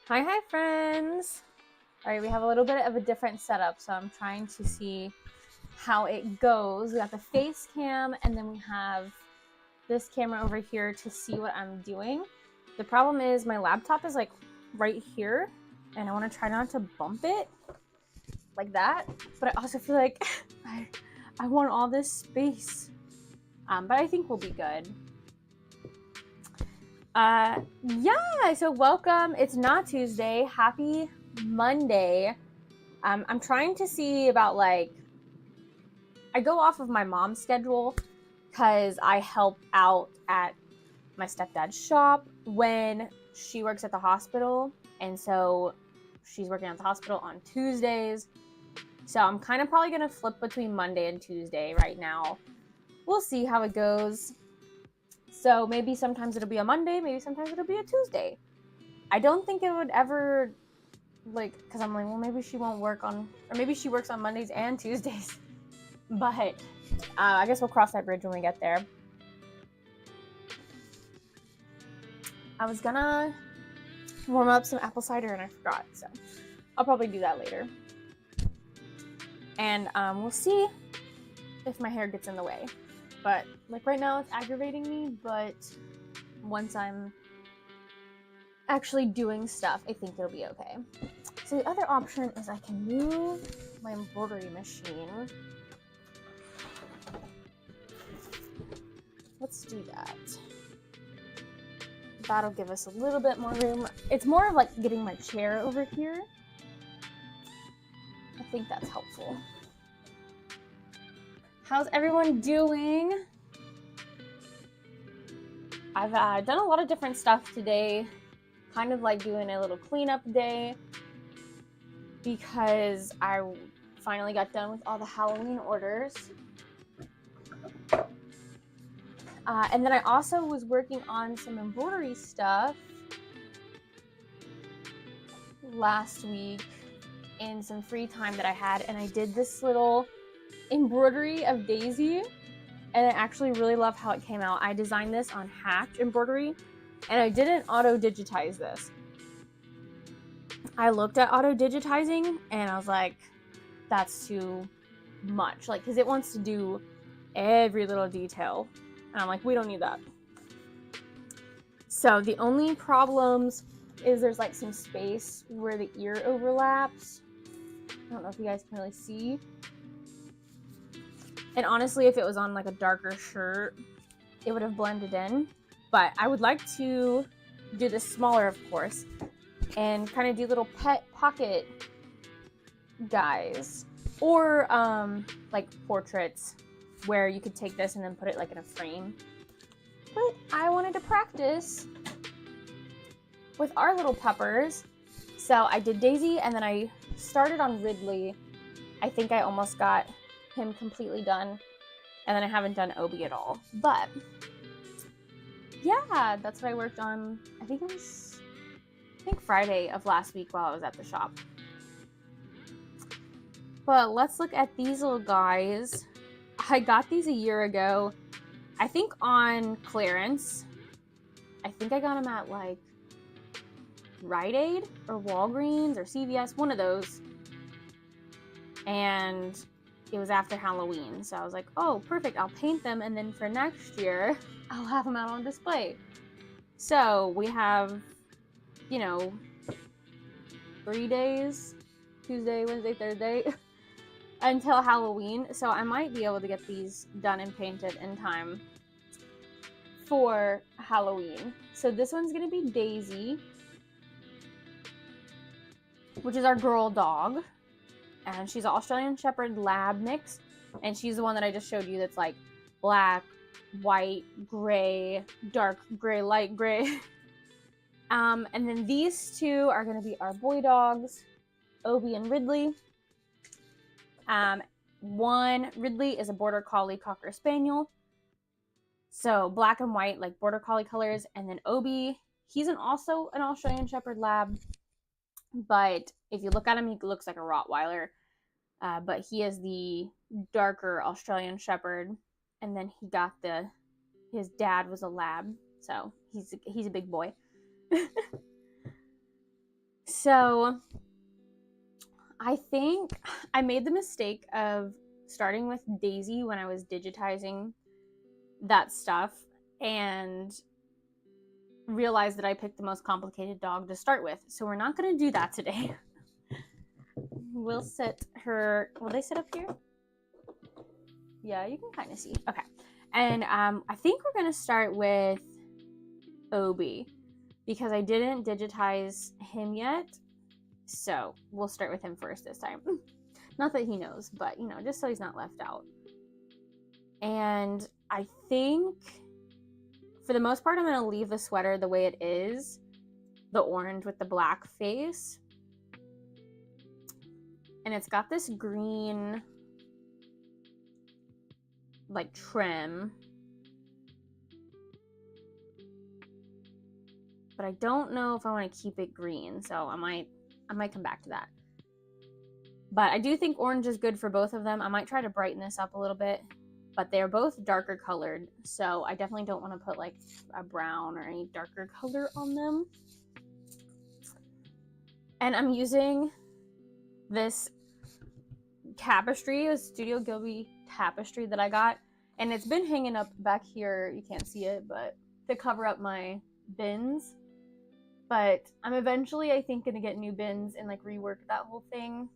Hi friends! Alright, we have a little bit of a different setup, so I'm trying to see how it goes. We got the face cam, and then we have this camera over here to see what I'm doing. The problem is my laptop is like right here, and I want to try not to bump it like that, but I also feel like I want all this space. But I think we'll be good. Yeah, so welcome. It's not Tuesday. Happy Monday. I'm trying to see about I go off of my mom's schedule because I help out at my stepdad's shop when she works at the hospital. And so she's working at the hospital on Tuesdays. So I'm kind of probably going to flip between Monday and Tuesday right now. We'll see how it goes. So maybe sometimes it'll be a Monday, maybe sometimes it'll be a Tuesday. I don't think it would ever, because I'm like, well, maybe she won't work on, or maybe she works on Mondays and Tuesdays. But I guess we'll cross that bridge when we get there. I was gonna warm up some apple cider and I forgot, so I'll probably do that later. And we'll see if my hair gets in the way. But right now it's aggravating me, but once I'm actually doing stuff, I think it'll be okay. So the other option is I can move my embroidery machine. Let's do that. That'll give us a little bit more room. It's more of like getting my chair over here. I think that's helpful. How's everyone doing? I've done a lot of different stuff today. Kind of like doing a little cleanup day because I finally got done with all the Halloween orders. And then I also was working on some embroidery stuff last week in some free time that I had, and I did this little embroidery of Daisy, and I actually really love how it came out. I designed this on Hatch embroidery, and I didn't auto-digitize this. I looked at auto-digitizing, and I was like, that's too much, because it wants to do every little detail. And I'm like, we don't need that. So the only problems is there's some space where the ear overlaps. I don't know if you guys can really see. And honestly, if it was on a darker shirt, it would have blended in. But I would like to do this smaller, of course, and kind of do little pet pocket guys. Or portraits where you could take this and then put it in a frame. But I wanted to practice with our little puppers. So I did Daisy, and then I started on Ridley. I think I almost got him completely done, and then I haven't done Obi at all. But yeah, that's what I worked on. I think Friday of last week while I was at the shop. But let's look at these little guys. I got these a year ago, I think on clearance. I think I got them at Rite Aid or Walgreens or CVS, one of those. And it was after Halloween, so I was like, oh, perfect, I'll paint them, and then for next year, I'll have them out on display. So we have, 3 days, Tuesday, Wednesday, Thursday, until Halloween, so I might be able to get these done and painted in time for Halloween. So this one's gonna be Daisy, which is our girl dog, and she's an Australian Shepherd Lab mix, and she's the one that I just showed you that's black, white, gray, dark gray, light gray. And then these two are gonna be our boy dogs, Obi and Ridley. One, Ridley, is a Border Collie Cocker Spaniel. So black and white, Border Collie colors. And then Obi, he's also an Australian Shepherd Lab. But if you look at him, he looks like a Rottweiler. But he is the darker Australian Shepherd. And then he got his dad was a Lab. So he's a big boy. So I think I made the mistake of starting with Daisy when I was digitizing that stuff and realized that I picked the most complicated dog to start with. So we're not going to do that today. We'll sit her, will they sit up here? Yeah, you can kind of see. Okay. And I think we're going to start with Obi because I didn't digitize him yet. So we'll start with him first this time. Not that he knows, but you know, just so he's not left out. And I think for the most part, I'm going to leave the sweater the way it is, the orange with the black face. And it's got this green, like, trim. But I don't know if I want to keep it green, so I might come back to that. But I do think orange is good for both of them. I might try to brighten this up a little bit, but they're both darker colored, so I definitely don't want to put like a brown or any darker color on them. And I'm using this tapestry, a Studio Gilby tapestry that I got, and it's been hanging up back here. You can't see it, but to cover up my bins. But I'm eventually, I think, gonna get new bins and like rework that whole thing.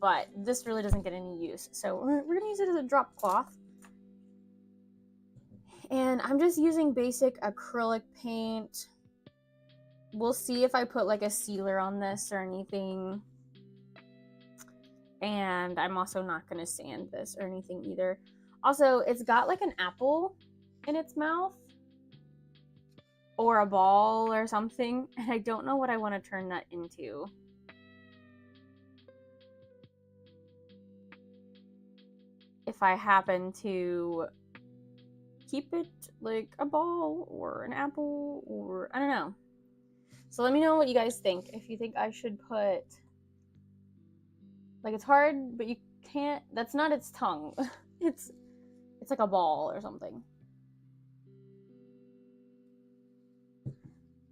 But this really doesn't get any use, so we're gonna use it as a drop cloth. And I'm just using basic acrylic paint. We'll see if I put like a sealer on this or anything. And I'm also not gonna sand this or anything either. Also, it's got like an apple in its mouth or a ball or something, and I don't know what I want to turn that into. If I happen to keep it like a ball or an apple or I don't know. So let me know what you guys think. If you think I should put, like, it's hard, but you can't, that's not its tongue. It's like a ball or something.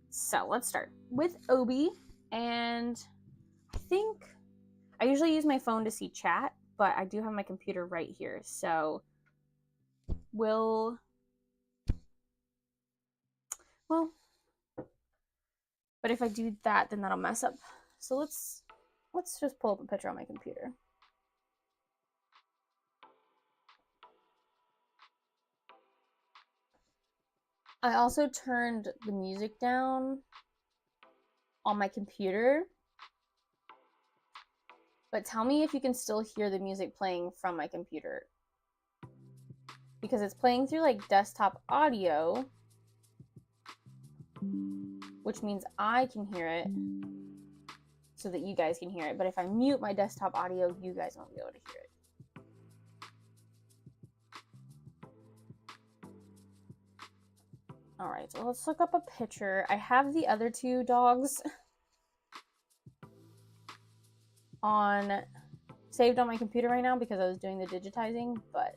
So let's start with Obi, and I think I usually use my phone to see chat, but I do have my computer right here, so well, but if I do that, then that'll mess up. So let's just pull up a picture on my computer. I also turned the music down on my computer, but tell me if you can still hear the music playing from my computer, because it's playing through like desktop audio, which means I can hear it so that you guys can hear it. But if I mute my desktop audio, you guys won't be able to hear it. All right, so let's look up a picture. I have the other two dogs saved on my computer right now because I was doing the digitizing, but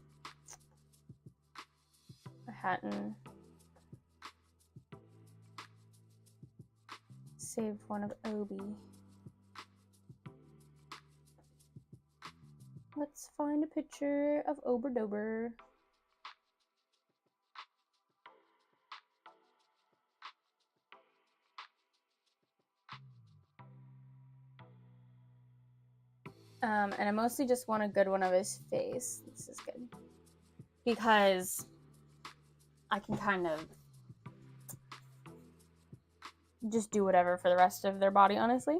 I hadn't saved one of Obi. Let's find a picture of Oberdober. And I mostly just want a good one of his face. This is good. Because I can kind of just do whatever for the rest of their body, honestly.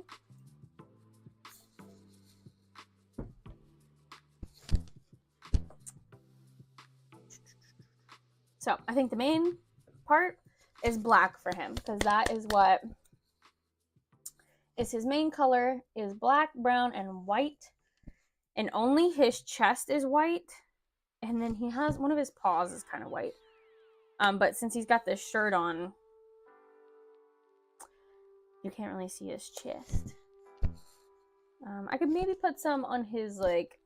So I think the main part is black for him, because that is what is his main color, is black, brown, and white. And only his chest is white. And then he has one of his paws is kind of white. But since he's got this shirt on, you can't really see his chest. I could maybe put some on his, like,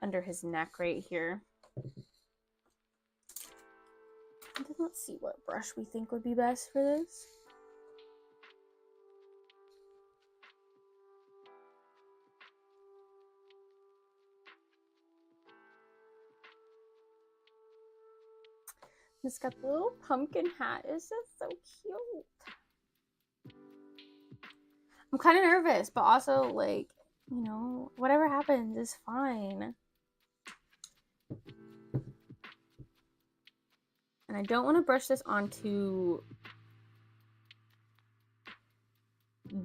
under his neck right here. Let's see what brush we think would be best for this. It's got the little pumpkin hat. It's just so cute. I'm kind of nervous, but also, like, you know, whatever happens is fine. And I don't want to brush this on too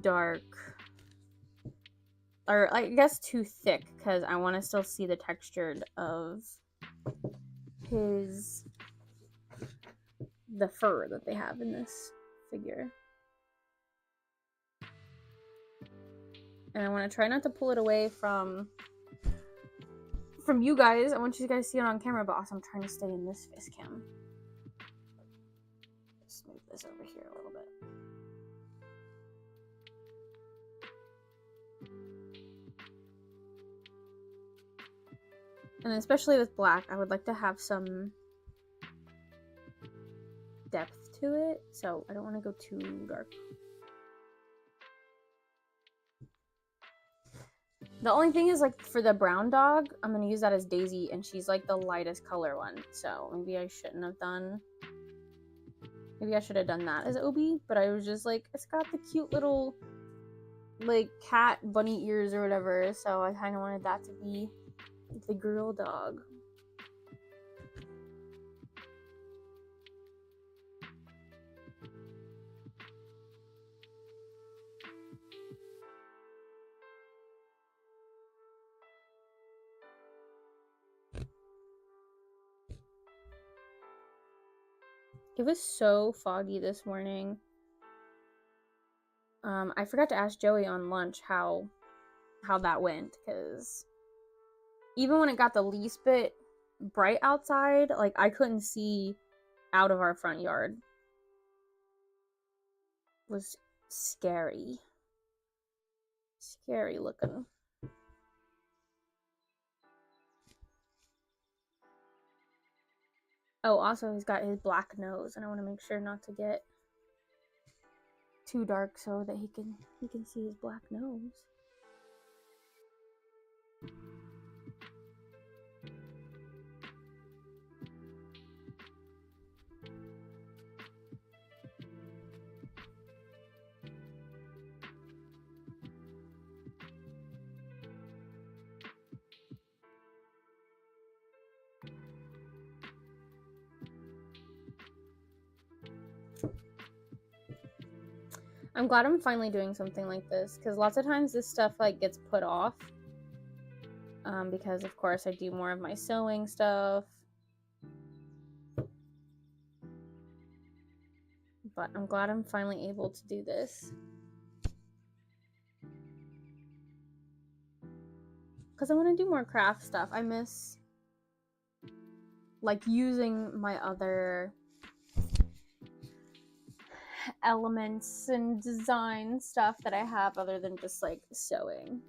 dark. Or, I guess, too thick, because I want to still see the texture of the fur that they have in this figure. And I want to try not to pull it away from you guys. I want you guys to see it on camera, but also I'm trying to stay in this face cam. Just move this over here a little bit. And especially with black, I would like to have some depth to it, so I don't want to go too dark. The only thing is, like, for the brown dog, I'm going to use that as Daisy, and she's, like, the lightest color one, so maybe I shouldn't have done... Maybe I should have done that as Obi, but I was just like, it's got the cute little, like, cat bunny ears or whatever, so I kind of wanted that to be the girl dog. It was so foggy this morning. I forgot to ask Joey on lunch how that went, because even when it got the least bit bright outside, like, I couldn't see out of our front yard. It was scary. Scary looking. Oh, also he's got his black nose, and I want to make sure not to get too dark so that he can see his black nose. I'm glad I'm finally doing something like this, because lots of times this stuff, like, gets put off. Because, of course, I do more of my sewing stuff. But I'm glad I'm finally able to do this. Because I want to do more craft stuff. I miss, like, using my other elements and design stuff that I have other than just, like, sewing.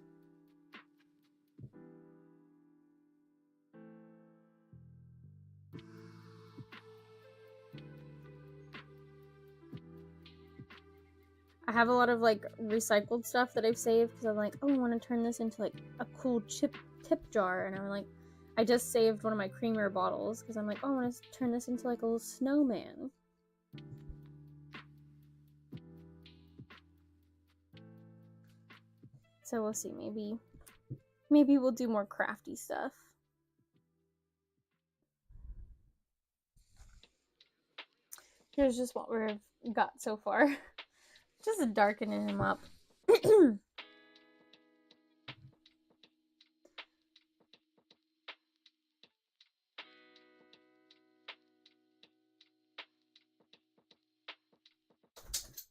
I have a lot of, like, recycled stuff that I've saved because I'm like, oh, I want to turn this into, like, a cool tip jar. And I'm like, I just saved one of my creamer bottles because I'm like, oh, I want to turn this into, like, a little snowman. So we'll see. Maybe we'll do more crafty stuff. Here's just what we've got so far. Just darkening him up.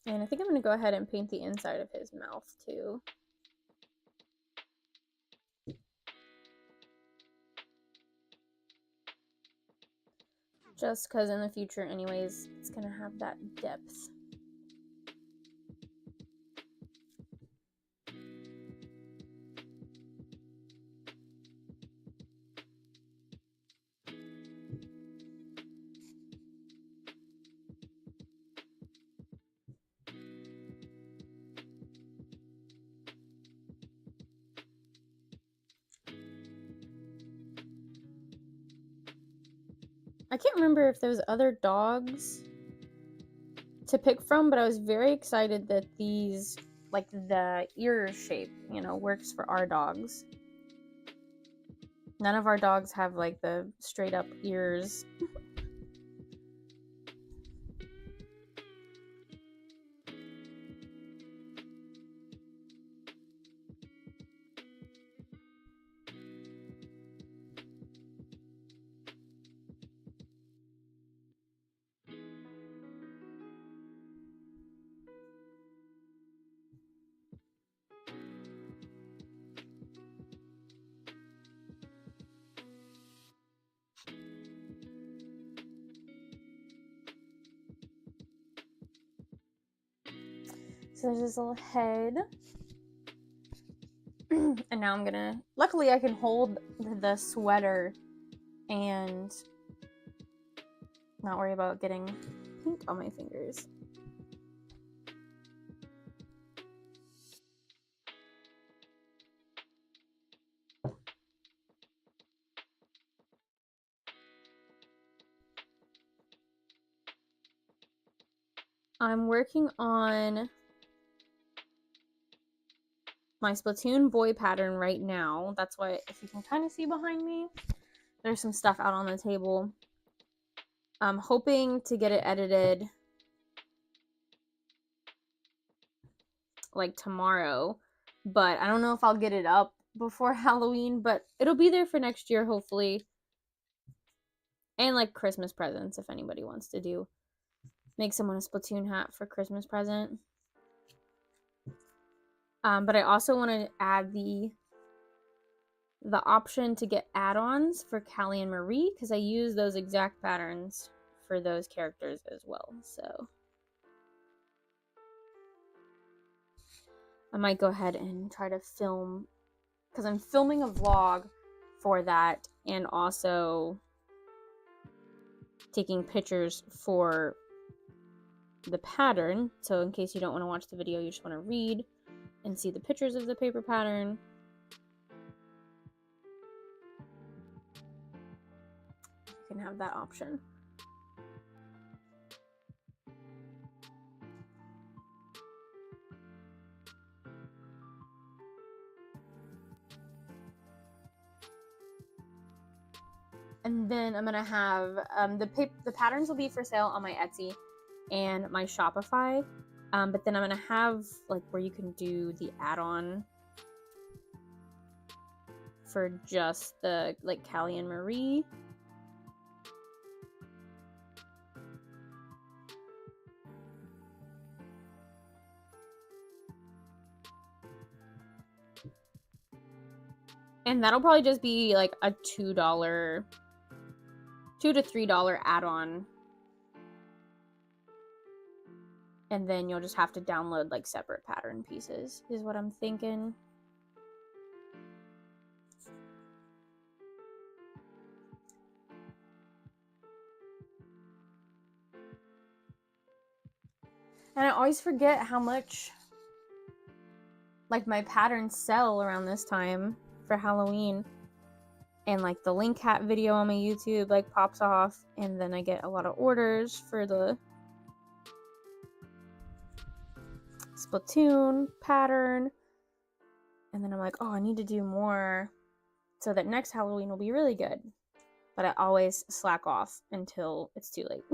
And I think I'm going to go ahead and paint the inside of his mouth too. Just because in the future anyways, it's going to have that depth. I can't remember if there was other dogs to pick from, but I was very excited that these, like the ear shape, you know, works for our dogs. None of our dogs have like the straight up ears. So there's this little head. And now I'm gonna, luckily I can hold the sweater and not worry about getting paint on my fingers. I'm working on my Splatoon boy pattern right now. That's why, if you can kind of see behind me, there's some stuff out on the table. I'm hoping to get it edited like tomorrow, but I don't know if I'll get it up before Halloween, but it'll be there for next year, hopefully. And like Christmas presents, if anybody wants to do, make someone a Splatoon hat for Christmas present. But I also want to add the option to get add-ons for Callie and Marie, because I use those exact patterns for those characters as well. So I might go ahead and try to film, because I'm filming a vlog for that and also taking pictures for the pattern. So in case you don't want to watch the video, you just want to read and see the pictures of the paper pattern. You can have that option. And then I'm gonna have the patterns will be for sale on my Etsy and my Shopify. But then I'm gonna have like where you can do the add-on for just the like Callie and Marie. And that'll probably just be like a $2 to $3 add-on. And then you'll just have to download like separate pattern pieces, is what I'm thinking. And I always forget how much like my patterns sell around this time for Halloween. And like the link hat video on my YouTube like pops off, and then I get a lot of orders for the Splatoon pattern. And then I'm like, oh, I need to do more so that next Halloween will be really good. But I always slack off until it's too late.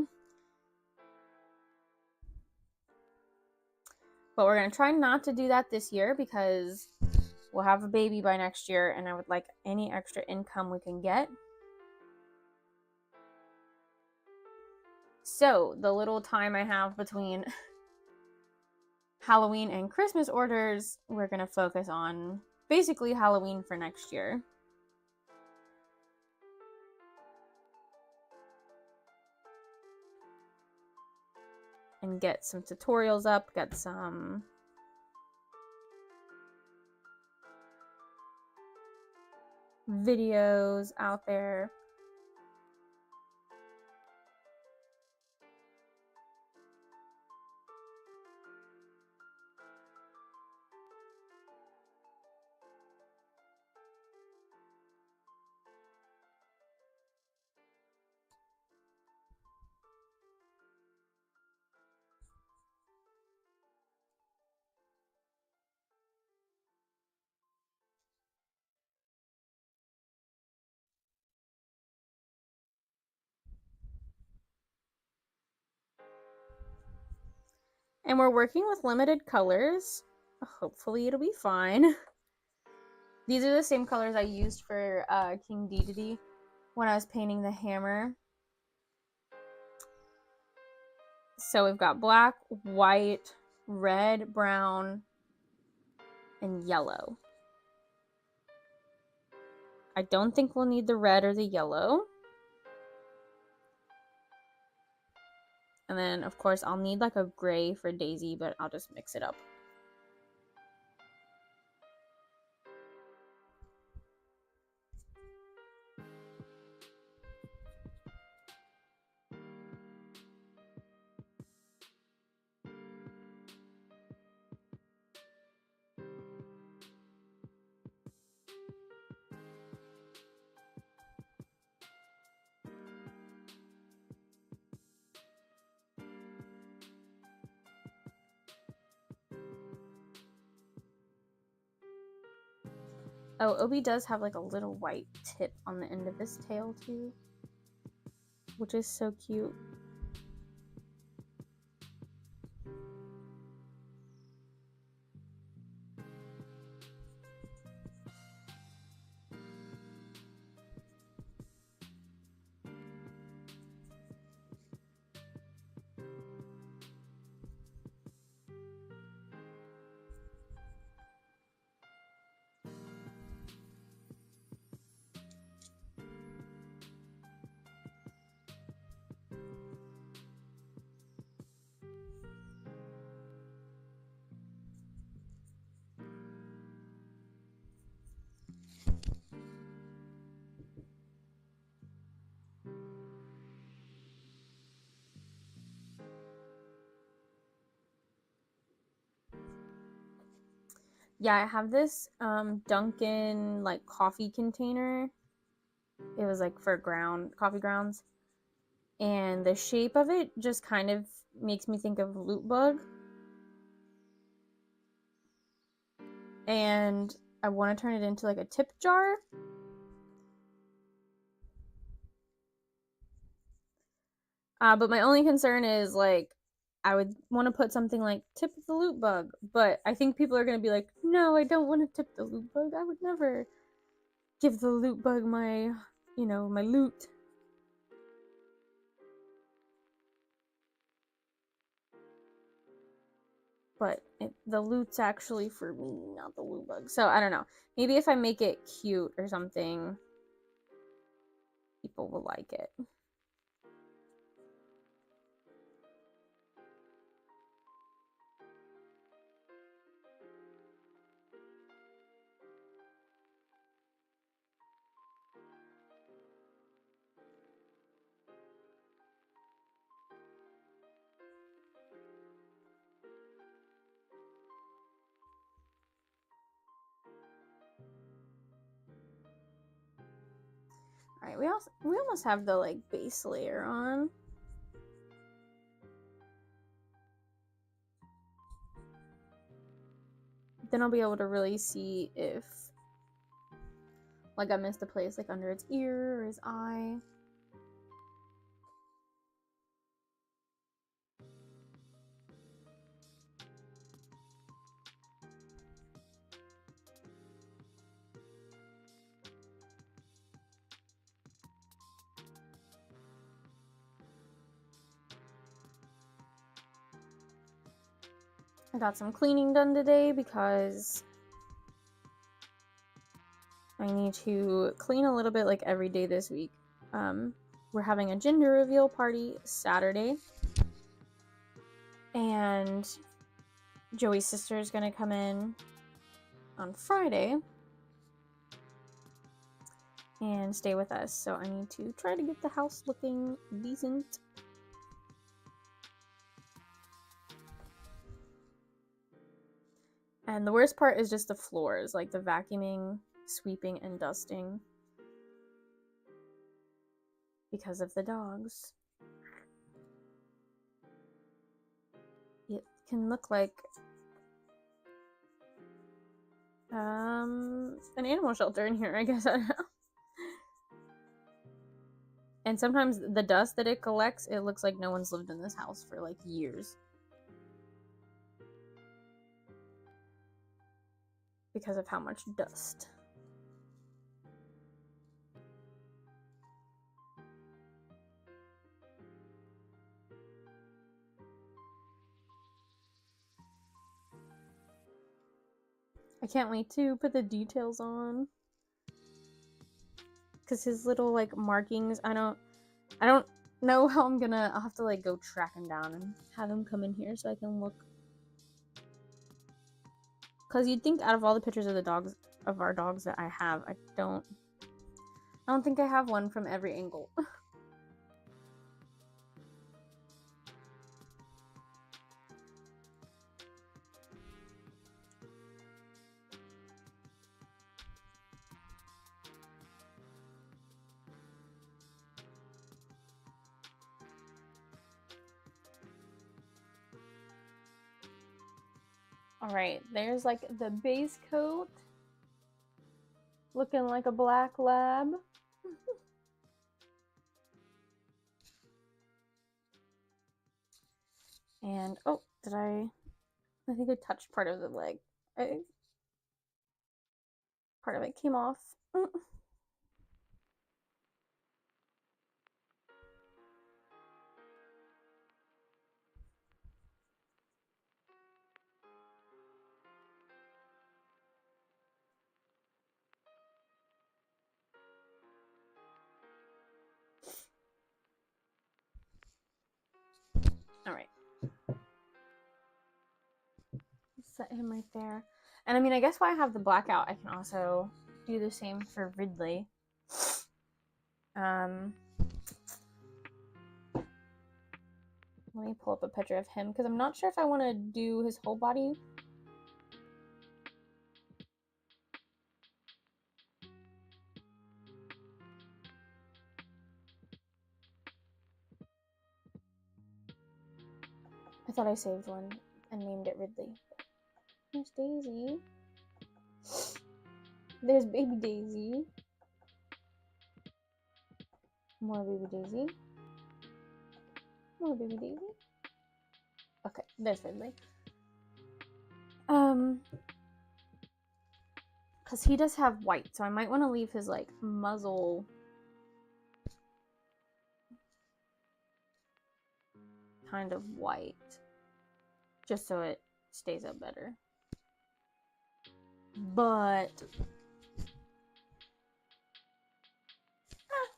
But we're going to try not to do that this year because we'll have a baby by next year, and I would like any extra income we can get. So the little time I have between Halloween and Christmas orders, we're going to focus on basically Halloween for next year. And get some tutorials up, get some videos out there. And we're working with limited colors. Hopefully it'll be fine. These are the same colors I used for King Dedede when I was painting the hammer. So we've got black, white, red, brown, and yellow. I don't think we'll need the red or the yellow. And then, of course, I'll need like a gray for Daisy, but I'll just mix it up. Oh, Obi does have like a little white tip on the end of his tail too, which is so cute. Yeah, I have this Dunkin' like coffee container. It was like for coffee grounds. And the shape of it just kind of makes me think of loot bug. And I want to turn it into like a tip jar. But my only concern is like I would want to put something like tip the loot bug, but I think people are going to be like, no, I don't want to tip the loot bug. I would never give the loot bug my, my loot. But the loot's actually for me, not the loot bug. So I don't know. Maybe if I make it cute or something, people will like it. All right, we almost have the like base layer on. Then I'll be able to really see if like I missed a place like under its ear or his eye. I got some cleaning done today because I need to clean a little bit like every day this week. We're having a gender reveal party Saturday, and Joey's sister is going to come in on Friday and stay with us, so I need to try to get the house looking decent. And the worst part is just the floors, like the vacuuming, sweeping, and dusting because of the dogs. It can look like an animal shelter in here, I guess. I don't know. And sometimes the dust that it collects, it looks like no one's lived in this house for like years. because of how much dust. I can't wait to put the details on. Because his little, like, markings, I don't know how I'll have to, like, go track him down and have him come in here so I can look. Because you'd think out of all the pictures of our dogs that I have, I don't think I have one from every angle. Alright, there's like the base coat. Looking like a black lab. And, oh, I think I touched part of the leg. Part of it came off. Alright. Set him right there. And I mean, I guess while I have the blackout, I can also do the same for Ridley. Let me pull up a picture of him, because I'm not sure if I want to do his whole body. I thought I saved one and named it Ridley. There's Daisy. There's baby Daisy. More baby Daisy. More baby Daisy. Okay, there's Ridley. Because he does have white, so I might want to leave his, like, muzzle kind of white. Just so it stays up better. But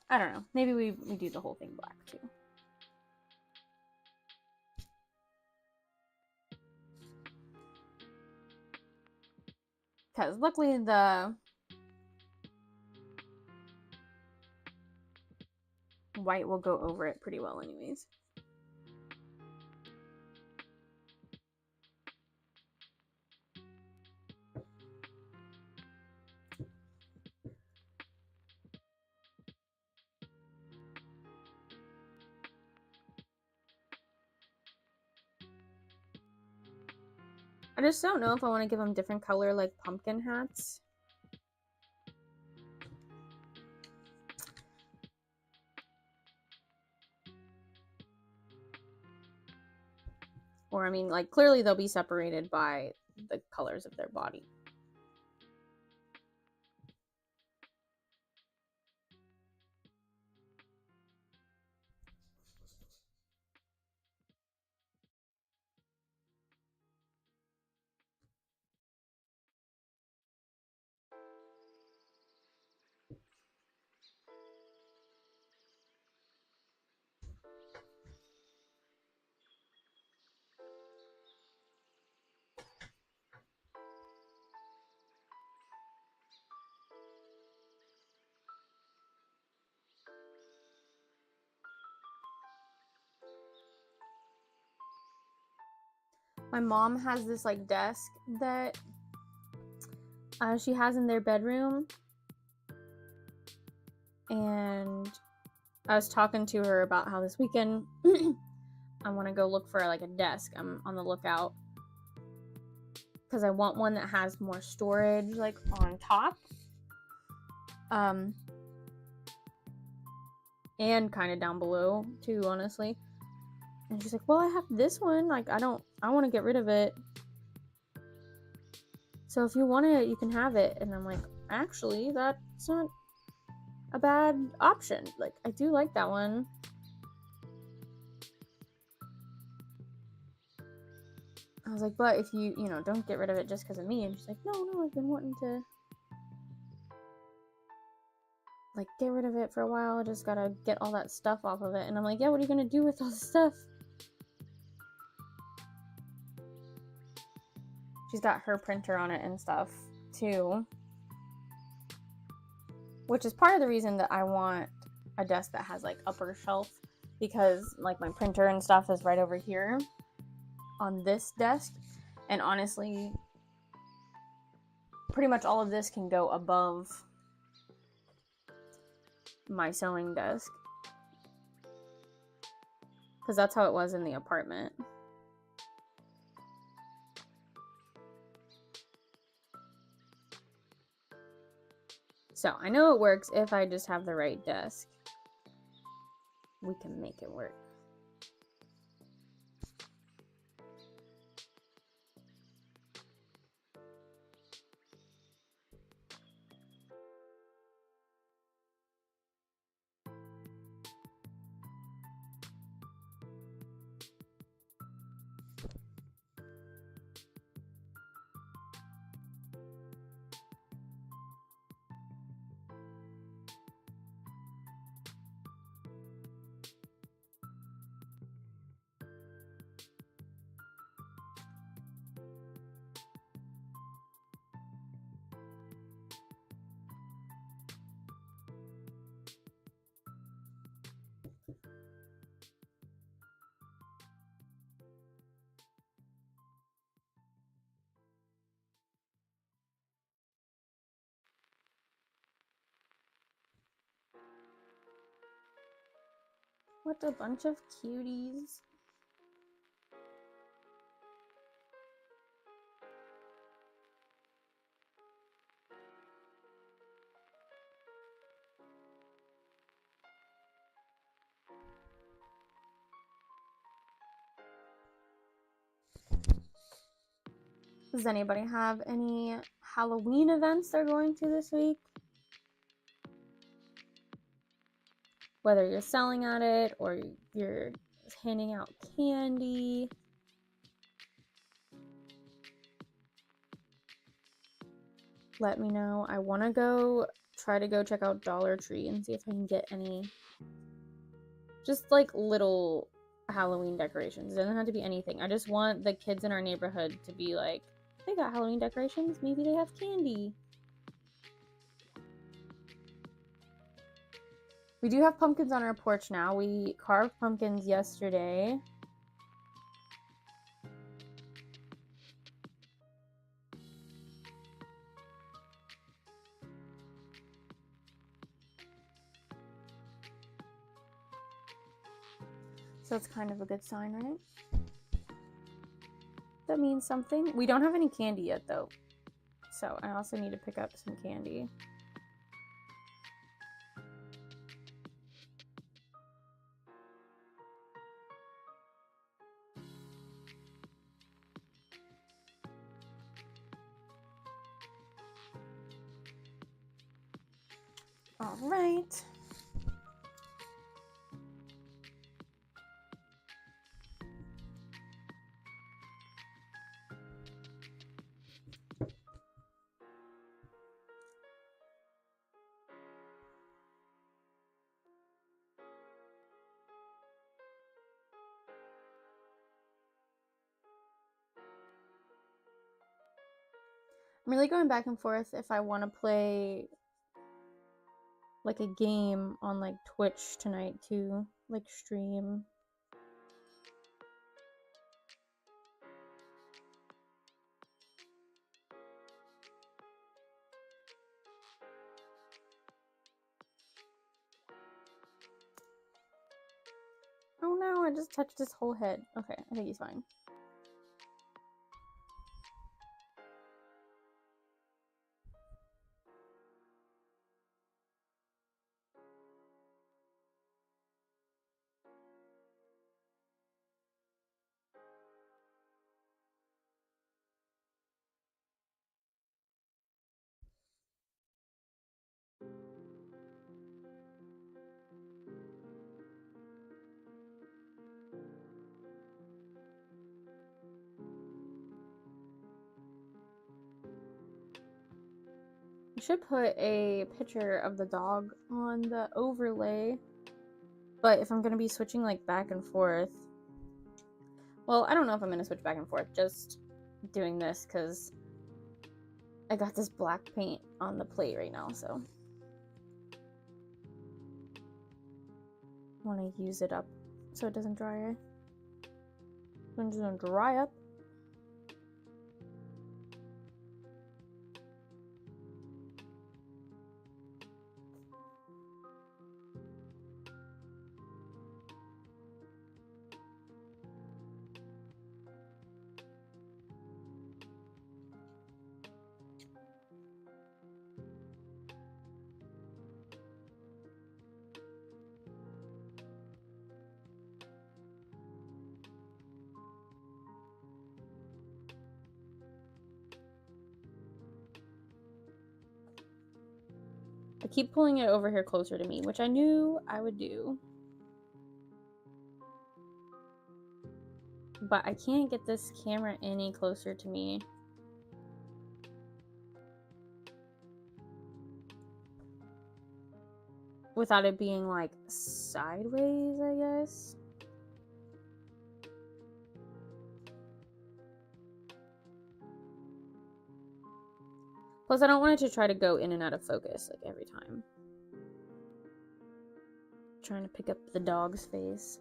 I don't know. Maybe we do the whole thing black too. Because luckily the white will go over it pretty well anyways. I just don't know if I want to give them different color, like, pumpkin hats. Or, I mean, like, clearly they'll be separated by the colors of their body. My mom has this, like, desk that she has in their bedroom. And I was talking to her about how this weekend I want to go look for, like, a desk. I'm on the lookout. Because I want one that has more storage, like, on top. And kind of down below, too, honestly. And she's like, well, I have this one. Like, I want to get rid of it. So if you want it, you can have it. And I'm like, actually, that's not a bad option. Like, I do like that one. I was like, but if you don't get rid of it just because of me. And she's like, no, I've been wanting to, like, get rid of it for a while. I just gotta get all that stuff off of it. And I'm like, yeah, what are you gonna do with all the stuff? She's got her printer on it and stuff, too. Which is part of the reason that I want a desk that has, like, upper shelf. Because, like, my printer and stuff is right over here on this desk. And honestly, pretty much all of this can go above my sewing desk. Because that's how it was in the apartment. So, I know it works if I just have the right desk. We can make it work. What a bunch of cuties. Does anybody have any Halloween events they're going to this week? Whether you're selling at it or you're handing out candy. Let me know. I want to try to go check out Dollar Tree and see if I can get any just like little Halloween decorations. It doesn't have to be anything. I just want the kids in our neighborhood to be like, they got Halloween decorations. Maybe they have candy. We do have pumpkins on our porch now. We carved pumpkins yesterday. So it's kind of a good sign, right? That means something. We don't have any candy yet, though. So I also need to pick up some candy. All right. I'm really going back and forth if I want to play like a game on like Twitch tonight too, like stream. Oh no, I just touched his whole head. Okay, I think he's fine. should put a picture of the dog on the overlay, but if I'm going to be switching like back and forth, well, I don't know if I'm going to switch back and forth, just doing this because I got this black paint on the plate right now, so I want to use it up so it doesn't dry. It doesn't dry up. I keep pulling it over here closer to me, which I knew I would do. But I can't get this camera any closer to me. Without it being like sideways, I guess. Plus, I don't want it to try to go in and out of focus like every time. Trying to pick up the dog's face.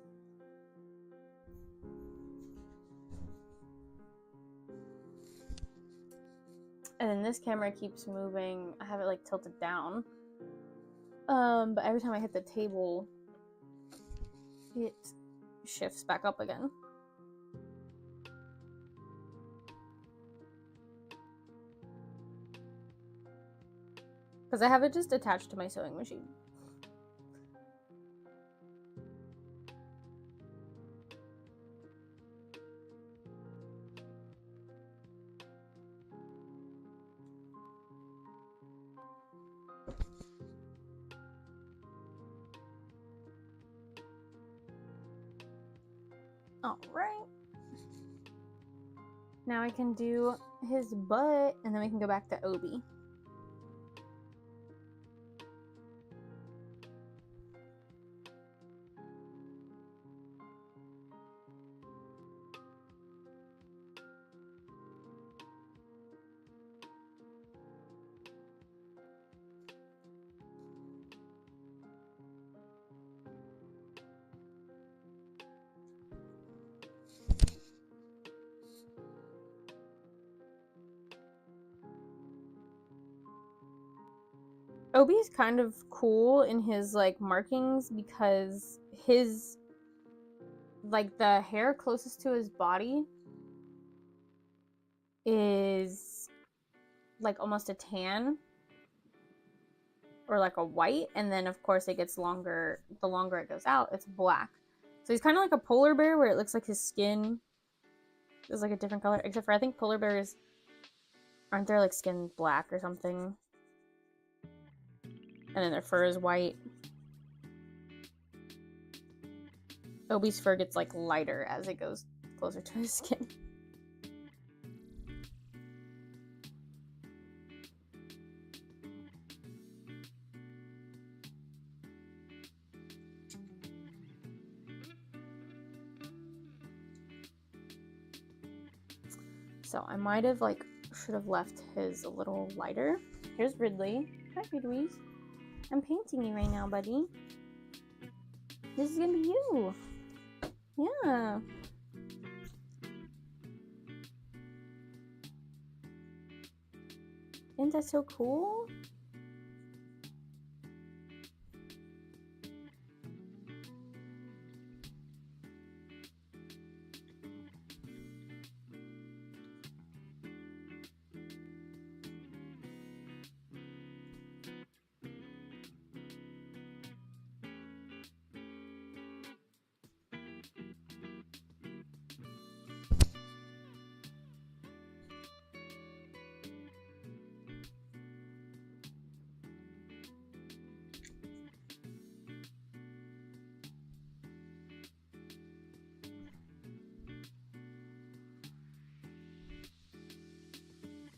And then this camera keeps moving. I have it like tilted down. But every time I hit the table, it shifts back up again. Because I have it just attached to my sewing machine. All right. Now I can do his butt, and then we can go back to Obi. Obi is kind of cool in his like markings because his like the hair closest to his body is like almost a tan or like a white, and then of course it gets longer. The longer it goes out, it's black. So he's kind of like a polar bear where it looks like his skin is like a different color, except for I think polar bears aren't their like skin black or something. And then their fur is white. Obi's fur gets like lighter as it goes closer to his skin. So I might have like should have left his a little lighter. Here's Ridley. Hi Ridley. I'm painting you right now, buddy. This is gonna be you. Yeah. Isn't that so cool?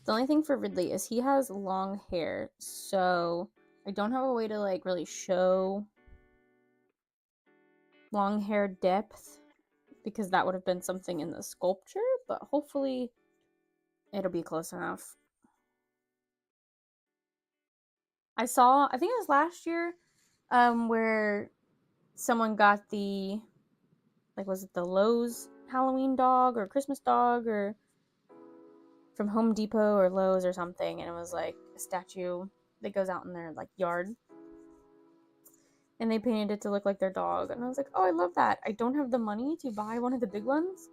The only thing for Ridley is he has long hair, so I don't have a way to like really show long hair depth because that would have been something in the sculpture, but hopefully it'll be close enough. I think it was last year, where someone got the, like, was it the Lowe's Halloween dog or Christmas dog or from Home Depot or Lowe's or something, and it was like a statue that goes out in their like yard. And they painted it to look like their dog. And I was like, oh, I love that. I don't have the money to buy one of the big ones.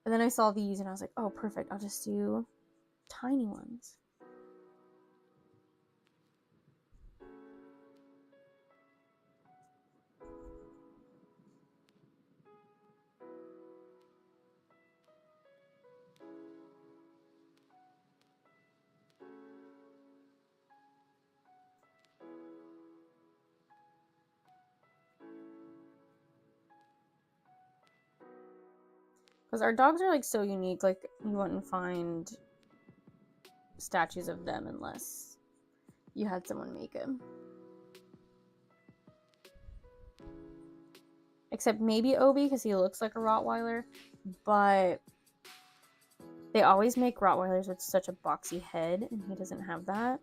And then I saw these and I was like, oh, perfect. I'll just do tiny ones. Because our dogs are like so unique. Like, you wouldn't find statues of them unless you had someone make them. Except maybe Obi, because he looks like a Rottweiler. But they always make Rottweilers with such a boxy head, and he doesn't have that.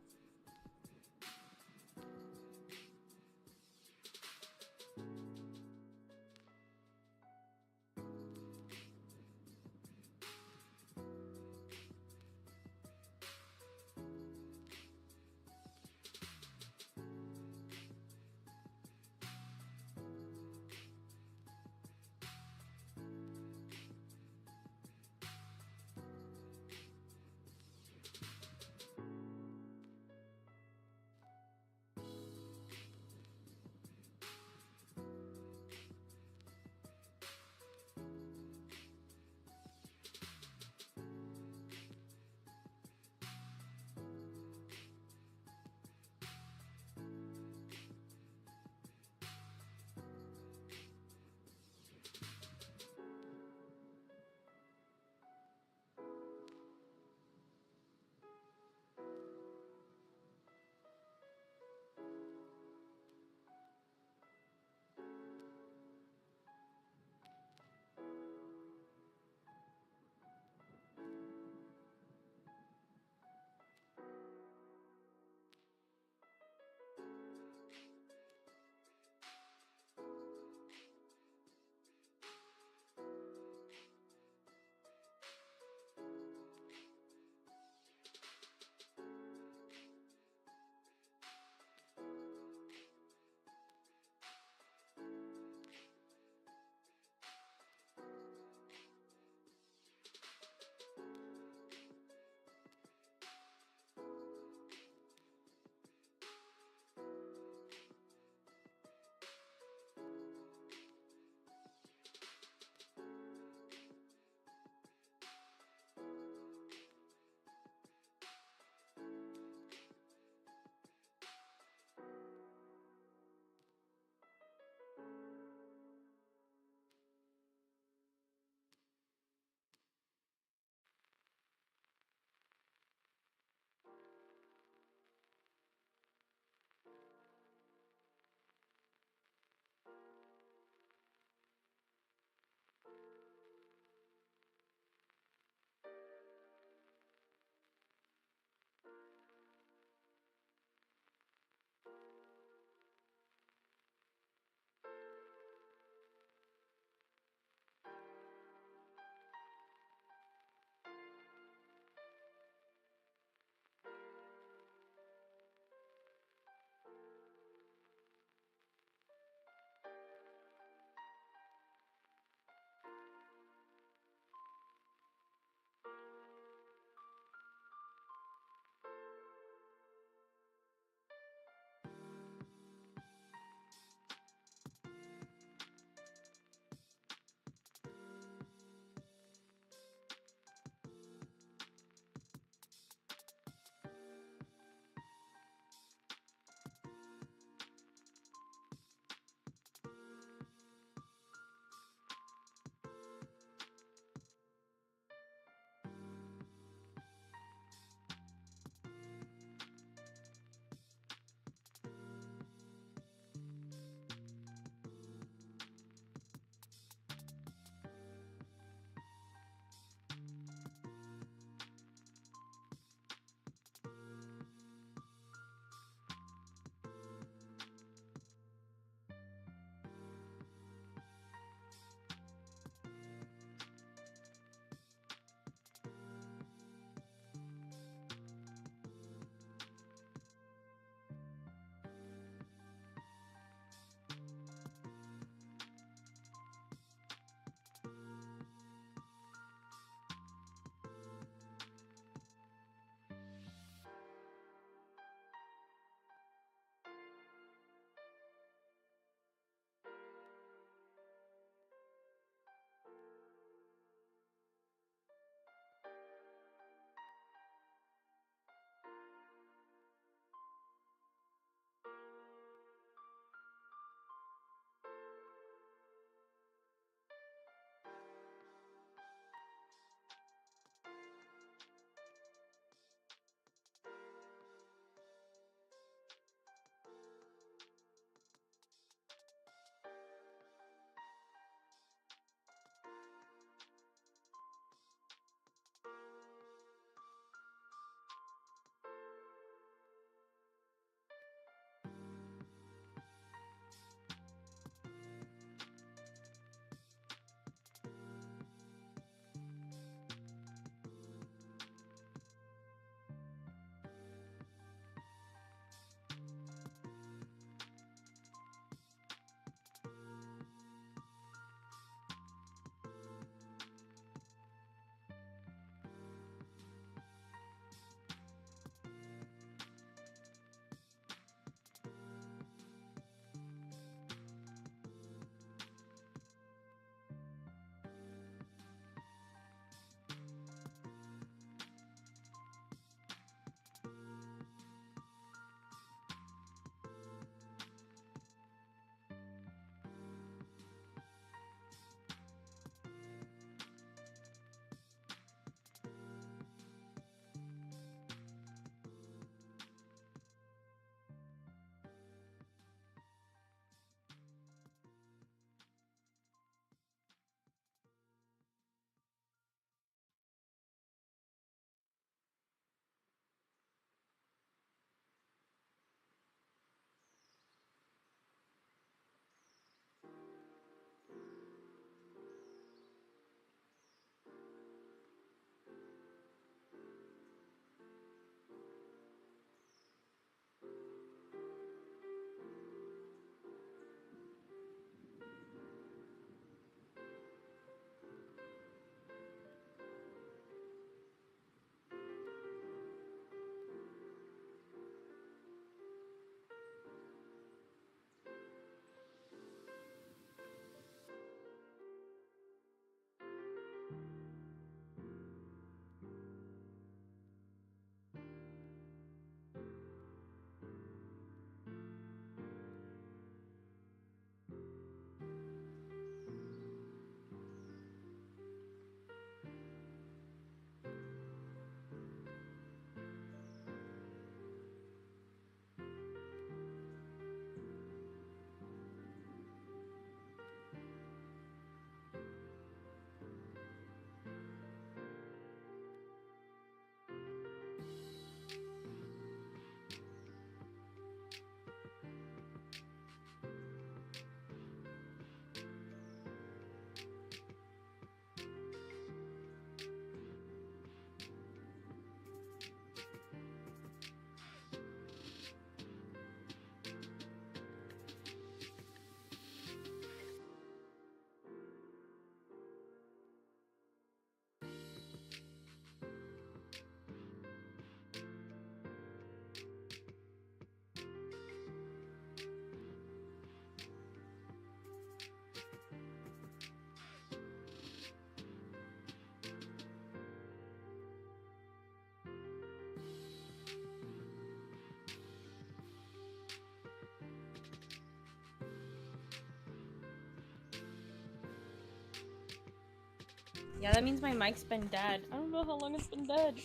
Yeah, that means my mic's been dead. I don't know how long it's been dead.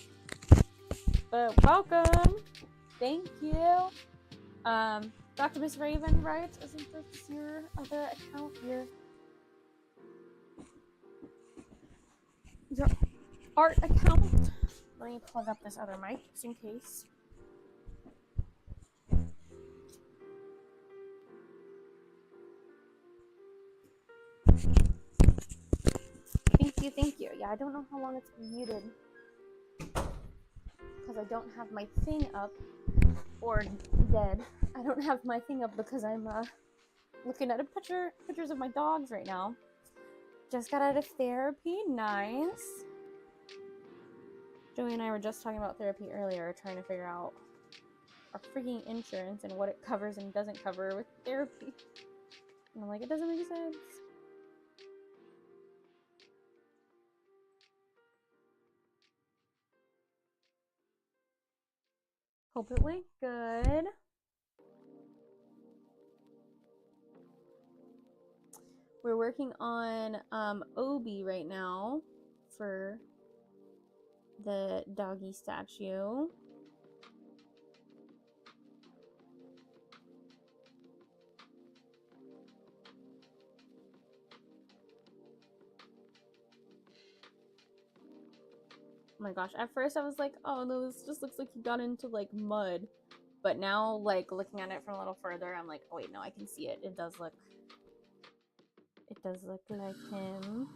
But welcome. Thank you. Dr. Miss Raven, right? Isn't this your other account? Your art account? Let me plug up this other mic just in case. Thank you. Yeah, I don't know how long it's been muted because I don't have my thing up, or dead. I don't have my thing up because I'm looking at pictures of my dogs right now. Just got out of therapy. Nice. Joey and I were just talking about therapy earlier, trying to figure out our freaking insurance and what it covers and doesn't cover with therapy. And I'm like, it doesn't make sense. Hope it went good. We're working on Obi right now for the doggy statue. Oh my gosh, at first I was like, oh no, this just looks like he got into like mud. But now, like, looking at it from a little further, I'm like, oh wait, no, I can see it. It does look like him.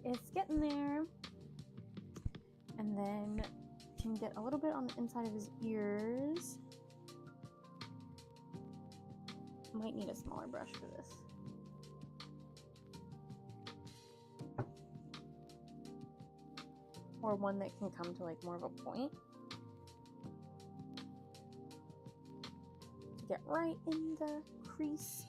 It's getting there. And then can get a little bit on the inside of his ears. Might need a smaller brush for this. Or one that can come to like more of a point. To get right in the crease.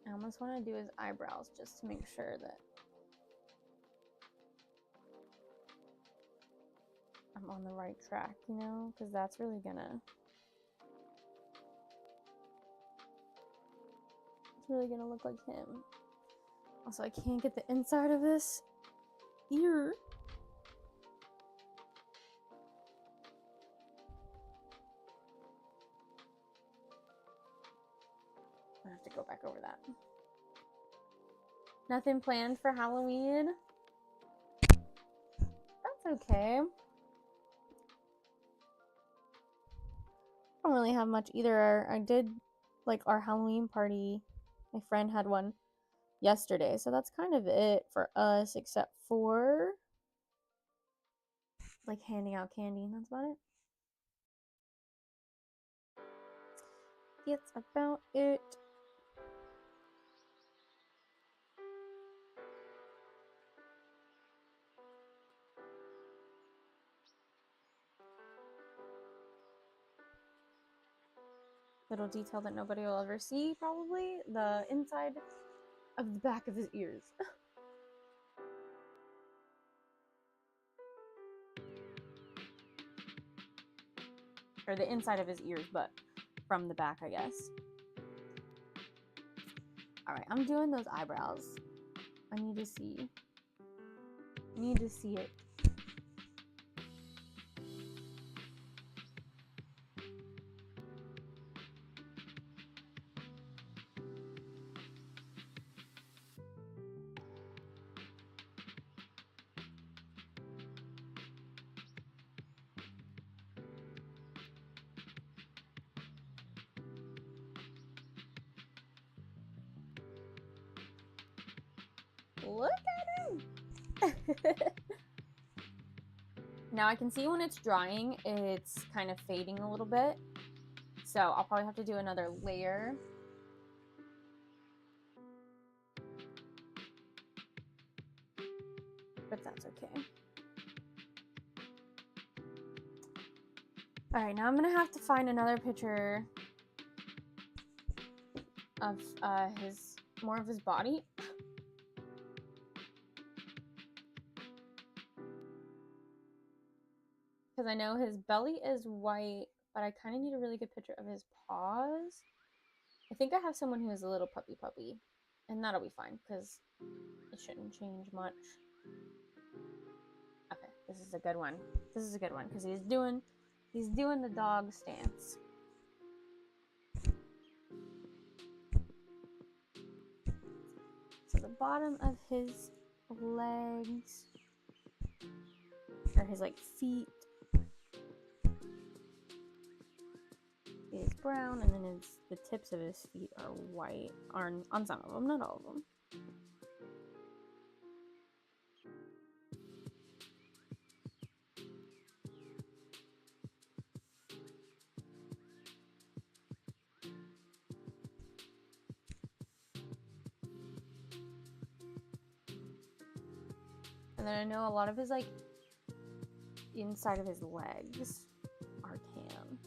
I almost want to do his eyebrows just to make sure that I'm on the right track, you know? Because that's really gonna... It's really gonna look like him. Also, I can't get the inside of this ear. I have to go back over that. Nothing planned for Halloween? That's okay. I don't really have much either. I did like our Halloween party. My friend had one yesterday, so that's kind of it for us, except for like handing out candy. That's about it. That's about it. Little detail that nobody will ever see, probably. The inside of the back of his ears. Or the inside of his ears, but from the back, I guess. Alright, I'm doing those eyebrows. I need to see. Need to see it. Look at him! Now I can see when it's drying, it's kind of fading a little bit. So I'll probably have to do another layer. But that's okay. Alright, now I'm gonna have to find another picture of more of his body. Because I know his belly is white, but I kind of need a really good picture of his paws. I think I have someone who is a little puppy, and that'll be fine because it shouldn't change much. Okay, this is a good one. This is a good one because he's doing the dog stance. So the bottom of his legs, or his like feet, is brown, and then the tips of his feet are white. On some of them, not all of them. And then I know a lot of his like inside of his legs are tan.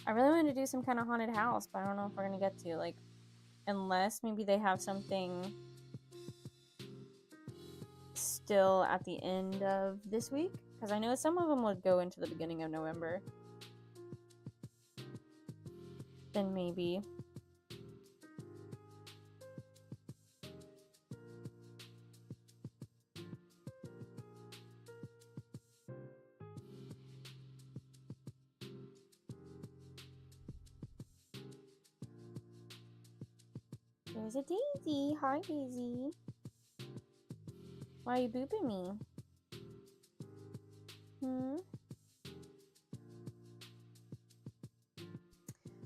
I really want to do some kind of haunted house, but I don't know if we're gonna get to, like, unless maybe they have something still at the end of this week, because I know some of them would go into the beginning of November. Then maybe. There's a Daisy. Hi, Daisy. Why are you booping me?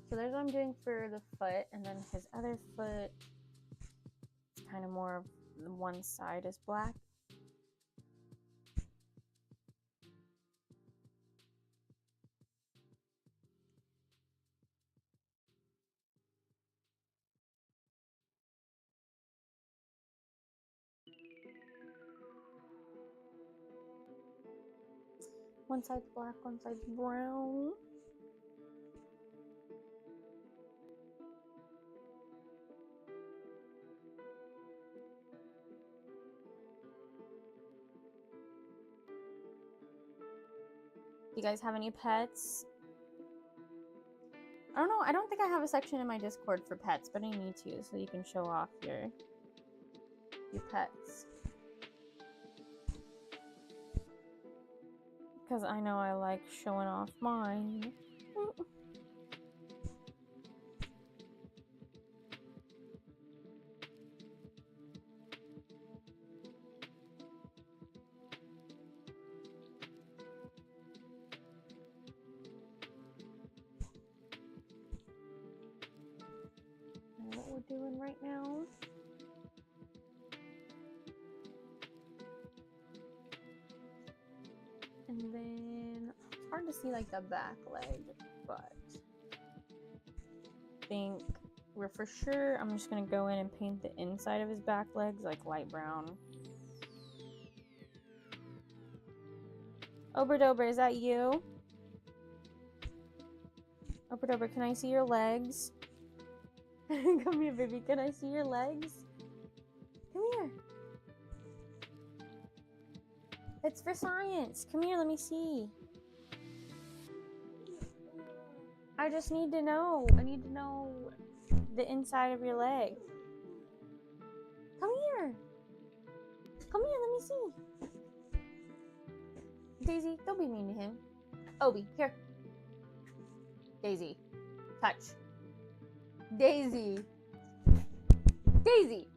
So there's what I'm doing for the foot, and then his other foot, kind of more of one side is black. One side's black, one side's brown. You guys have any pets? I don't know. I don't think I have a section in my Discord for pets, but I need to, so you can show off your pets. Because I know I like showing off mine. What we're doing right now. And then it's hard to see like the back leg, but I think we're for sure. I'm just gonna go in and paint the inside of his back legs like light brown. Oberdober, is that you? Oberdober, can I see your legs? Come here, baby. Can I see your legs? Come here. It's for science. Come here, let me see. I just need to know. I need to know the inside of your leg. Come here. Come here, let me see. Daisy, don't be mean to him. Obi, here. Daisy, touch. Daisy. Daisy!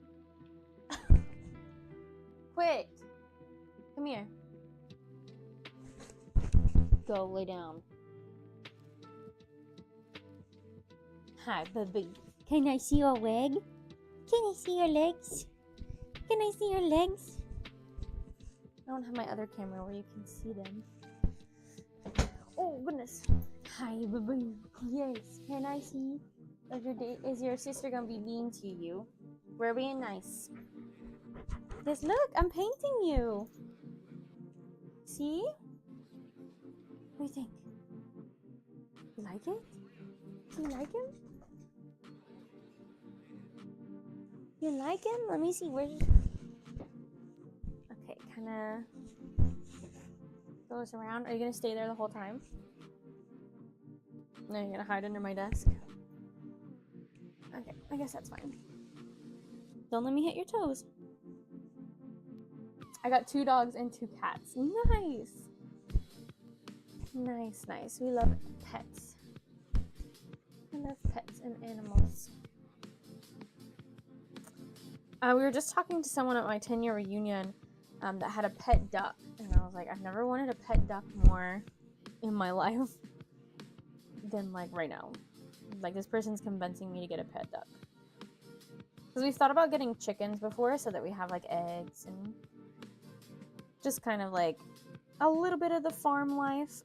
Quick! Come here. Go lay down. Hi, baby. Can I see your leg? Can I see your legs? Can I see your legs? I don't have my other camera where you can see them. Oh, goodness. Hi, baby. Yes, can I see? Is your sister gonna be mean to you? We're being nice. Yes, look, I'm painting you. See? What do you think? You like it? Do you like him? You like him? Let me see. Where's... Okay, kind of goes around. Are you gonna stay there the whole time? No, you're gonna hide under my desk? Okay, I guess that's fine. Don't let me hit your toes. I got 2 dogs and 2 cats. Nice! Nice, nice. We love pets. I love pets and animals. We were just talking to someone at my 10-year reunion that had a pet duck. And I was like, I've never wanted a pet duck more in my life than like right now. Like this person's convincing me to get a pet duck. Because we've thought about getting chickens before so that we have like eggs and just kind of like a little bit of the farm life.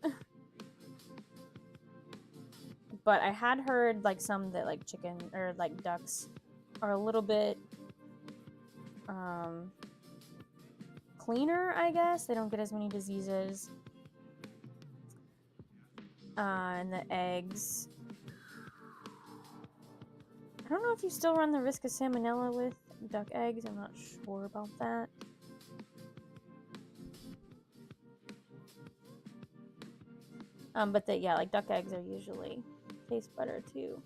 But I had heard like some that like chicken or like ducks are a little bit cleaner, I guess. They don't get as many diseases. And the eggs. I don't know if you still run the risk of salmonella with duck eggs. I'm not sure about that. But yeah, like duck eggs are usually taste better too.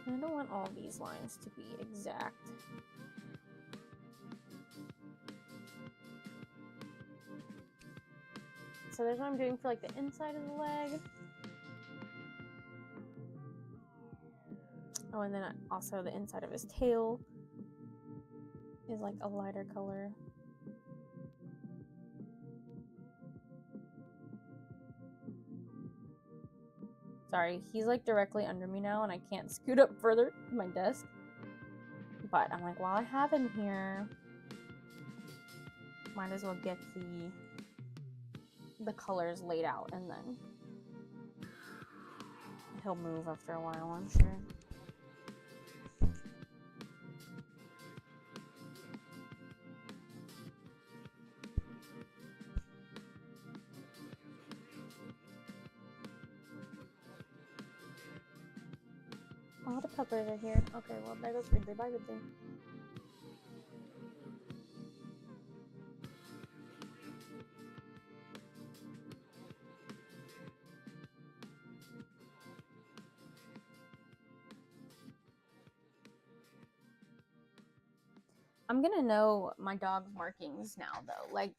I don't want all these lines to be exact. So there's what I'm doing for like the inside of the leg. Oh, and then also the inside of his tail is like a lighter color. Sorry, he's like directly under me now and I can't scoot up further to my desk. But I'm like, while I have him here, might as well get the colors laid out and then he'll move after a while, I'm sure. All the puppers are here. Okay, well, there goes Wrigley. Bye, Wrigley. I'm gonna know my dog's markings now, though. Like,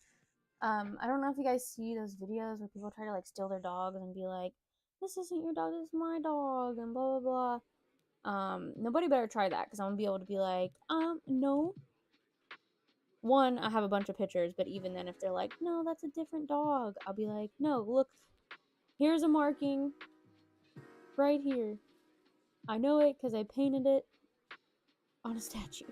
I don't know if you guys see those videos where people try to, like, steal their dogs and be like, this isn't your dog, this is my dog, and blah, blah, blah. Nobody better try that, because I'm gonna be able to be like, no. One, I have a bunch of pictures, but even then, if they're like, no, that's a different dog, I'll be like, no, look, here's a marking right here. I know it because I painted it on a statue.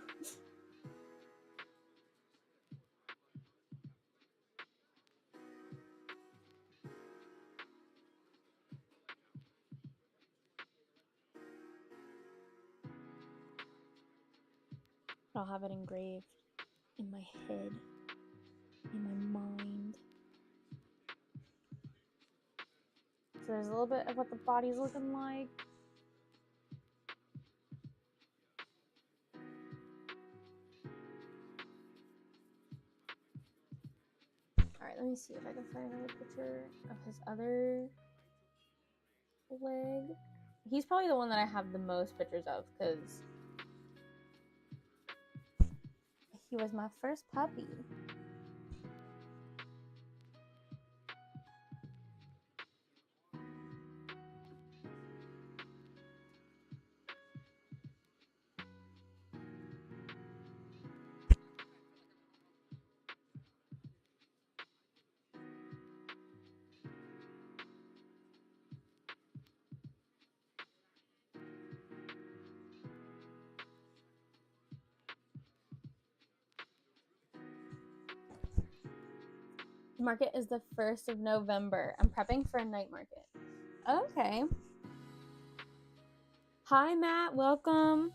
I'll have it engraved in my head, in my mind. So there's a little bit of what the body's looking like. Alright, let me see if I can find another picture of his other leg. He's probably the one that I have the most pictures of, because He was my first puppy. The market is the 1st of November. I'm prepping for a night market. Okay. Hi, Matt. Welcome.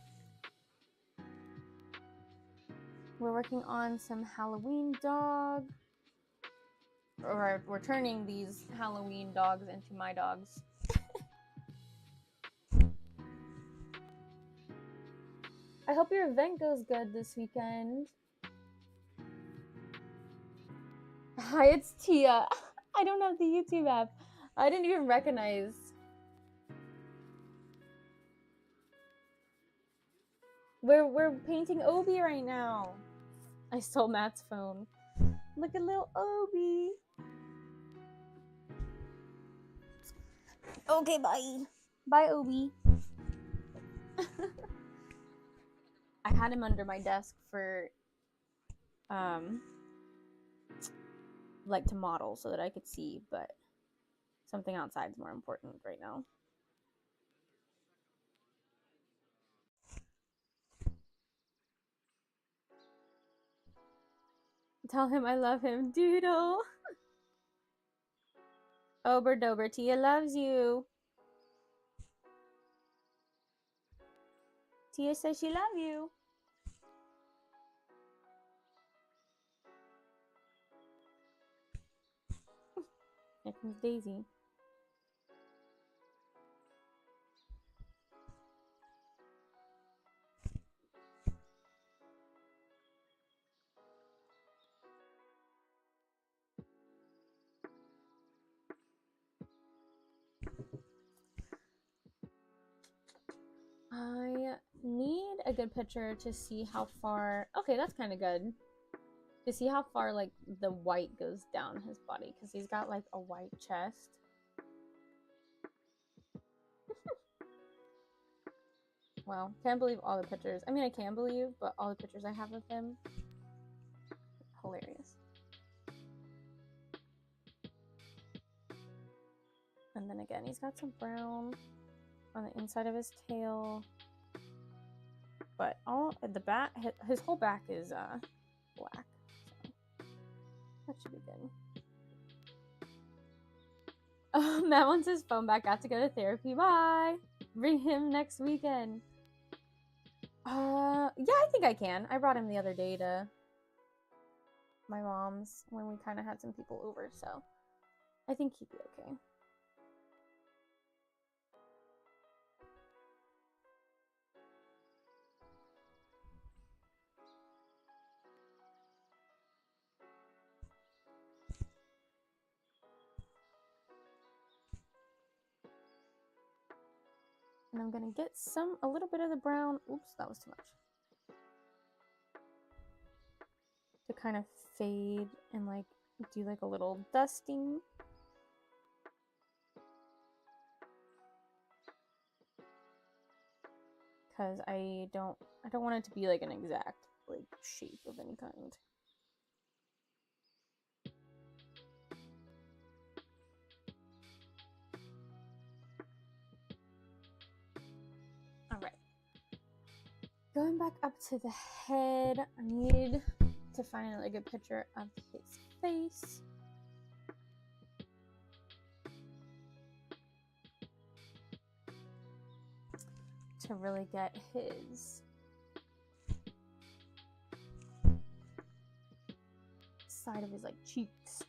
We're working on some Halloween dog. Or we're turning these Halloween dogs into my dogs. I hope your event goes good this weekend. Hi, it's Tia. I don't have the YouTube app. I didn't even recognize. We're painting Obi right now. I stole Matt's phone. Look at little Obi. Okay, bye. Bye, Obi. I had him under my desk for like to model so that I could see, but something outside is more important right now. Tell him I love him, Doodle. Ober Dober, Tia loves you. Tia says she loves you. Here comes Daisy. I need a good picture to see how far. Okay, that's kind of good. To see how far like the white goes down his body, because he's got like a white chest. Wow, can't believe all the pictures. I mean, I can believe, but all the pictures I have of him, hilarious. And then again, he's got some brown on the inside of his tail, but all at the back, his whole back is black, so that should be good. Oh, Matt wants his phone back. Got to go to therapy. Bye. Bring him next weekend. Yeah, I think I can. I brought him the other day to my mom's when we kind of had some people over, so I think he'd be okay. And I'm gonna get a little bit of the brown. Oops, that was too much. To kind of fade and like do like a little dusting. Because I don't want it to be like an exact like shape of any kind. All right. Going back up to the head, I need to find a good picture of his face. To really get his side of his like cheeks.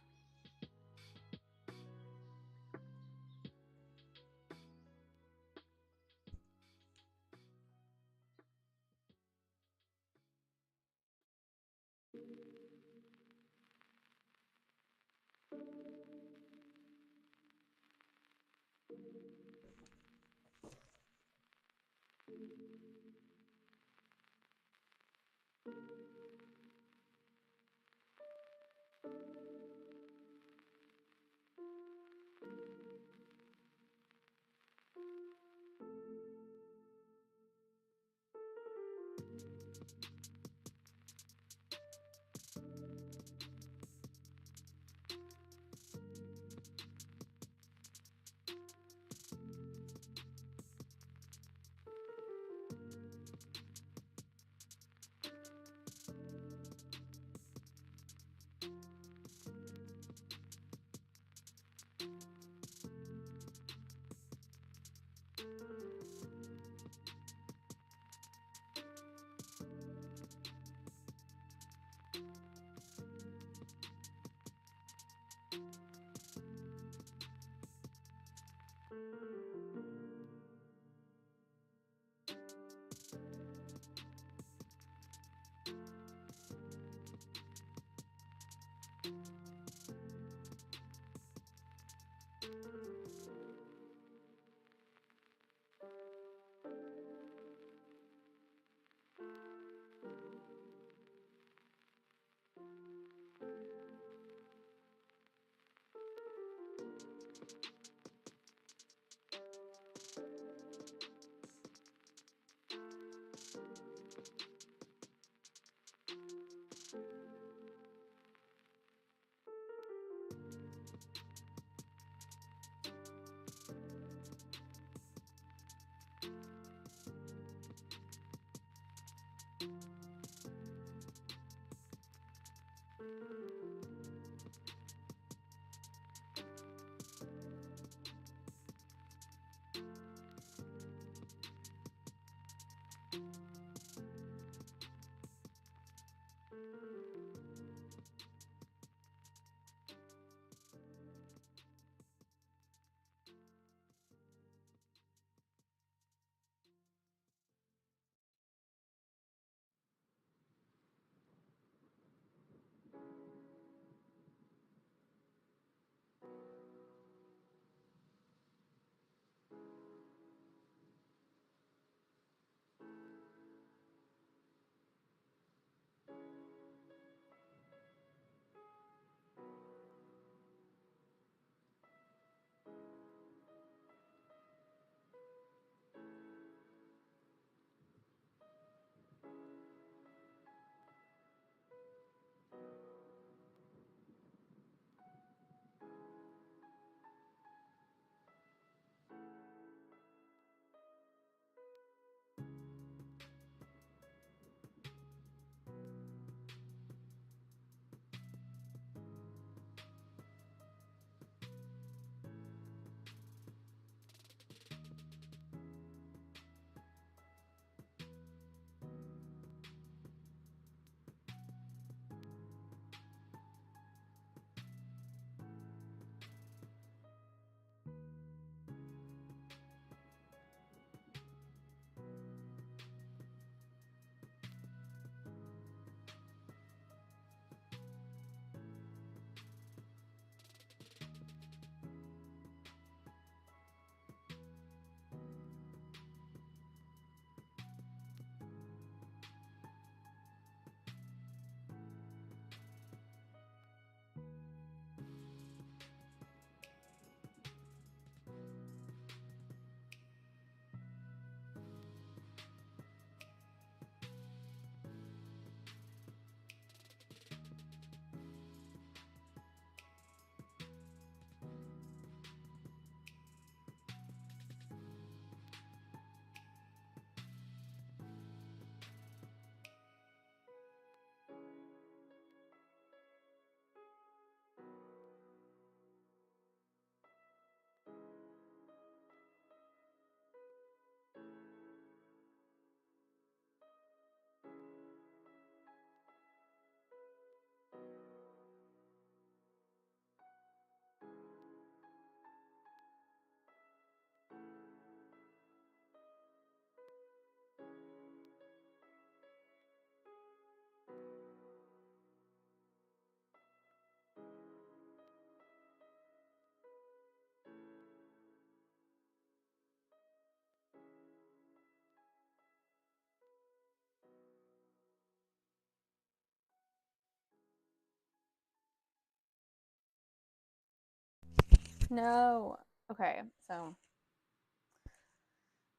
No. Okay, so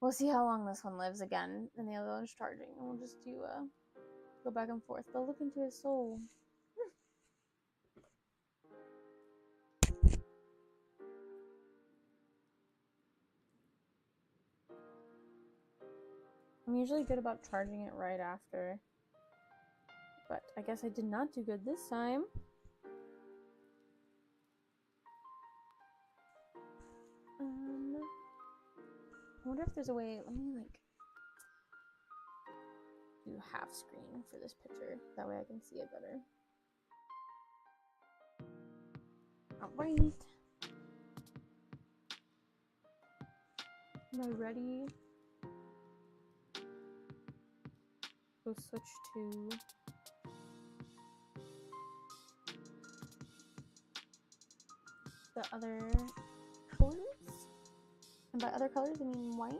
we'll see how long this one lives again, and the other one's charging, and we'll just do go back and forth. But look into his soul. I'm usually good about charging it right after, but I guess I did not do good this time. I wonder if there's a way. Let me like do half screen for this picture. That way I can see it better. All right. Am I ready? Go switch to the other colors. And by other colors, I mean white.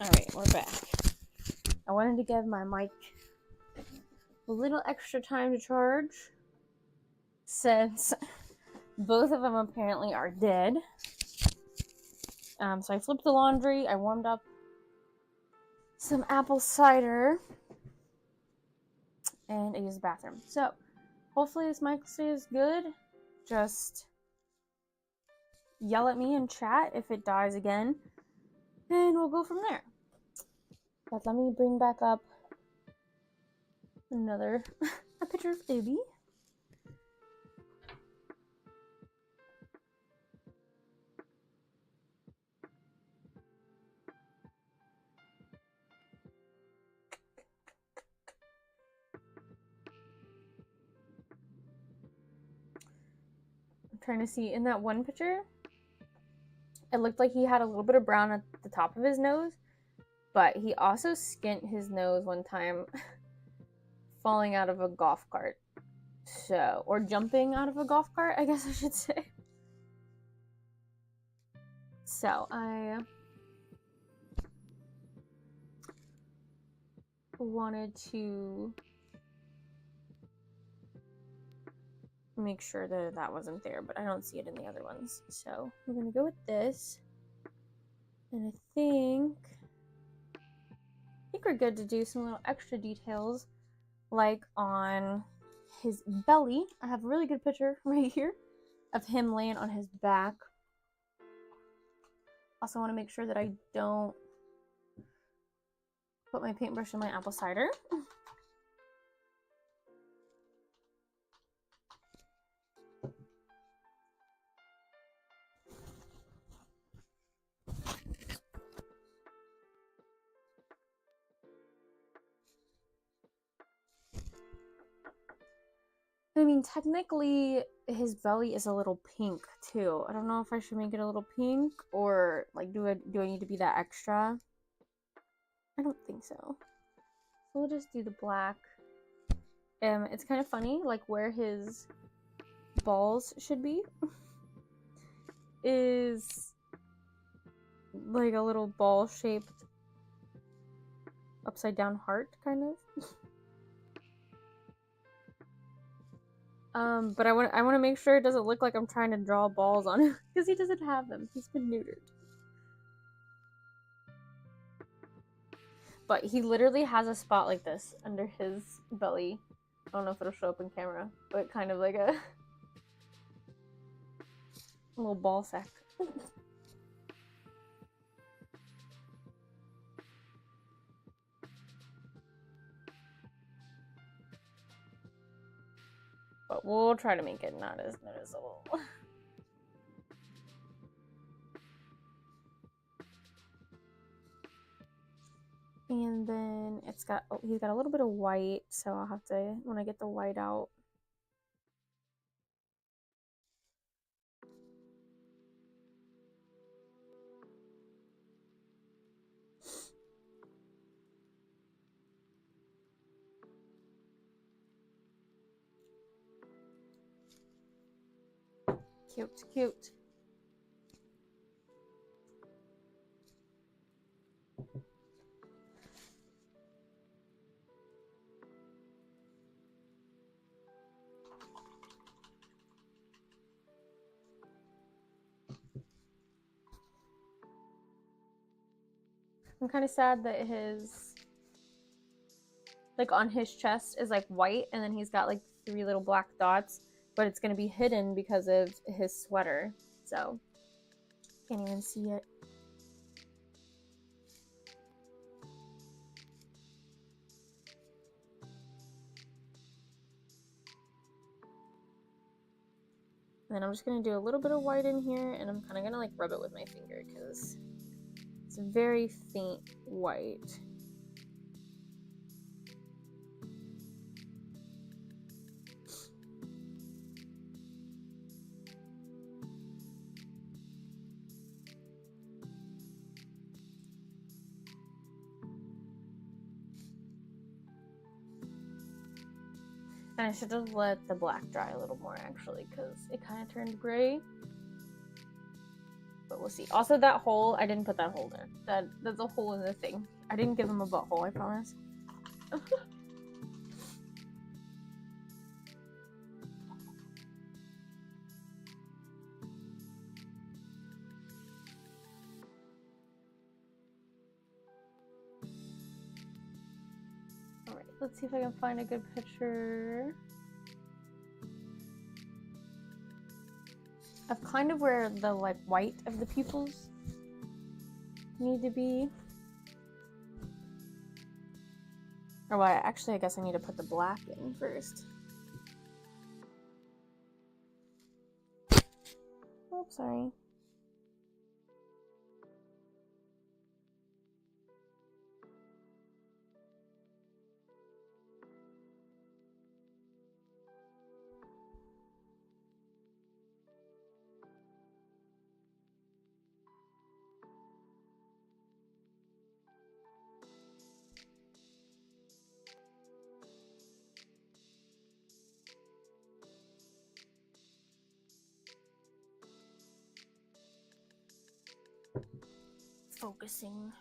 Alright, we're back. I wanted to give my mic a little extra time to charge since both of them apparently are dead. So I flipped the laundry, I warmed up some apple cider, and I used the bathroom. So hopefully this mic stays good. Just yell at me in chat if it dies again, and we'll go from there. But let me bring back up another a picture of Ibby. I'm trying to see, in that one picture, it looked like he had a little bit of brown at the top of his nose, but he also skint his nose one time falling out of a golf cart. So, or jumping out of a golf cart, I guess I should say. So, I wanted to make sure that that wasn't there, but I don't see it in the other ones. So, we're going to go with this. And I think we're good to do some little extra details, like on his belly. I have a really good picture right here of him laying on his back. Also want to make sure that I don't put my paintbrush in my apple cider. I mean, technically, his belly is a little pink too. I don't know if I should make it a little pink, or like, do I need to be that extra? I don't think so. So we'll just do the black. It's kind of funny, like where his balls should be is like a little ball-shaped upside down heart, kind of. But I want to make sure it doesn't look like I'm trying to draw balls on him, because he doesn't have them. He's been neutered. But he literally has a spot like this under his belly. I don't know if it'll show up in camera, but kind of like a little ball sack. But we'll try to make it not as noticeable. And then he's got a little bit of white, so I'll have to, when I get the white out. Cute, cute. I'm kind of sad that his, like on his chest is like white, and then he's got like 3 little black dots, but it's going to be hidden because of his sweater. So, can't even see it. And then I'm just going to do a little bit of white in here, and I'm kind of going to like rub it with my finger because it's a very faint white. And I should have let the black dry a little more, actually, because it kind of turned gray. but we'll see. Also, that hole, I didn't put that hole there. That's a hole in the thing. I didn't give him a butthole, I promise. Alright, let's see if I can find a good picture of kind of where the like white of the pupils need to be. Or well, actually I guess I need to put the black in first. Oh, sorry. Focusing.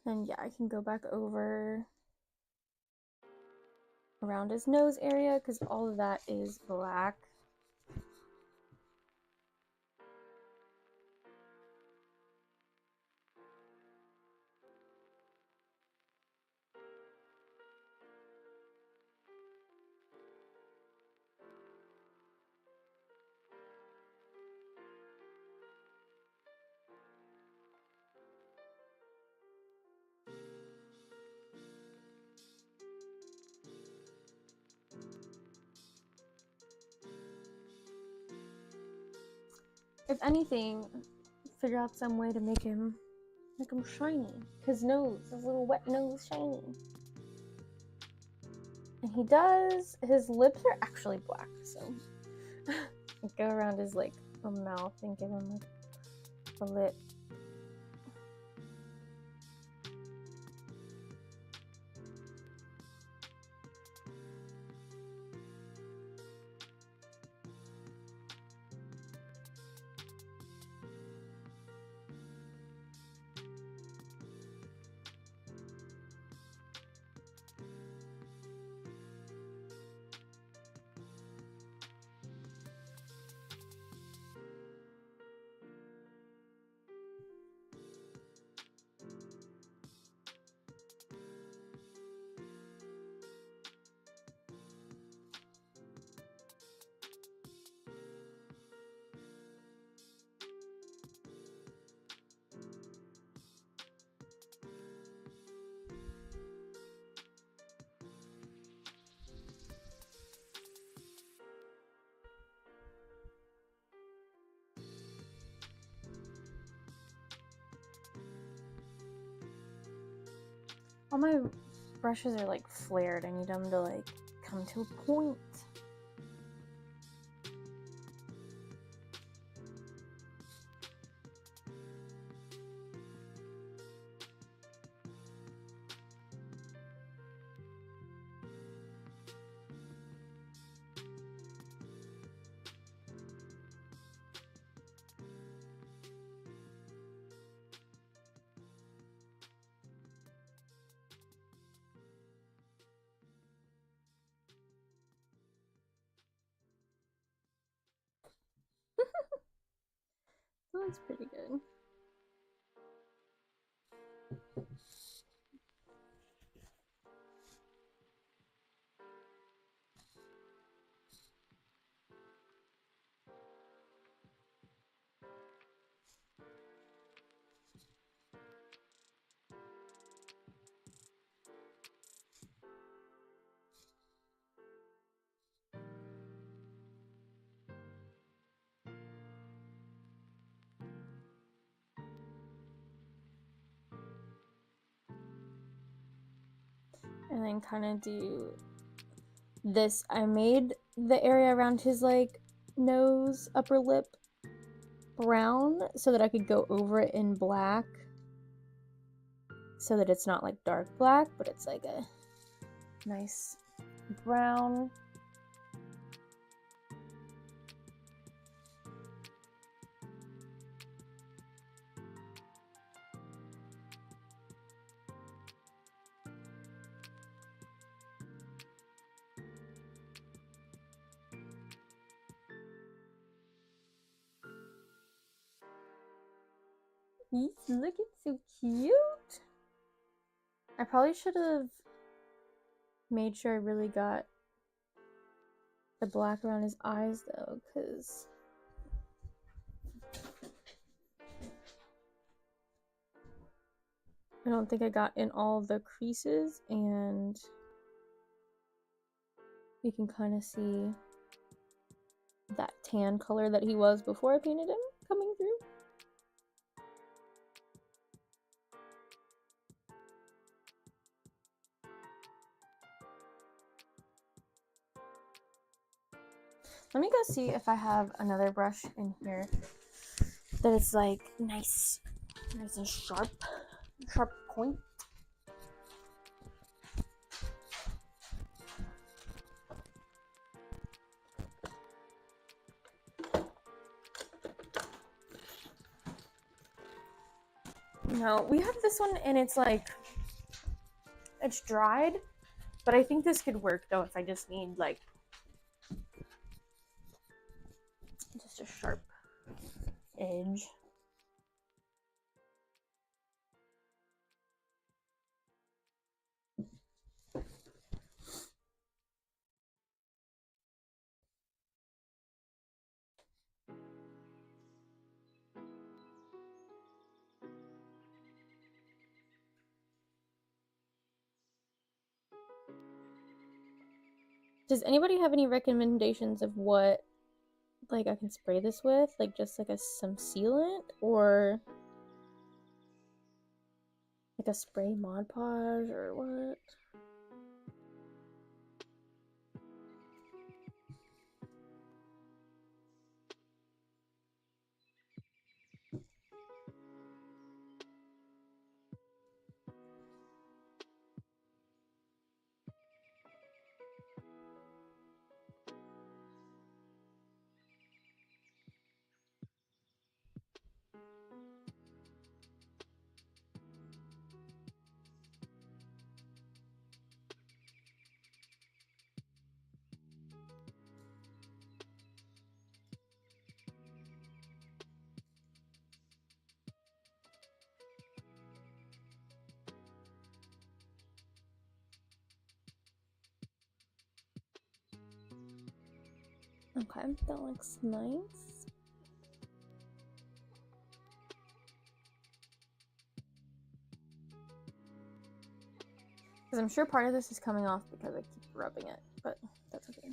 And yeah, I can go back over around his nose area because all of that is black. If anything, figure out some way to make him shiny. His nose, his little wet nose shiny. And he does, his lips are actually black, so go around his like mouth and give him like a lip. All my brushes are like flared. I need them to like come to a point. That's pretty good. And then kind of do this. I made the area around his like nose, upper lip brown so that I could go over it in black so that it's not like dark black, but it's like a nice brown. He's looking so cute. I probably should have made sure I really got the black around his eyes though, because I don't think I got in all the creases, and you can kind of see that tan color that he was before I painted him coming through. Let me go see if I have another brush in here that is like nice and sharp point. No, we have this one and it's like, it's dried, but I think this could work though if I just need like just a sharp edge. Does anybody have any recommendations of what like I can spray this with? Like just like some sealant or like a spray Mod Podge or what? Okay, that looks nice. Because I'm sure part of this is coming off because I keep rubbing it, but that's okay.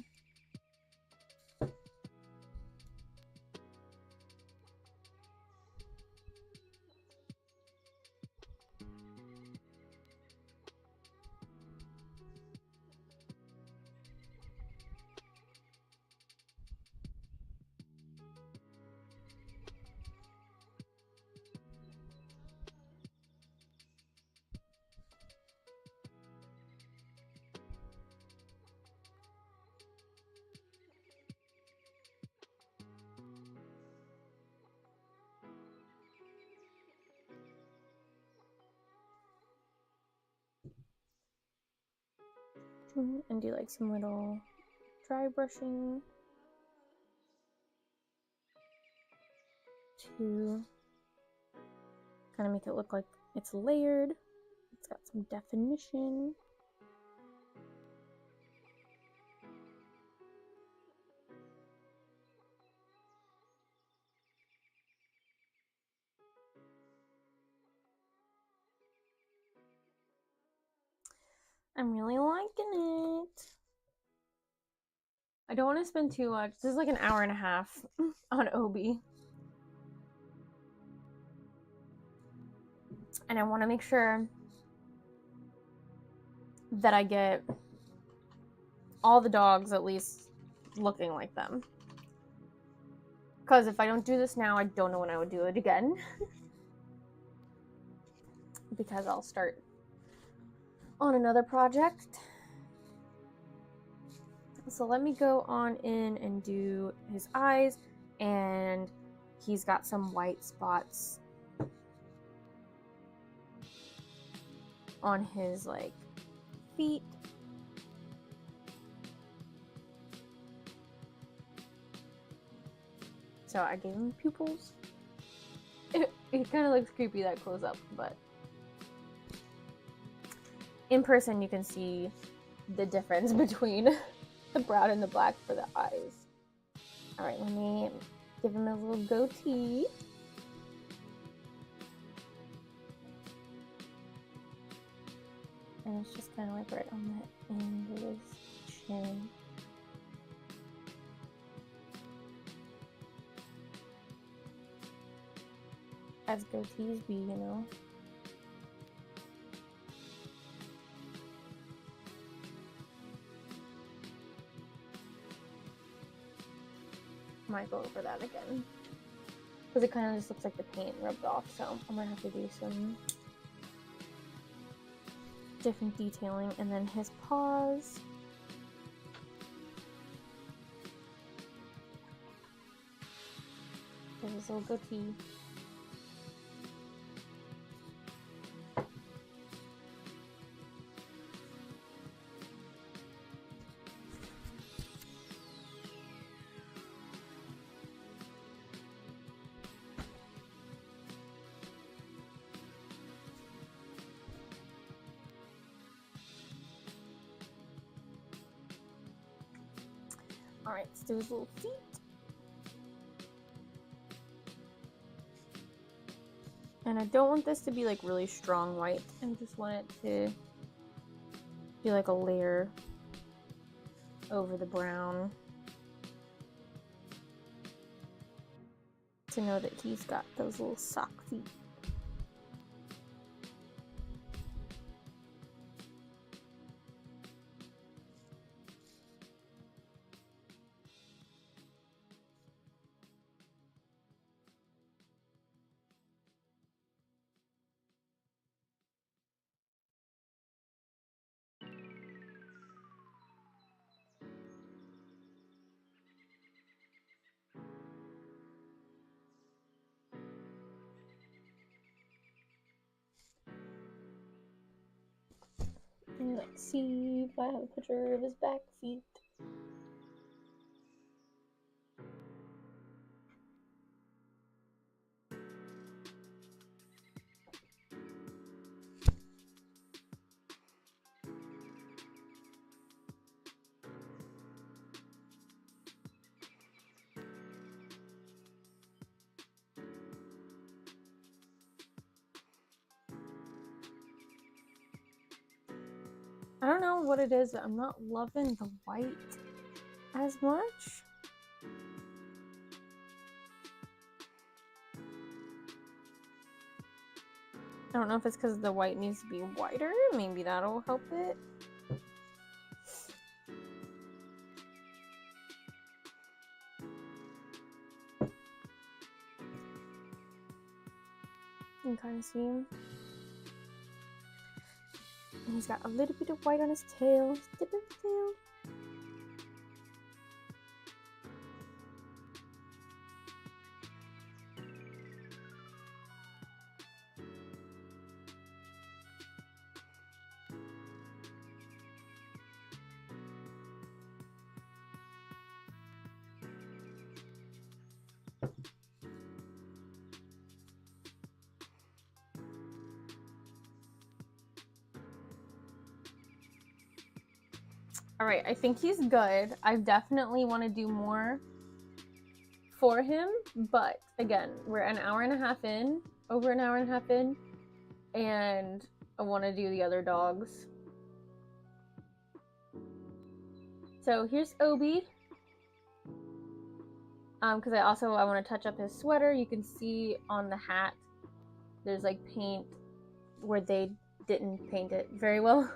And do like some little dry brushing to kind of make it look like it's layered. It's got some definition. I'm really liking it. I don't want to spend too much. This is like an hour and a half on Obi. And I want to make sure that I get all the dogs at least looking like them. Because if I don't do this now, I don't know when I would do it again. because I'll start on another project. So let me go on in and do his eyes, and he's got some white spots on his like feet. So I gave him pupils. It kind of looks creepy that close up, but in person you can see the difference between the brown and the black for the eyes. All right, let me give him a little goatee. And it's just kind of like right on the end of his chin. As goatees be, you know. Might go over that again, because it kind of just looks like the paint rubbed off, so I'm gonna have to do some different detailing. And then his paws. There's his little goatee. Alright, let's do his little feet. And I don't want this to be like really strong white. I just want it to be like a layer over the brown to know that he's got those little sock feet. And let's see if I have a picture of his back feet. I don't know what it is, but I'm not loving the white as much. I don't know if it's because the white needs to be whiter. Maybe that'll help it. You can kind of see him. And he's got a little bit of white on his tail. Tip of his tail. All right, I think he's good. I definitely want to do more for him, but again, we're an hour and a half in, over an hour and a half in, and I want to do the other dogs. So here's Obi. Because I want to touch up his sweater. You can see on the hat, there's like paint where they didn't paint it very well.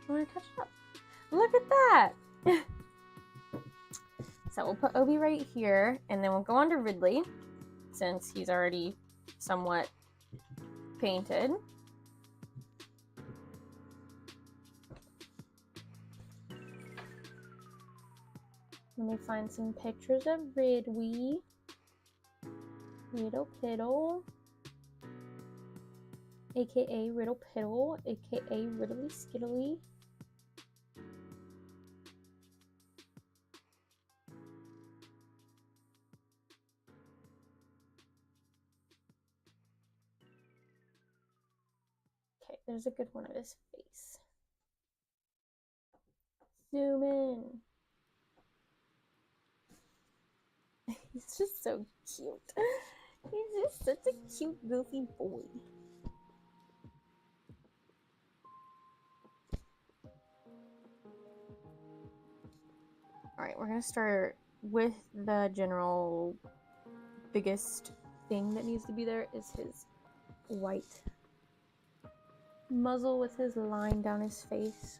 I want to touch it up. Look at that! So we'll put Obi right here, and then we'll go on to Ridley, since he's already somewhat painted. Let me find some pictures of Ridwee. Riddle Piddle, aka Riddle Piddle, aka Riddly Skiddly. Okay, there's a good one of his face. Zoom in. He's just so cute. He's just such a cute, goofy boy. Alright, we're gonna start with the general biggest thing that needs to be there is his white muzzle with his line down his face.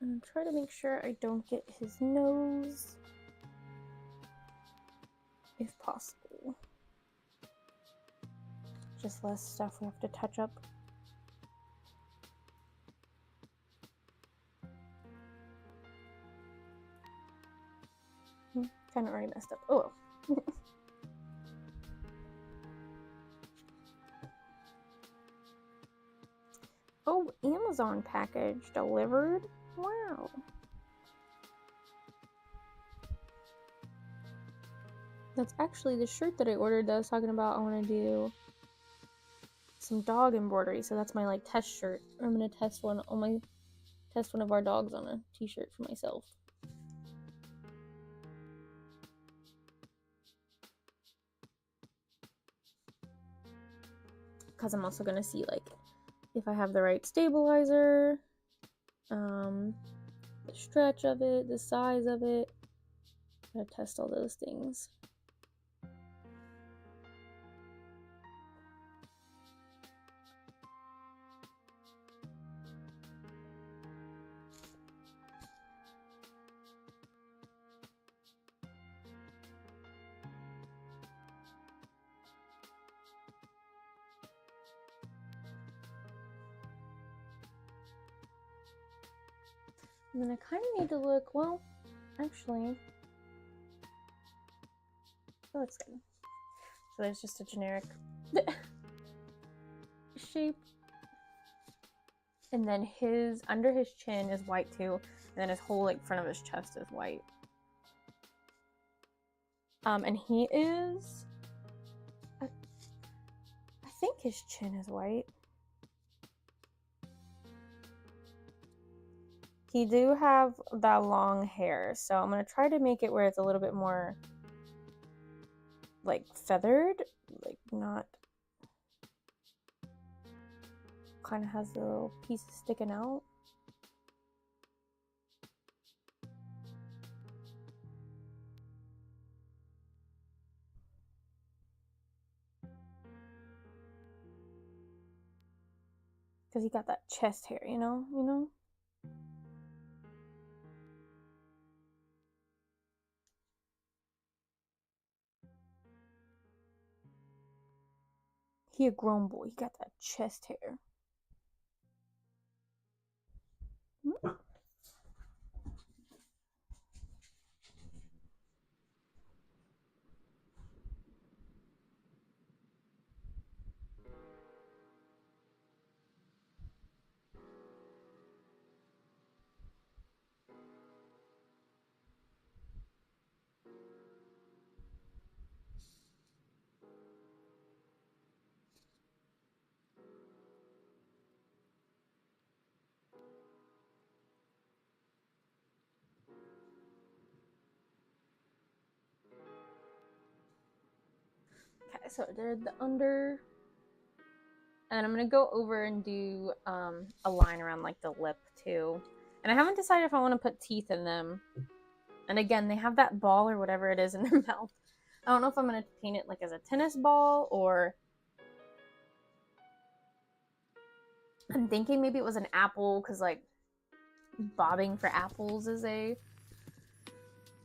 And try to make sure I don't get his nose, if possible. Just less stuff we have to touch up. Kind of already messed up. Oh well. Oh, Amazon package delivered. Wow. That's actually the shirt that I ordered that I was talking about. I want to do some dog embroidery, so that's my like test shirt. I'm gonna test one of our dogs on a t-shirt for myself. Because I'm also gonna see like if I have the right stabilizer, the stretch of it, the size of it. Gotta test all those things. And then I kind of need to look, well, actually, that looks good. So there's just a generic shape. And then under his chin is white too. And then his whole like front of his chest is white. And he is, I think his chin is white. He do have that long hair, so I'm gonna try to make it where it's a little bit more like feathered, like not kind of has the little pieces sticking out. Because he got that chest hair, you know? He a grown boy. He got that chest hair. So I did the under, and I'm gonna go over and do a line around like the lip too. And I haven't decided if I want to put teeth in them. And again, they have that ball or whatever it is in their mouth. I don't know if I'm gonna paint it like as a tennis ball, or I'm thinking maybe it was an apple, because like bobbing for apples is a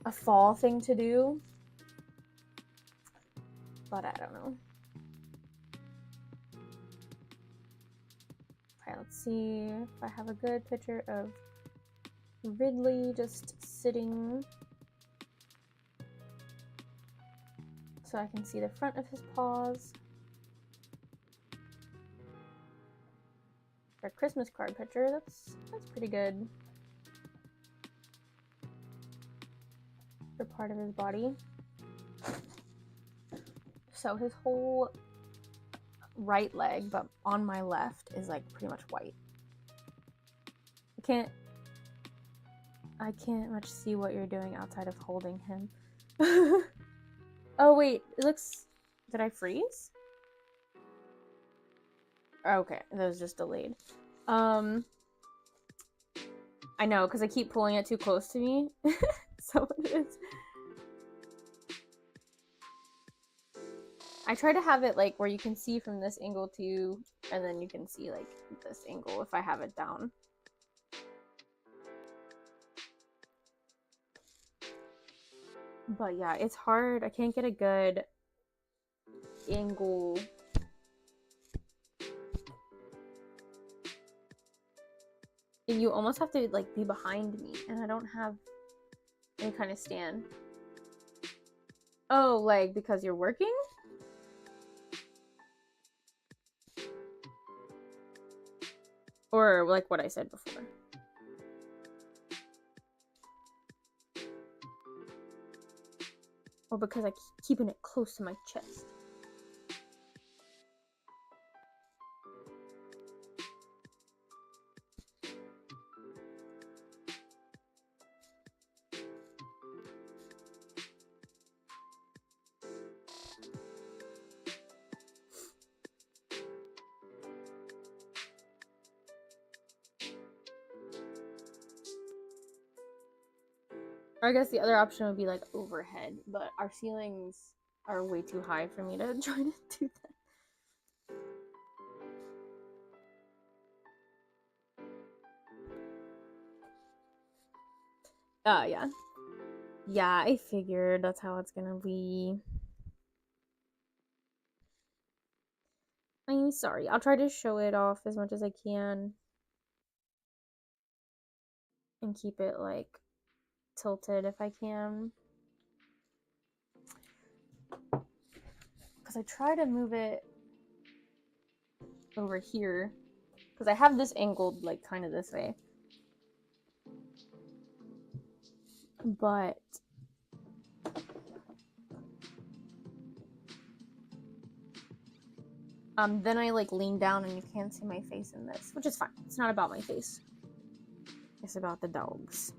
fall thing to do. But I don't know. Okay, let's see if I have a good picture of Ridley just sitting so I can see the front of his paws. For a Christmas card picture, that's pretty good for part of his body. So his whole right leg, but on my left, is like pretty much white. I can't much see what you're doing outside of holding him. Oh wait, it looks, did I freeze? Okay, that was just delayed. I know, because I keep pulling it too close to me. So it is. I try to have it like where you can see from this angle too, and then you can see like this angle if I have it down. But yeah, it's hard. I can't get a good angle. And you almost have to like be behind me, and I don't have any kind of stand. Oh, like because you're working? Or like what I said before. Or because I keep keeping it close to my chest. Or I guess the other option would be like overhead, but our ceilings are way too high for me to try to do that. Yeah. Yeah, I figured that's how it's gonna be. I'm sorry. I'll try to show it off as much as I can. And keep it like tilted if I can. Because I try to move it over here. Because I have this angled like kind of this way. But then I like lean down and you can't see my face in this, which is fine. It's not about my face. It's about the dogs.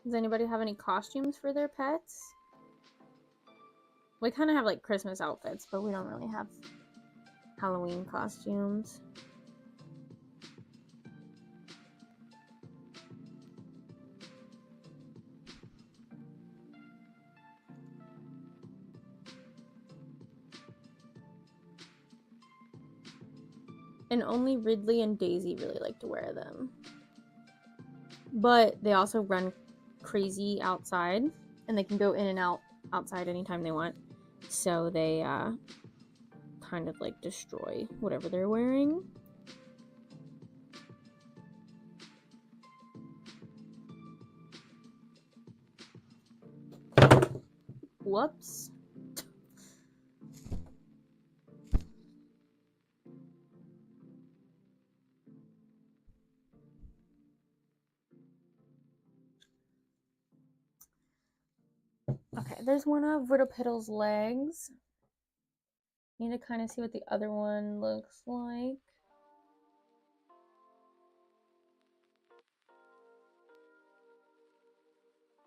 Does anybody have any costumes for their pets? We kind of have like Christmas outfits, but we don't really have Halloween costumes. And only Ridley and Daisy really like to wear them. But they also run crazy outside, and they can go in and out outside anytime they want. So they kind of like destroy whatever they're wearing. Whoops. Okay, there's one of Whatup legs. Need to kind of see what the other one looks like.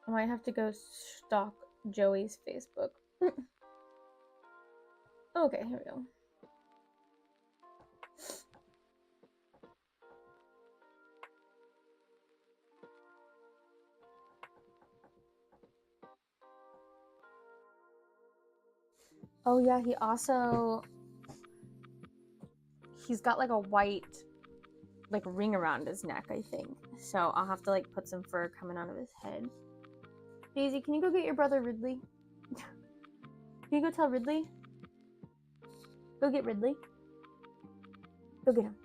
I might have to go stalk Joey's Facebook. Okay, here we go. Oh yeah, he's got like a white like ring around his neck, I think. So I'll have to like put some fur coming out of his head. Daisy, can you go get your brother Ridley? Can you go tell Ridley? Go get Ridley. Go get him.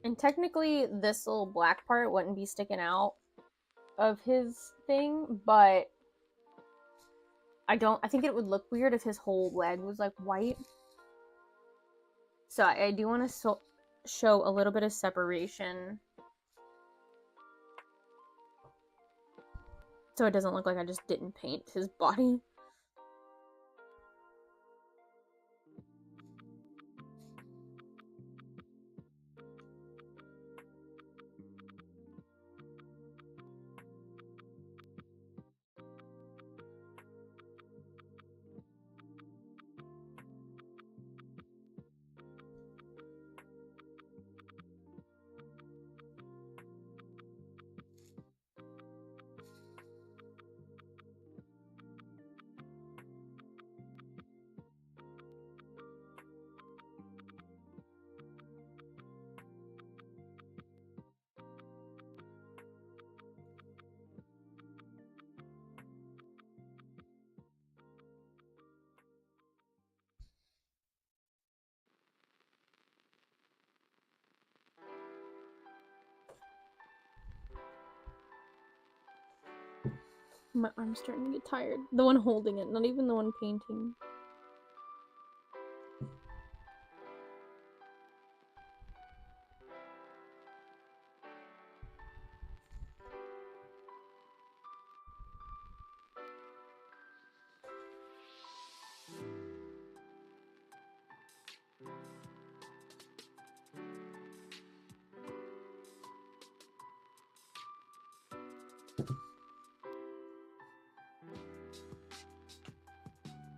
And technically, this little black part wouldn't be sticking out of his thing, but I think it would look weird if his whole leg was like white. So I do want to show a little bit of separation, so it doesn't look like I just didn't paint his body. My arm's starting to get tired. The one holding it, not even the one painting.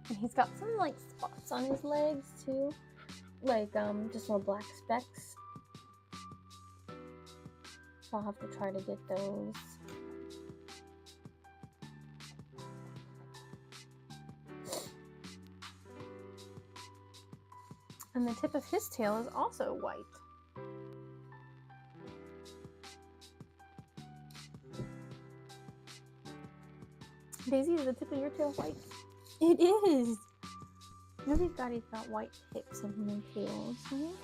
And he's got some like spots on his legs too, like just little black specks. So I'll have to try to get those. And the tip of his tail is also white. Daisy, is the tip of your tail white? It is! Nobody's got white tips in their tails, right?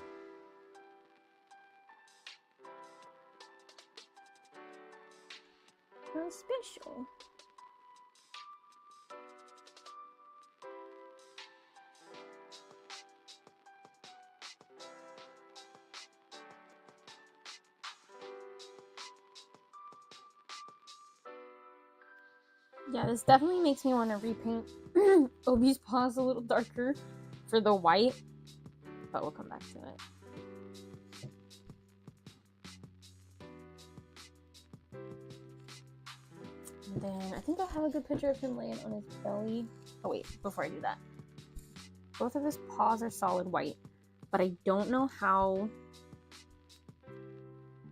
How special. Yeah, this definitely makes me want to repaint Obi's paws a little darker for the white, but we'll come back to it. And then I think I have a good picture of him laying on his belly. Oh wait, before I do that, Both of his paws are solid white, but I don't know how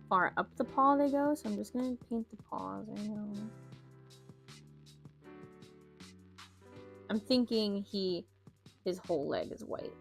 far up the paw they go, so I'm just gonna paint the paws right now. I'm thinking his whole leg is white.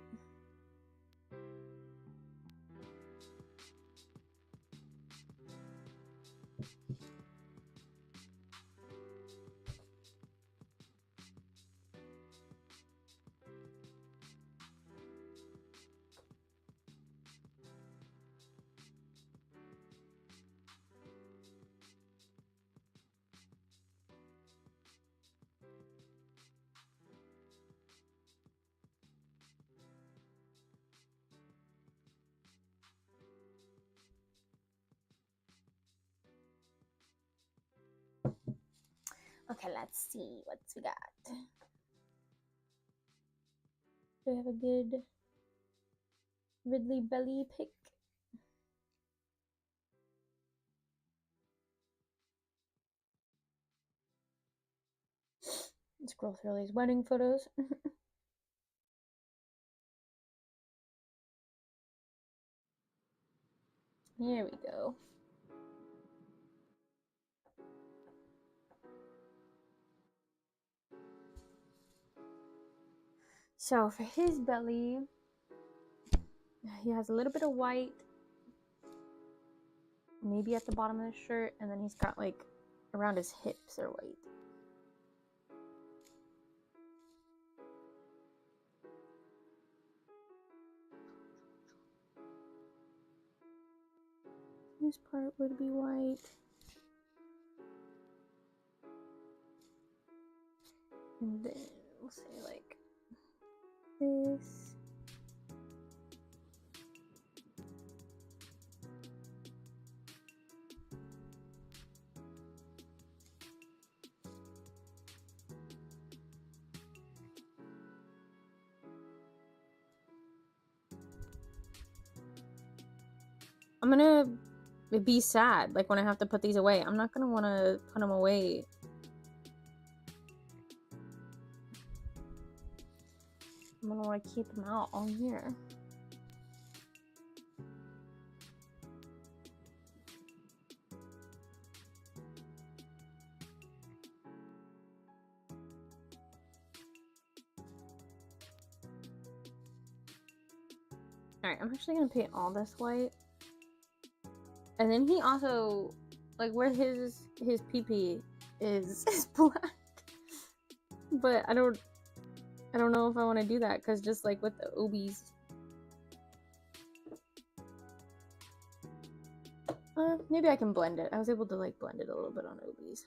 Okay, let's see what we got. Do we have a good Ridley belly pick? Let's scroll through all these wedding photos. Here we go. So for his belly, he has a little bit of white, maybe at the bottom of the shirt, and then he's got like around his hips are white. This part would be white. And then we'll say like this. I'm gonna be sad like when I have to put these away. I'm not gonna want to put them away. I'm gonna want to keep them out all year. Alright, I'm actually gonna paint all this white. And then he also, like where his pee-pee is black. But I don't know if I want to do that, because just like with the obies. Maybe I can blend it. I was able to like blend it a little bit on obies.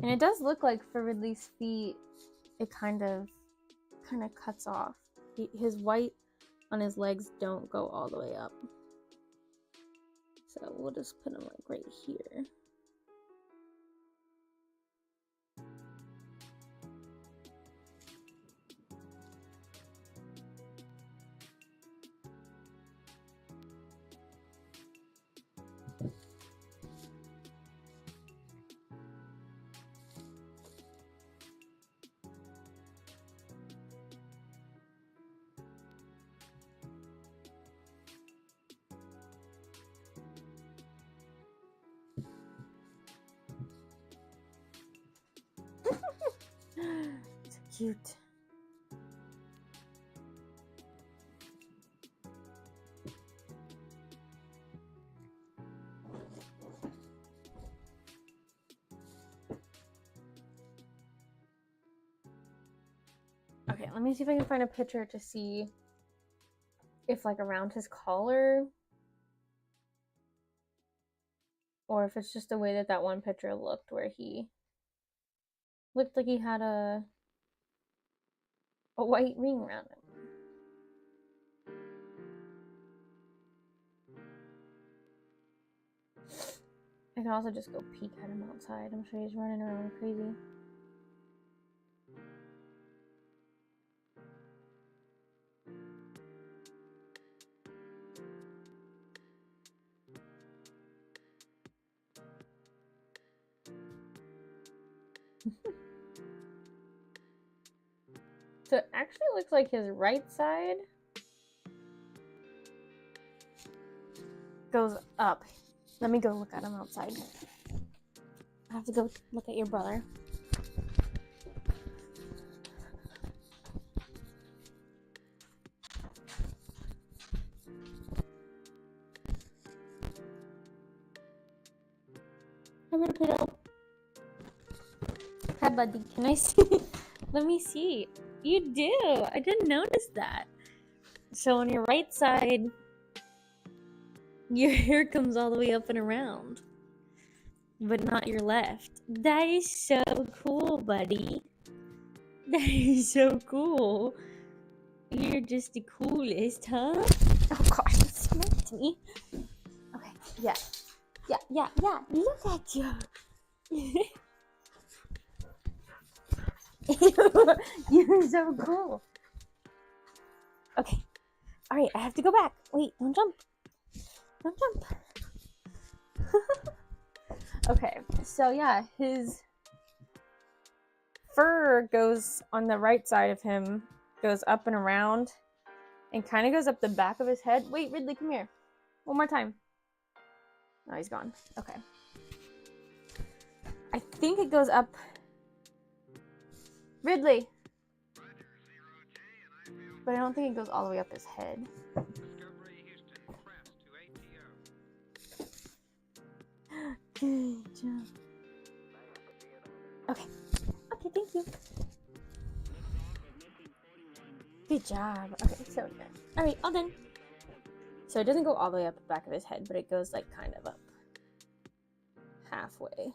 And it does look like for Ridley's feet, it kind of cuts off. His white on his legs don't go all the way up. So we'll just put them like right here. So cute. Okay, let me see if I can find a picture to see if like around his collar, or if it's just the way that one picture looked where he looked like he had a white ring around him. I can also just go peek at him outside. I'm sure he's running around crazy. So it actually looks like his right side goes up. Let me go look at him outside. I have to go look at your brother. Hi, little Piddle. Hi, buddy. Can I see? Let me see. You do. I didn't notice that. So on your right side, your hair comes all the way up and around, but not your left. That is so cool, buddy. That is so cool. You're just the coolest, huh? Oh gosh, it smacked me. Okay, yeah. Look at you. You're so cool. Okay. Alright, I have to go back. Wait, don't jump. Don't jump. Okay, so yeah, his fur goes on the right side of him, goes up and around, and kind of goes up the back of his head. Wait, Ridley, come here. One more time. Oh, he's gone. Okay. I think it goes up. Ridley! But I don't think it goes all the way up his head. Good job. Okay. Okay, thank you. Good job. Okay, so good. Alright, all done. So it doesn't go all the way up the back of his head, but it goes like kind of up halfway.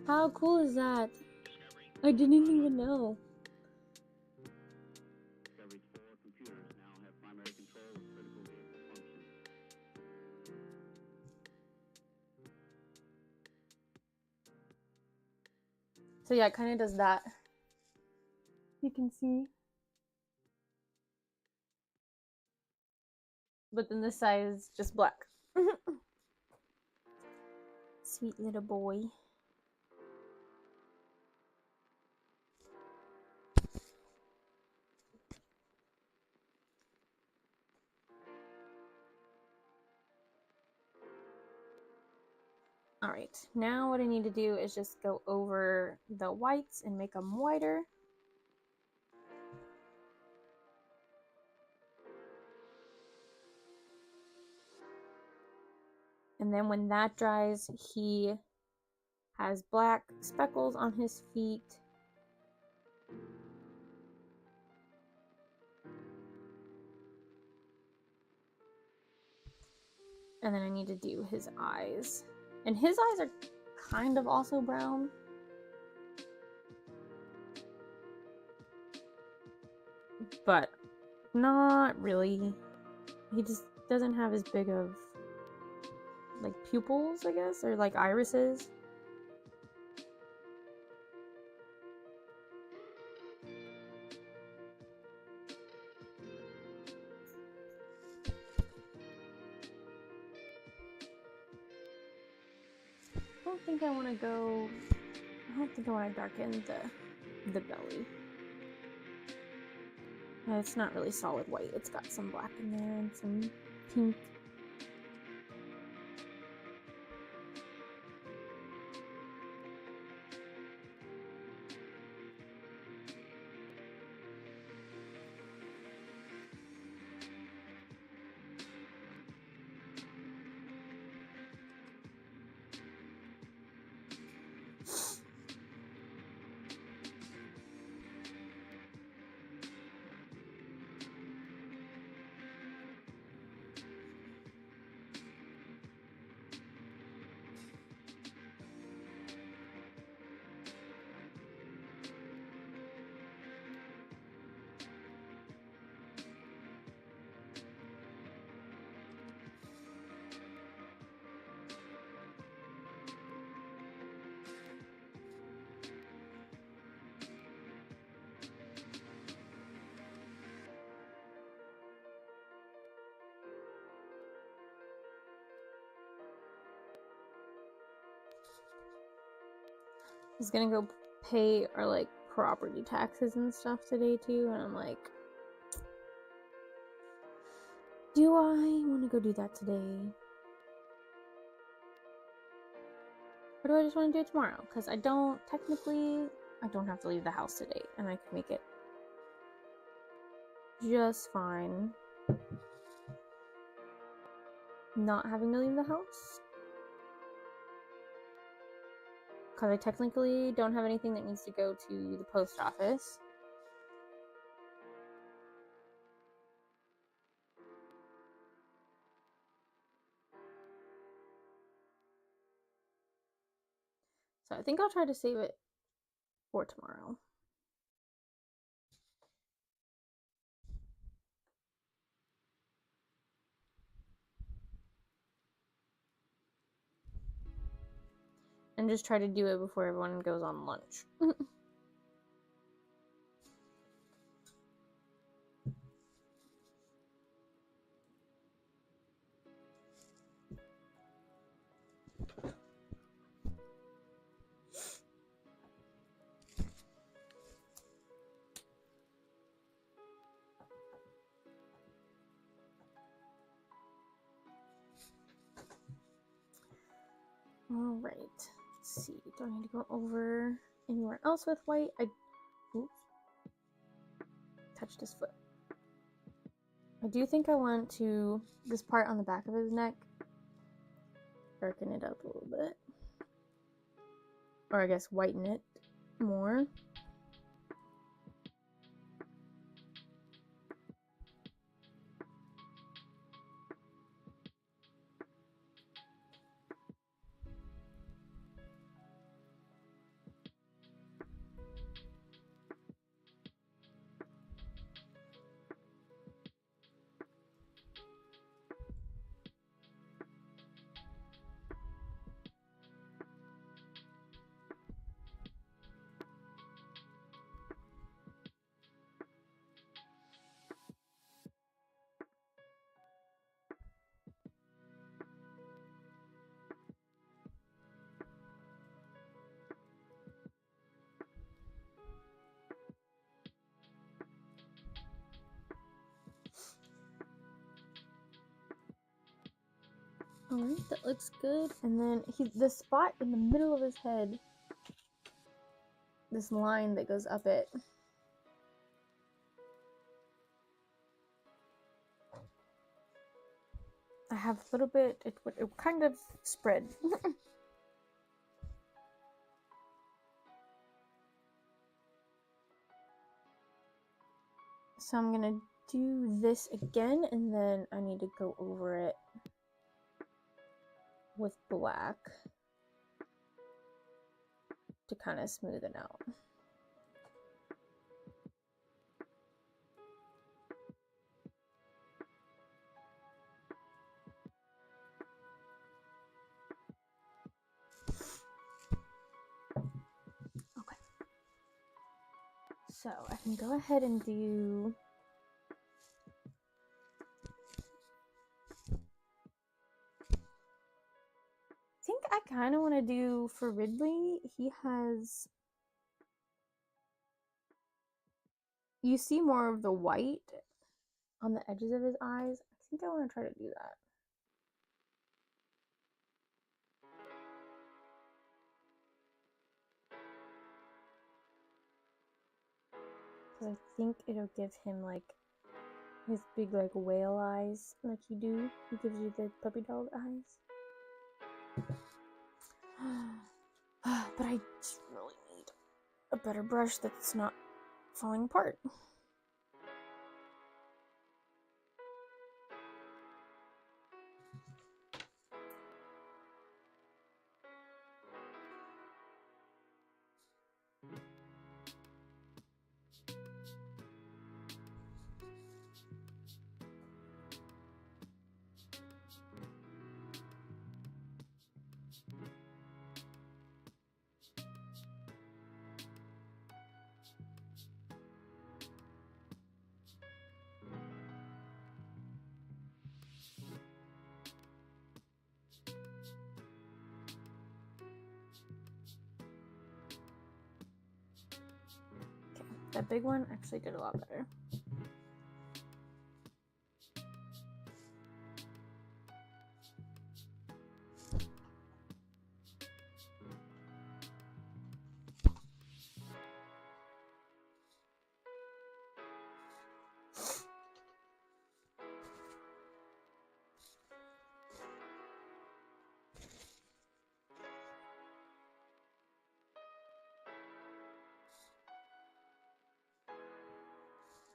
How cool is that? I didn't even know. So yeah, it kind of does that. You can see. But then this side is just black. Sweet little boy. Alright, now what I need to do is just go over the whites and make them whiter. And then when that dries, he has black speckles on his feet. And then I need to do his eyes. And his eyes are kind of also brown. But not really. He just doesn't have as big of like pupils, I guess, or like irises. I don't think I want to darken the belly. It's not really solid white. It's got some black in there and some pink. was gonna go pay our like property taxes and stuff today too, and I'm like, do I want to go do that today? Or do I just want to do it tomorrow? Because I don't have to leave the house today, and I can make it just fine not having to leave the house. Because I technically don't have anything that needs to go to the post office. So I think I'll try to save it for tomorrow. And just try to do it before everyone goes on lunch. Alright. Let's see. Do I need to go over anywhere else with white? Oops. Touched his foot. I do think I want to, this part on the back of his neck, darken it up a little bit. Or I guess whiten it more. Alright, that looks good. And then the spot in the middle of his head, this line that goes up it. I have a little bit, it kind of spread. So I'm gonna do this again, and then I need to go over it with black to kind of smooth it out. Okay. So I can go ahead and do I think I kind of want to do for Ridley, he has, you see more of the white on the edges of his eyes. I think I want to try to do that. Because I think it'll give him like his big like whale eyes like you do. He gives you the puppy dog eyes. But I just really need a better brush that's not falling apart. That big one actually did a lot better.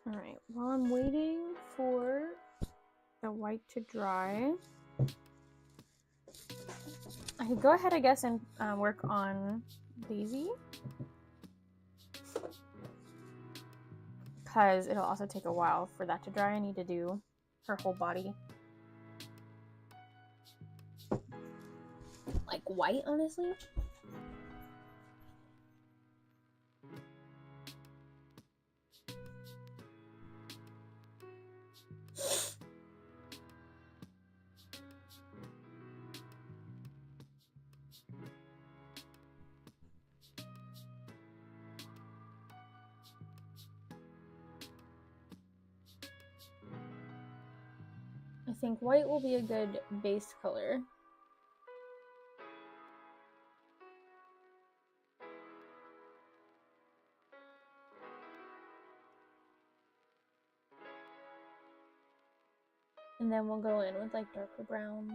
All right, while I'm waiting for the white to dry, I could go ahead, I guess, and work on Daisy, because it'll also take a while for that to dry. I need to do her whole body like white, honestly. I think white will be a good base color. And then we'll go in with like darker browns.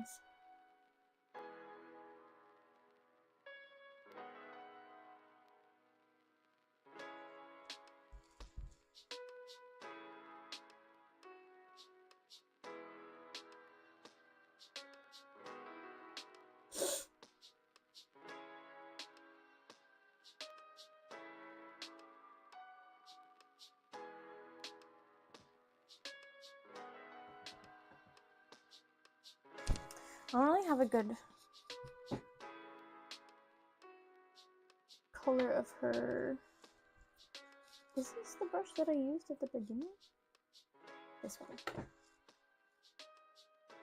I don't really have a good color of her. Is this the brush that I used at the beginning? This one.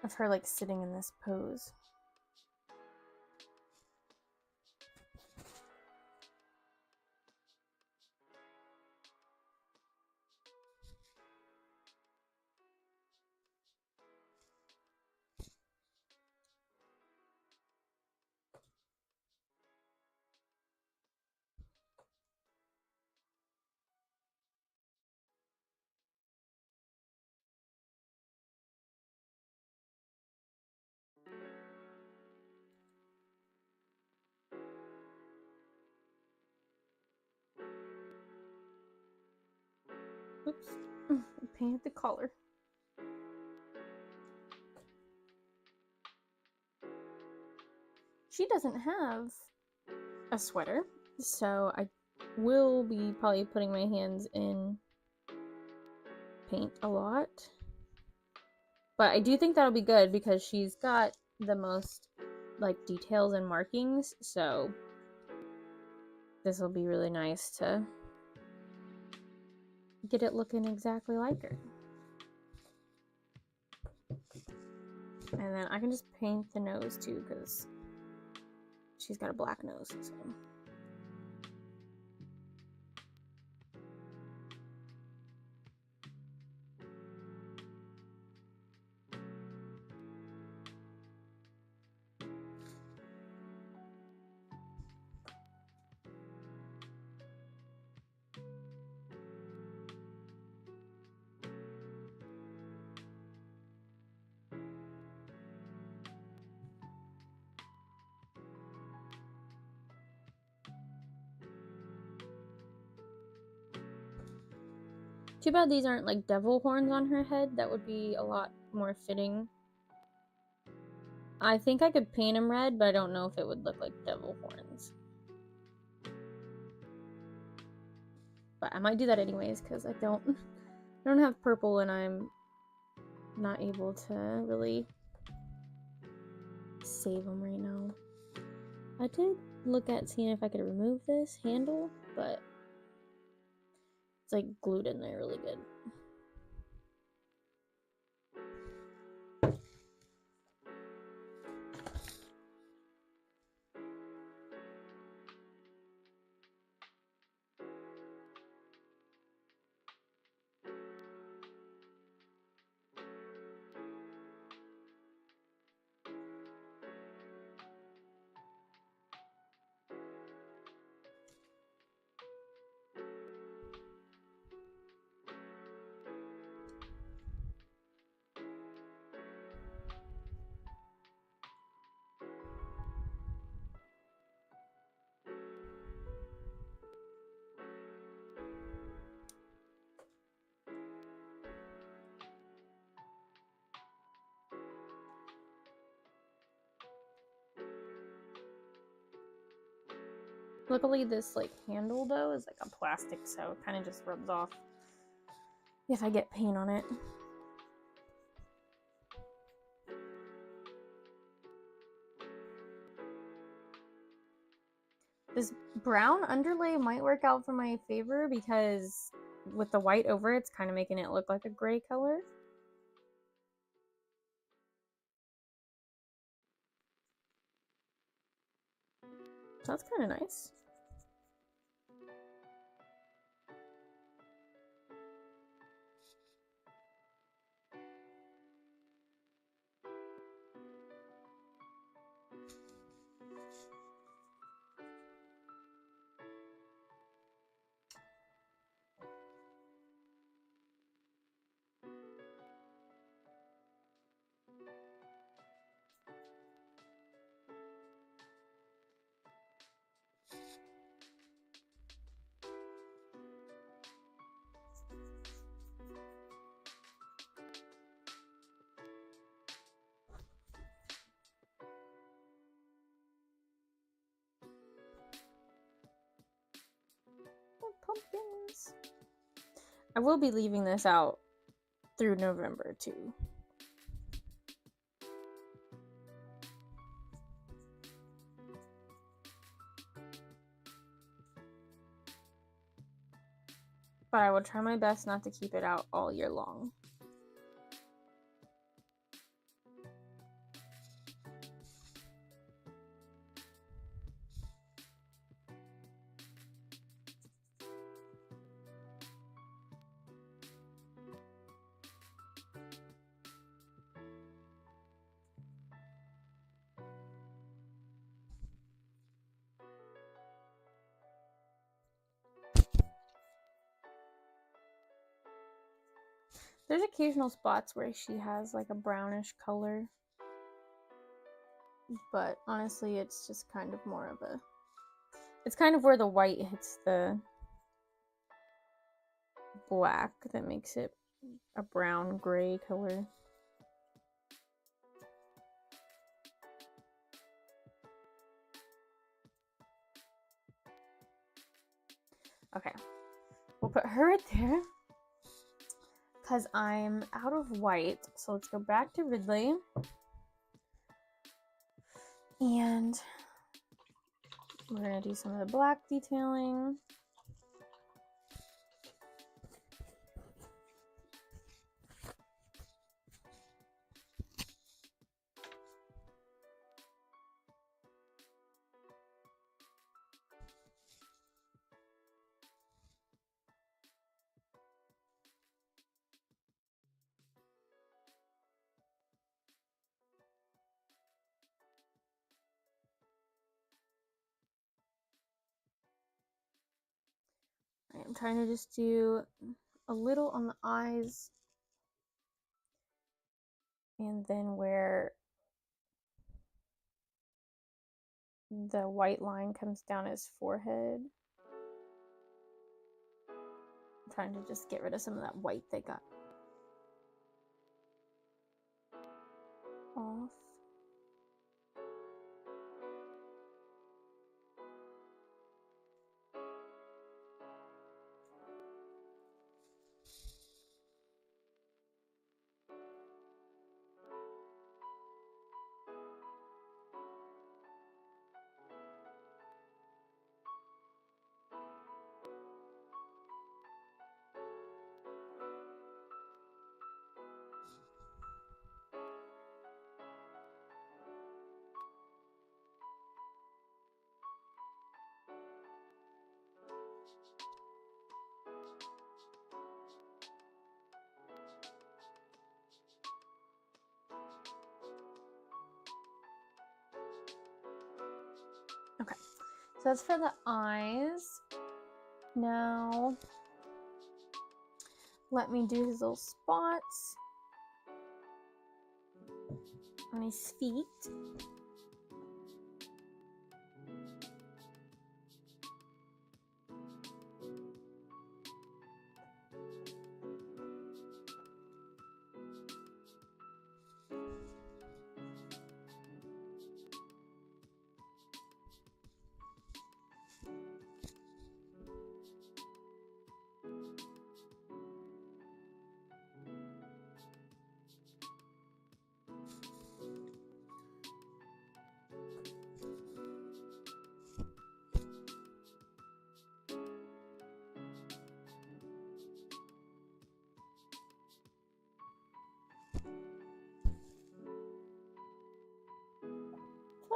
Of her like sitting in this pose. Oops, I painted the collar. She doesn't have a sweater, so I will be probably putting my hands in paint a lot. But I do think that'll be good because she's got the most like details and markings, so this will be really nice to get it looking exactly like her. And then I can just paint the nose too because she's got a black nose, so. Too bad these aren't like devil horns on her head. That would be a lot more fitting. I think I could paint them red, but I don't know if it would look like devil horns. But I might do that anyways because I don't have purple and I'm not able to really save them right now. I did look at seeing if I could remove this handle, but it's like glued in there really good. Luckily, this like handle though is like a plastic, so it kind of just rubs off if I get paint on it. This brown underlay might work out for my favor because with the white over it's kind of making it look like a gray color. So that's kind of nice. Pumpkins. I will be leaving this out through November too. But I will try my best not to keep it out all year long. There's occasional spots where she has like a brownish color, but honestly it's just kind of more of a, it's kind of where the white hits the black that makes it a brown gray color. Okay, we'll put her right there because I'm out of white. So let's go back to Ridley. And we're gonna do some of the black detailing. I'm trying to just do a little on the eyes and then where the white line comes down his forehead. I'm trying to just get rid of some of that white they got off. Okay, so that's for the eyes. Now, let me do his little spots on his feet.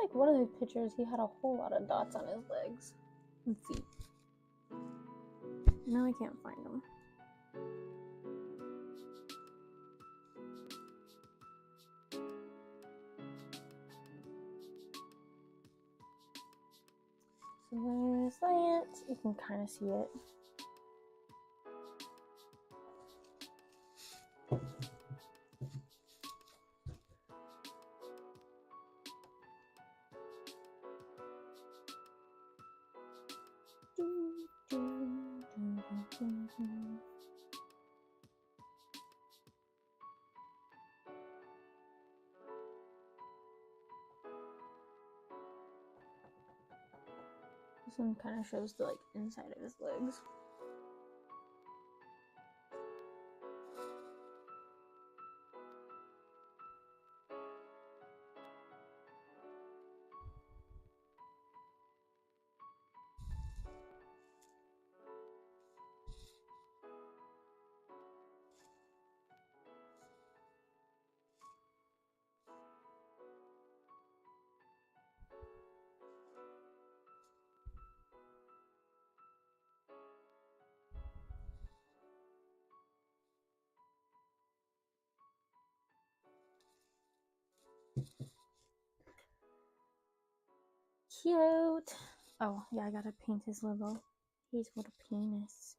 like one of the pictures he had a whole lot of dots on his legs and feet. Now I can't find them. So there's that. You can kind of see it. This one kind of shows the like inside of his legs. Cute. Oh, yeah, I gotta paint his little penis.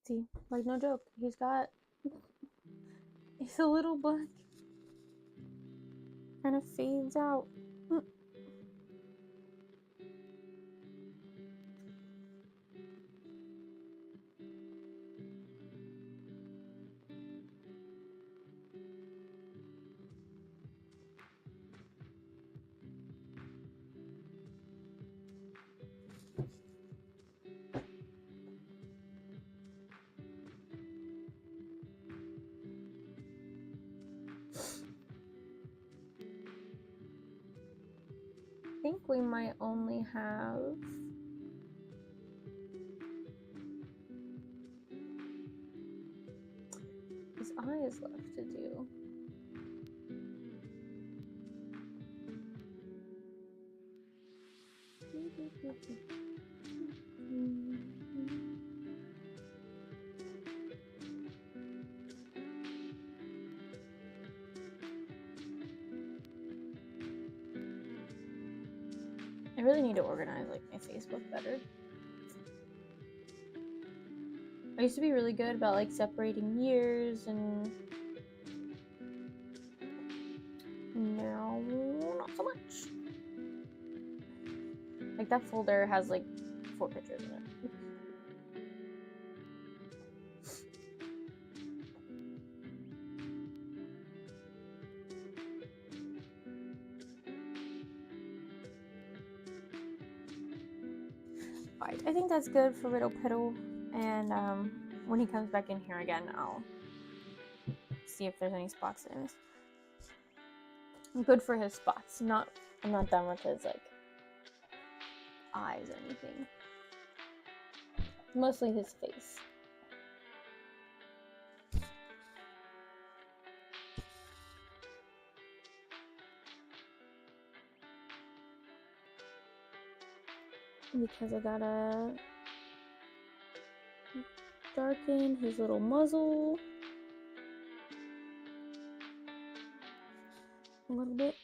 See, like no joke, he's a little black. Kind of fades out. I think we might only have his eyes left to do. I really need to organize like my Facebook better. I used to be really good about like separating years, and now not so much. Like that folder has like 4 pictures in it. Right, I think that's good for Riddle Piddle, and when he comes back in here again, I'll see if there's any spots that I missed. I'm good for his spots. I'm not done with his like eyes or anything. Mostly his face. Because I gotta darken his little muzzle a little bit.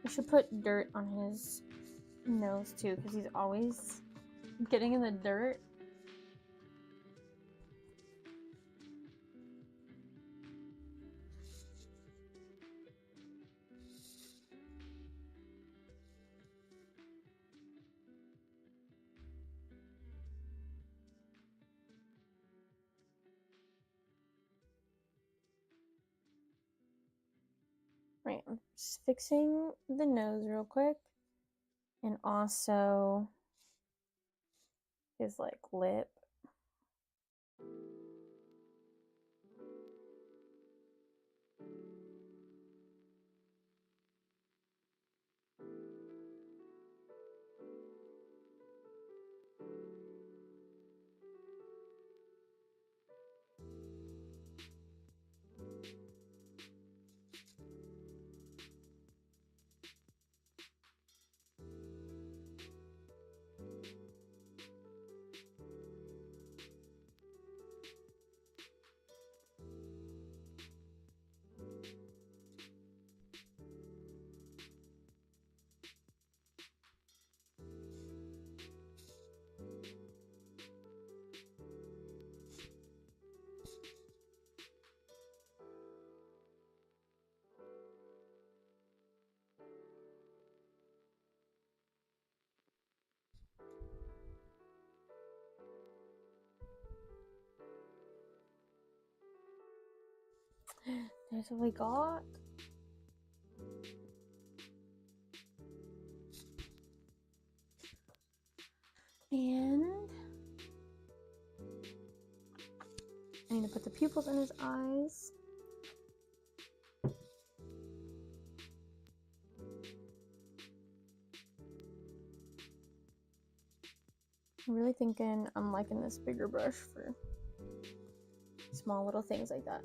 I should put dirt on his nose too, because he's always getting in the dirt. Right, I'm just fixing the nose real quick. And also his like lip. There's what we got. And I need to put the pupils in his eyes. I'm really thinking I'm liking this bigger brush for small little things like that.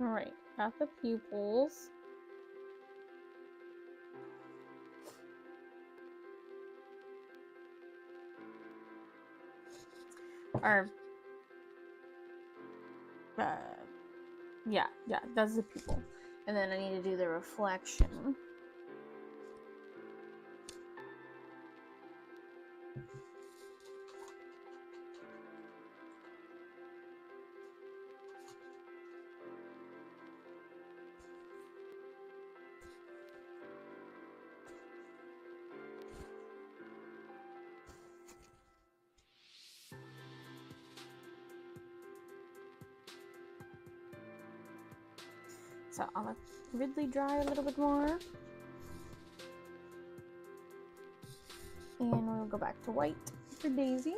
All right, got the pupils. Or, yeah, that's the pupil. And then I need to do the reflection. So I'll let Ridley dry a little bit more. And we'll go back to white for Daisy.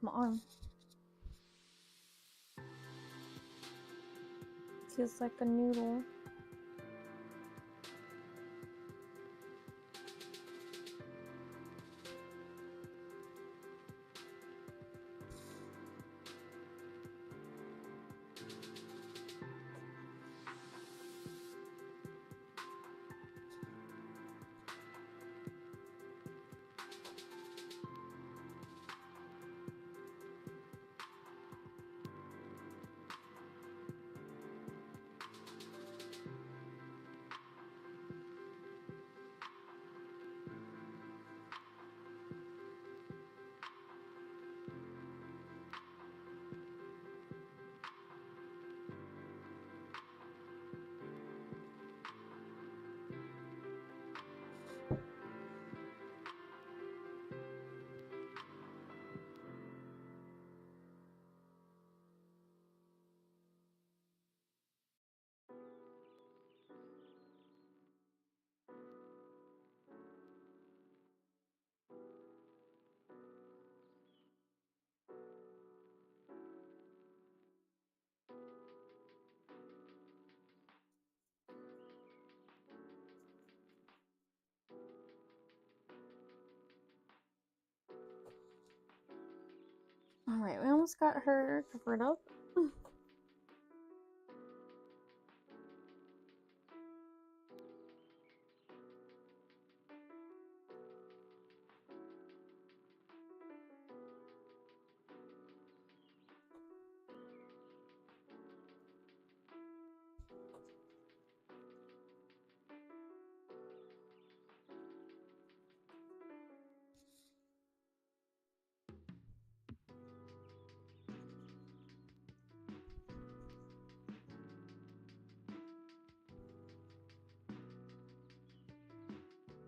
my arm. Feels like a noodle. Alright, we almost got her covered up.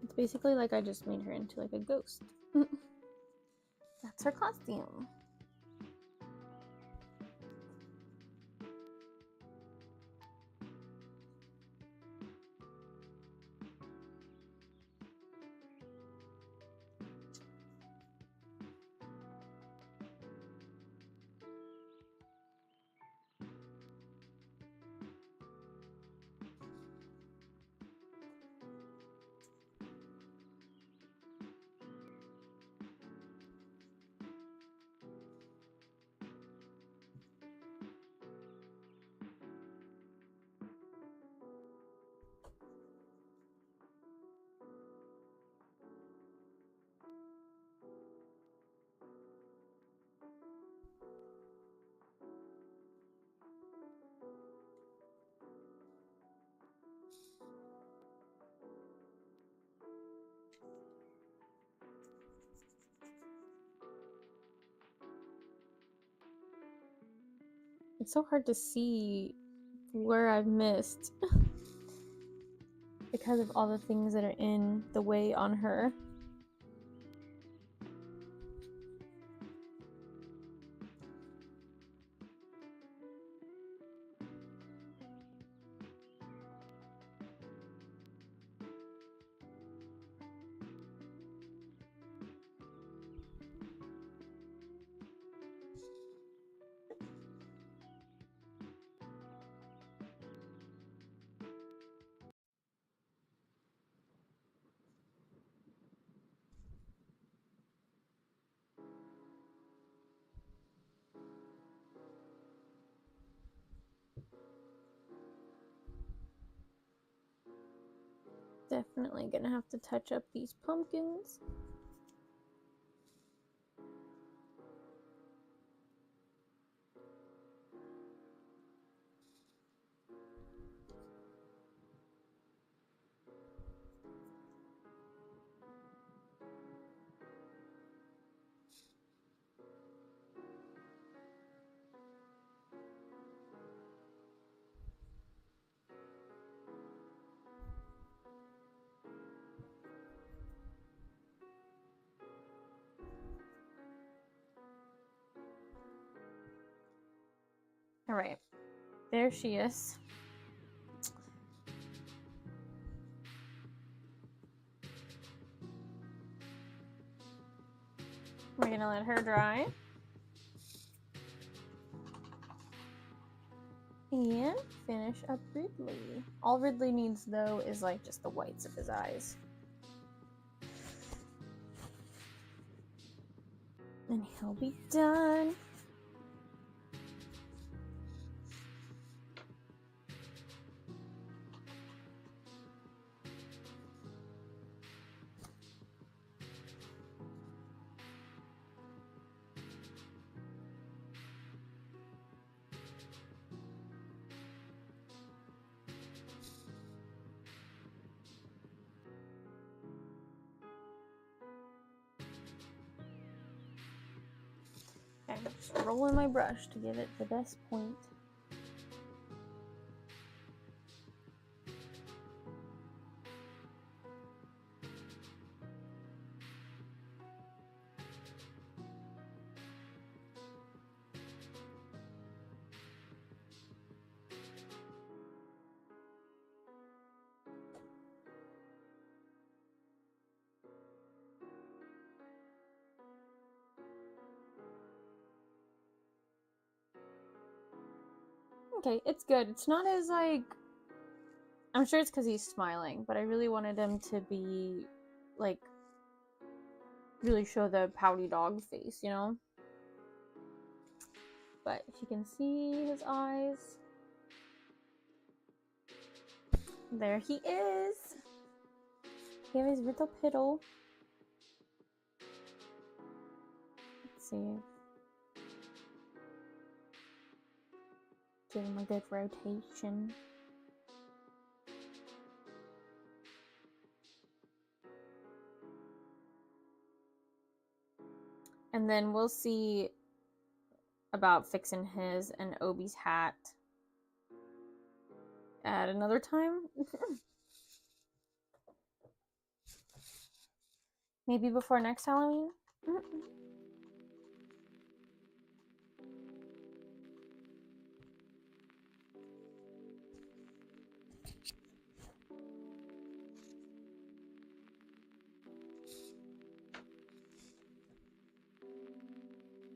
It's basically like I just made her into like a ghost. That's her costume. It's so hard to see where I've missed because of all the things that are in the way on her. Definitely gonna have to touch up these pumpkins. All right, there she is. We're gonna let her dry. And finish up Ridley. All Ridley needs, though, is like just the whites of his eyes. And he'll be done. I'm just rolling my brush to give it the best point. Okay, it's good. It's not as like... I'm sure it's because he's smiling, but I really wanted him to be like... really show the pouty dog face, you know? But if you can see his eyes... There he is! Give his little piddle. Let's see. Give him a good rotation. And then we'll see about fixing his and Obi's hat at another time. Maybe before next Halloween.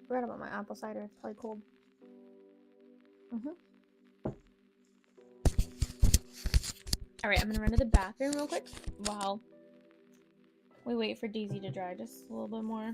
Forgot about my apple cider. It's probably cold. Alright, I'm gonna run to the bathroom real quick while we wait for Daisy to dry just a little bit more.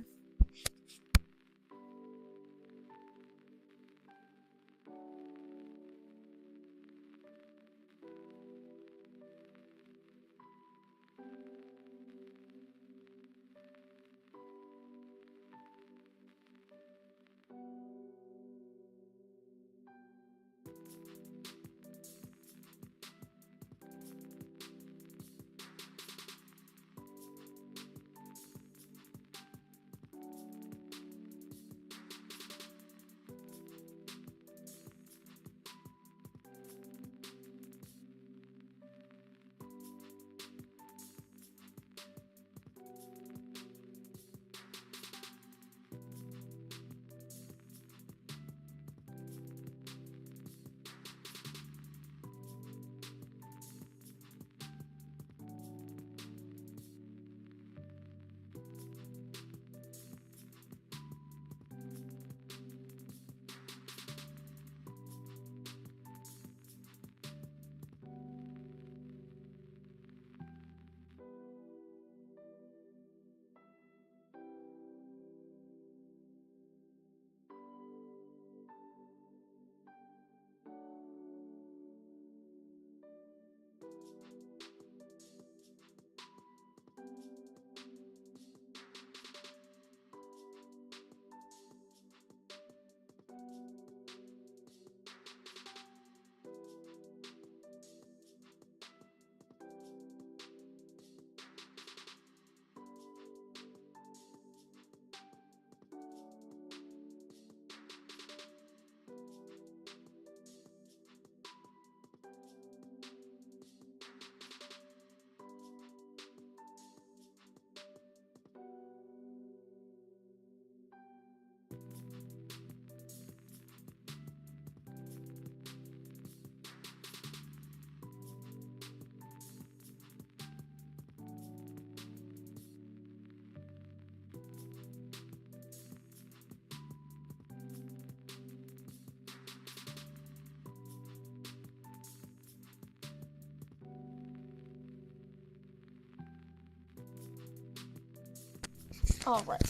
All right.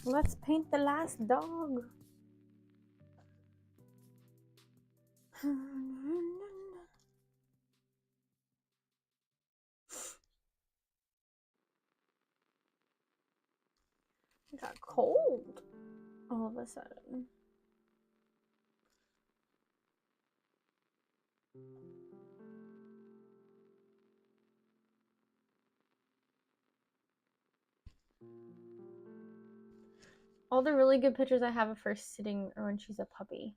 Let's paint the last dog. It got cold all of a sudden. All the really good pictures I have of her sitting are when she's a puppy.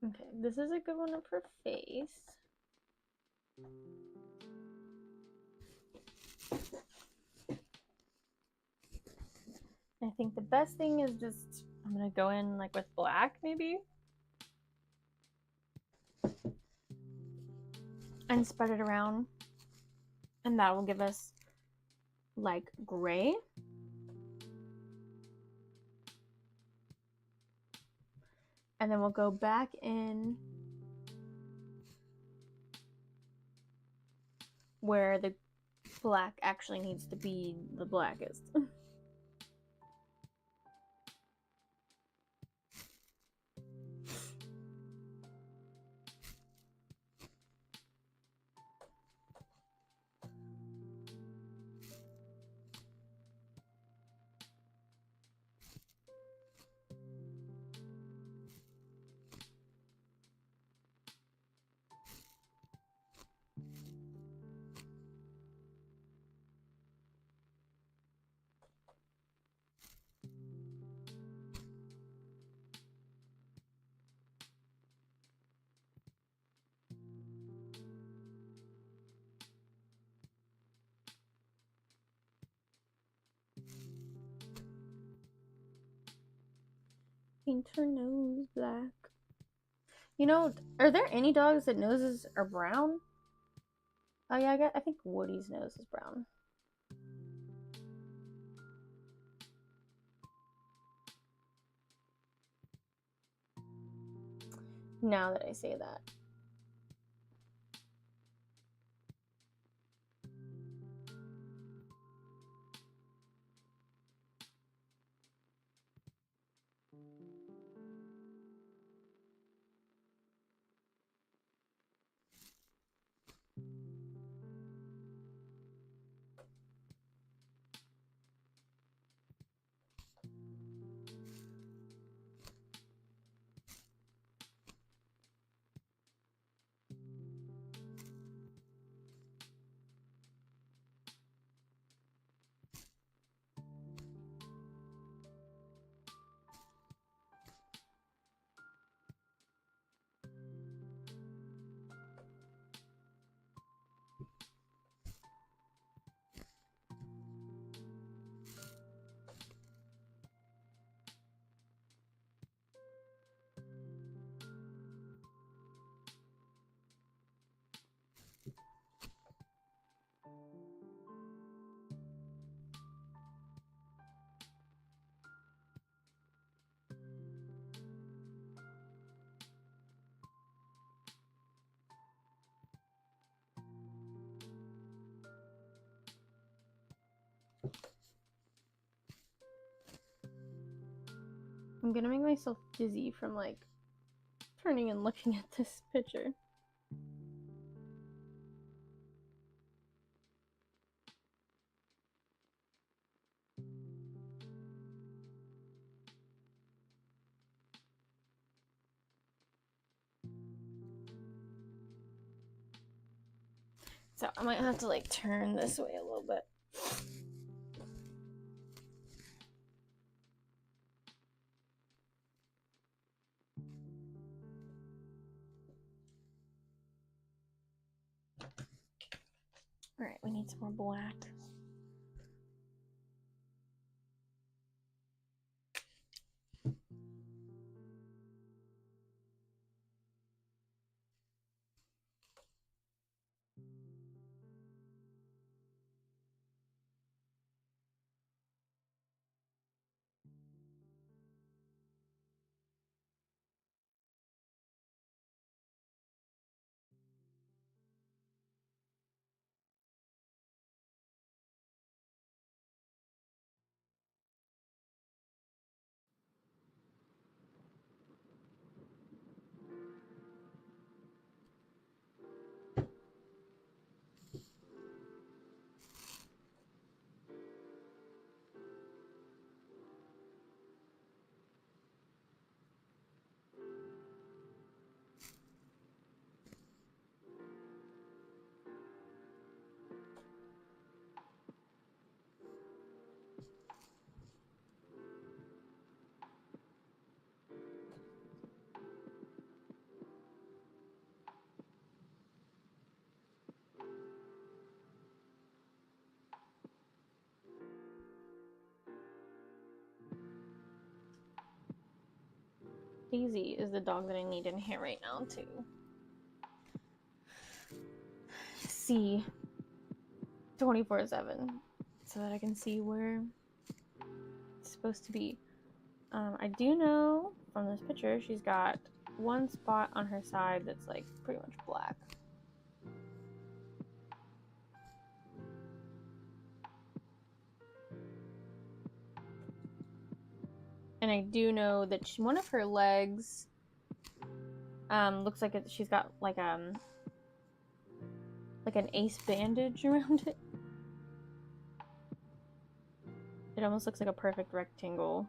Okay, this is a good one of her face. I think the best thing is just, I'm gonna go in like with black maybe. And spread it around. And that will give us like gray. And then we'll go back in where the black actually needs to be the blackest. Paint her nose black. You know, are there any dogs that noses are brown? Oh yeah, I think Woody's nose is brown. Now that I say that. I'm gonna make myself dizzy from like turning and looking at this picture. So I might have to like turn this way a little bit. All right, we need some more black. Daisy is the dog that I need in here right now, too. See 24/7 so that I can see where it's supposed to be. I do know from this picture she's got one spot on her side that's like pretty much black. And I do know that one of her legs looks like she's got like an ace bandage around it. It almost looks like a perfect rectangle.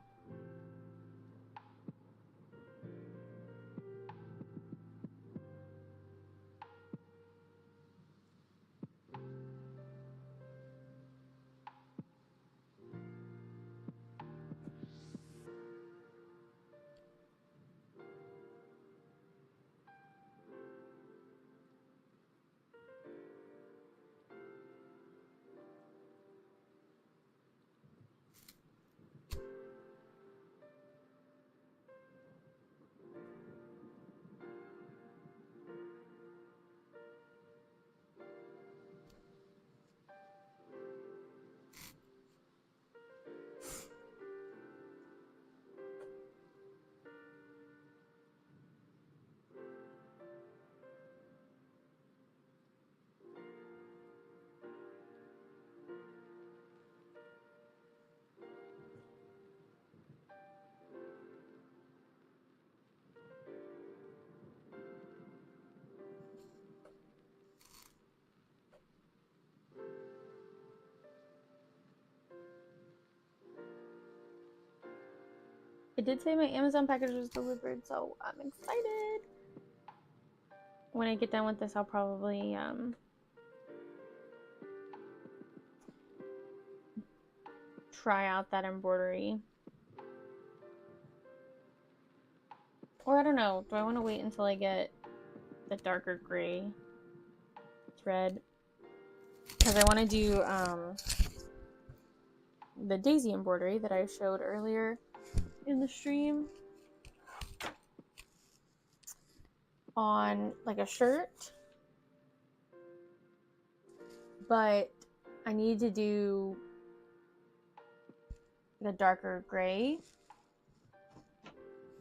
It did say my Amazon package was delivered, so I'm excited. When I get done with this, I'll probably try out that embroidery. Or I don't know, do I want to wait until I get the darker gray thread? Because I want to do the daisy embroidery that I showed earlier in the stream on like a shirt, but I need to do the darker gray,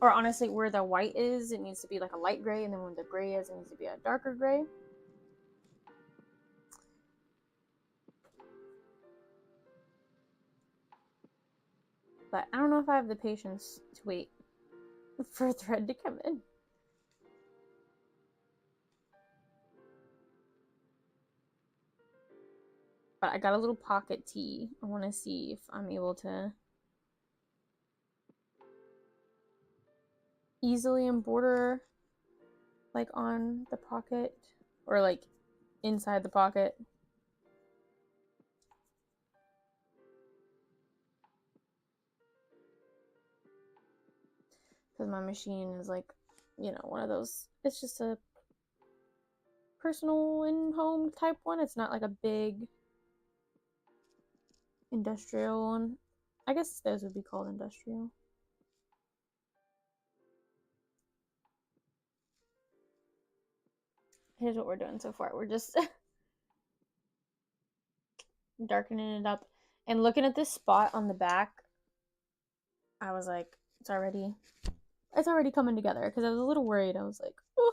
or honestly where the white is it needs to be like a light gray, and then where the gray is it needs to be a darker gray. But I don't know if I have the patience to wait for a thread to come in. But I got a little pocket tee. I want to see if I'm able to easily embroider like on the pocket or like inside the pocket. Because my machine is like, you know, one of those, it's just a personal and home type one. It's not like a big industrial one. I guess those would be called industrial. Here's what we're doing so far. We're just darkening it up. And looking at this spot on the back, I was like, it's already coming together. Because I was a little worried. I was like, oh,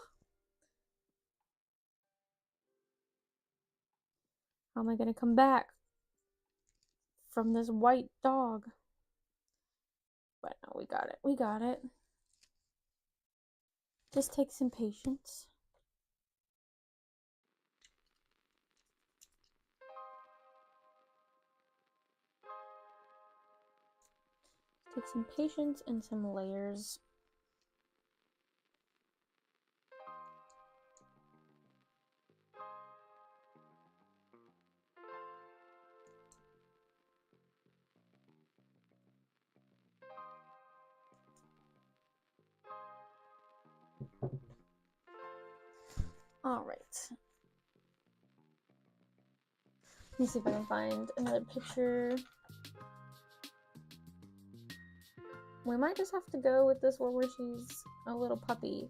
how am I going to come back from this white dog? But no, we got it. We got it. Just take some patience. Take some patience and some layers. All right. Let me see if I can find another picture. We might just have to go with this one where she's A little puppy.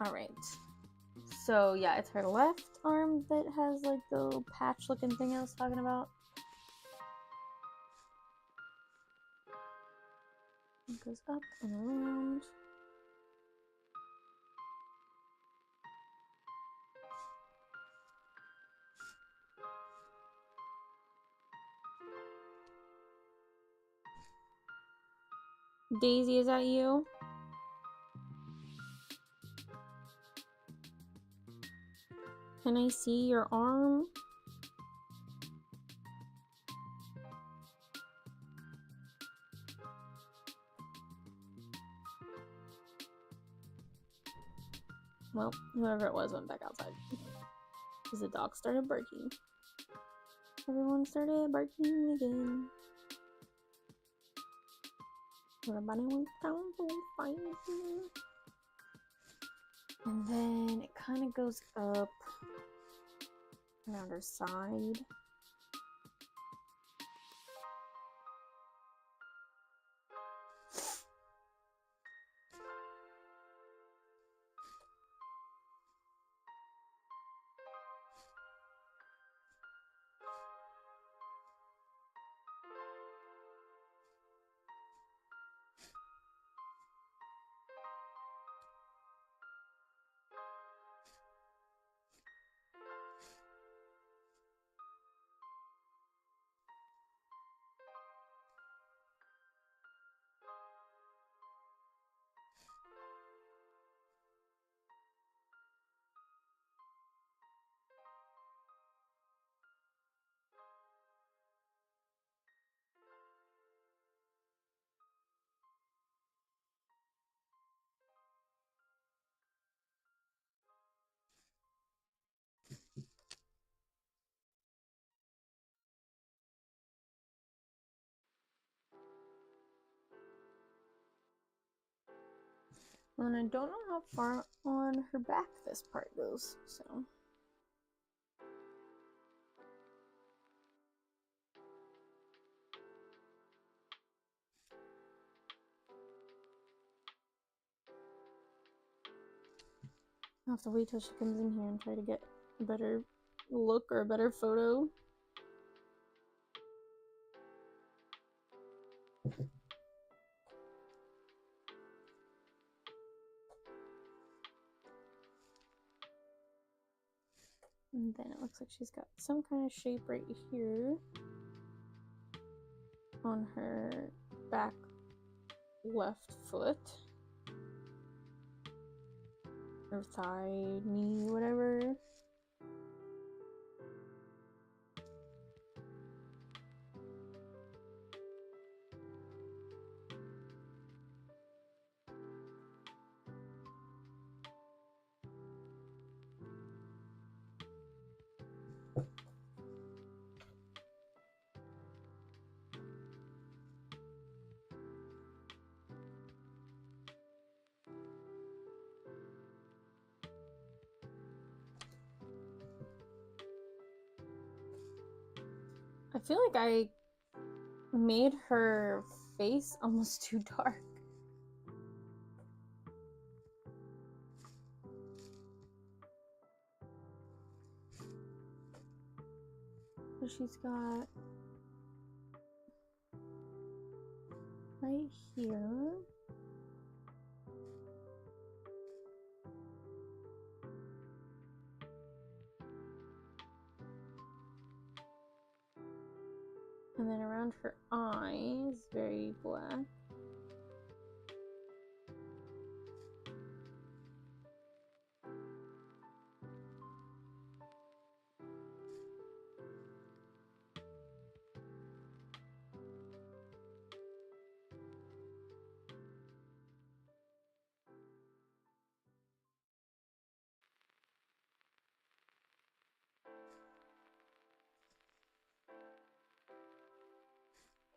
All right. So yeah, it's her left arm that has like the little patch looking thing I was talking about. It goes up and around. Daisy, is that you? Can I see your arm? Well, whoever it was went back outside. Because the dog started barking. Everyone started barking again. Everybody went down to fight. And then it kind of goes up around her side. And I don't know how far on her back this part goes, so. I'll have to wait till she comes in here and try to get a better look or a better photo. And then it looks like she's got some kind of shape right here on her back left foot. Or thigh, knee, whatever. I feel like I made her face almost too dark. So she's got right here. And then around her eyes, very black.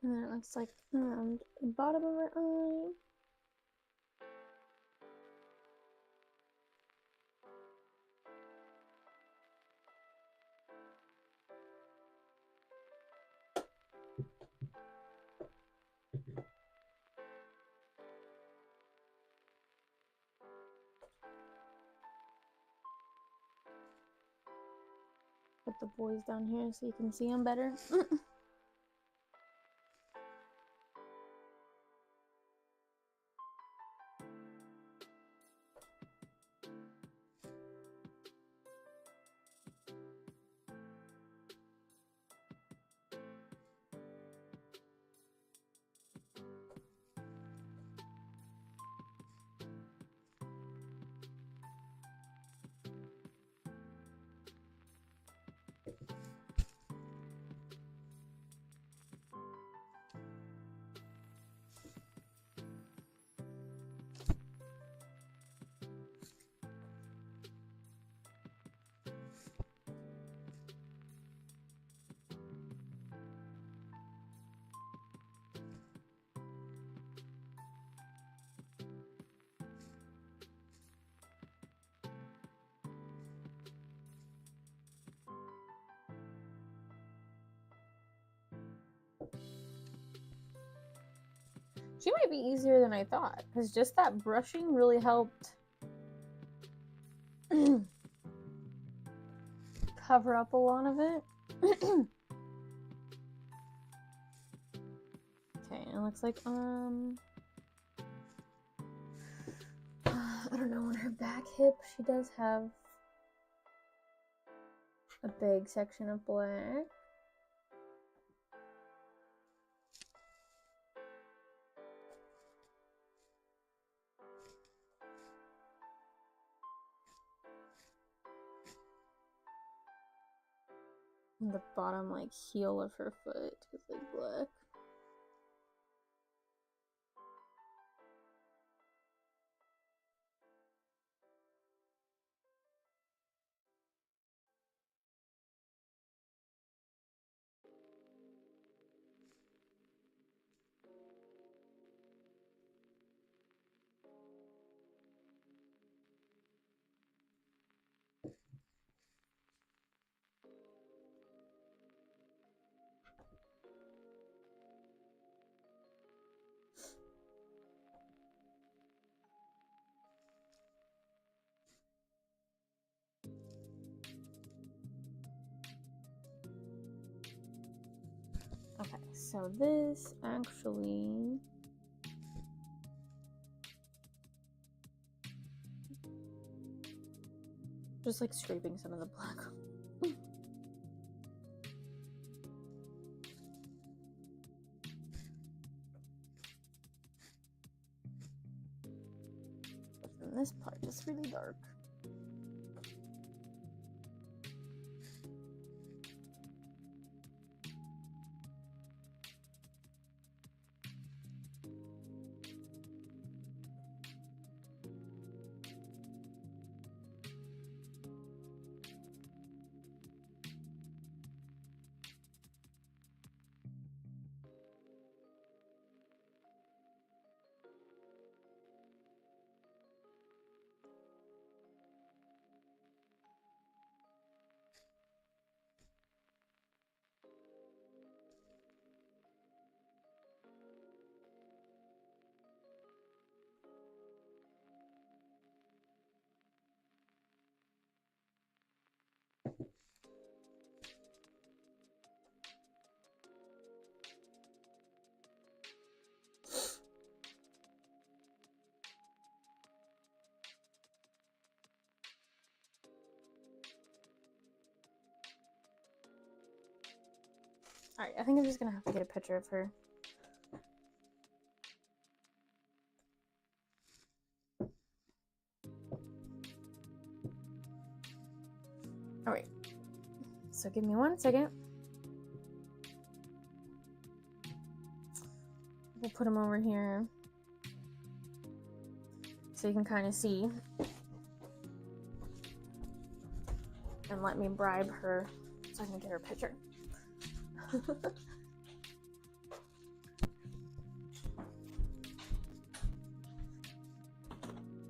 And then it looks like around the bottom of her eye. Put the boys down here so you can see them better. She might be easier than I thought, because just that brushing really helped cover up a lot of it. Okay, it looks like, I don't know, on her back hip, she does have a big section of black. And the bottom, like, heel of her foot is, like, black. Okay, so this actually just like scraping some of the black. And this part is really dark. Alright, I think I'm just gonna have to get a picture of her. Alright, so give me 1 second. We'll put them over here so you can kind of see. And let me bribe her so I can get her picture.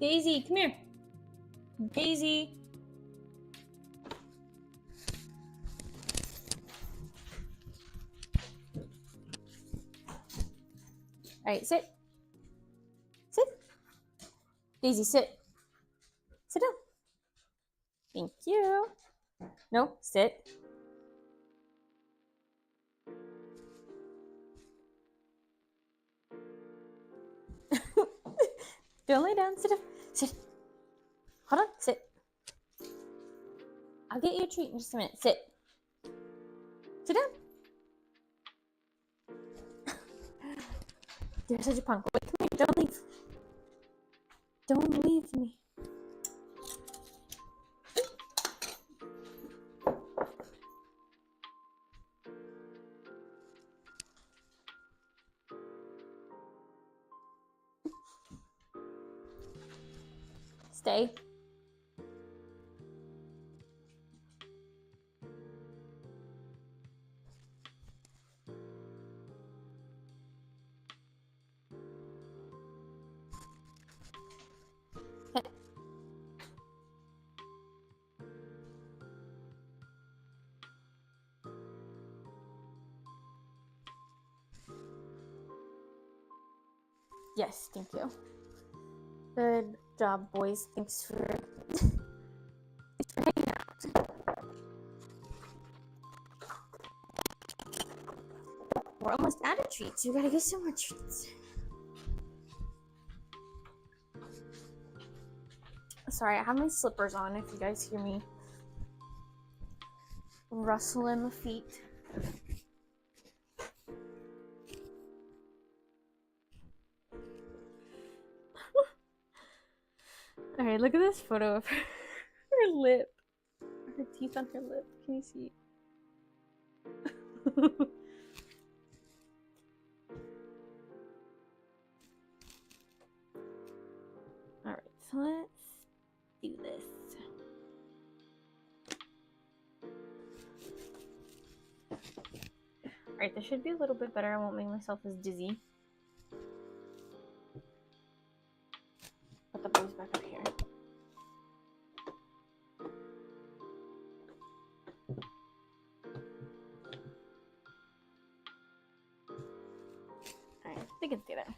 Daisy, come here. Daisy. All right, sit. Sit. Daisy, sit. Sit down. Thank you. No, sit. Don't lay down. Sit down. Sit. Hold on. Sit. I'll get you a treat in just a minute. Sit. Sit down. You're such a punk. Wait, come here. Don't leave. Don't leave me. Stay. Yes, thank you. Good job, boys. Thanks for hanging out. We're almost out of treats. You gotta get some more treats. Sorry, I have my slippers on if you guys hear me rustling my feet. Alright, look at this photo of her lip. Her teeth on her lip. Can you see? Alright, so let's do this. Alright, this should be a little bit better. I won't make myself as dizzy. Put the boys back up here. Alright, they can stay there.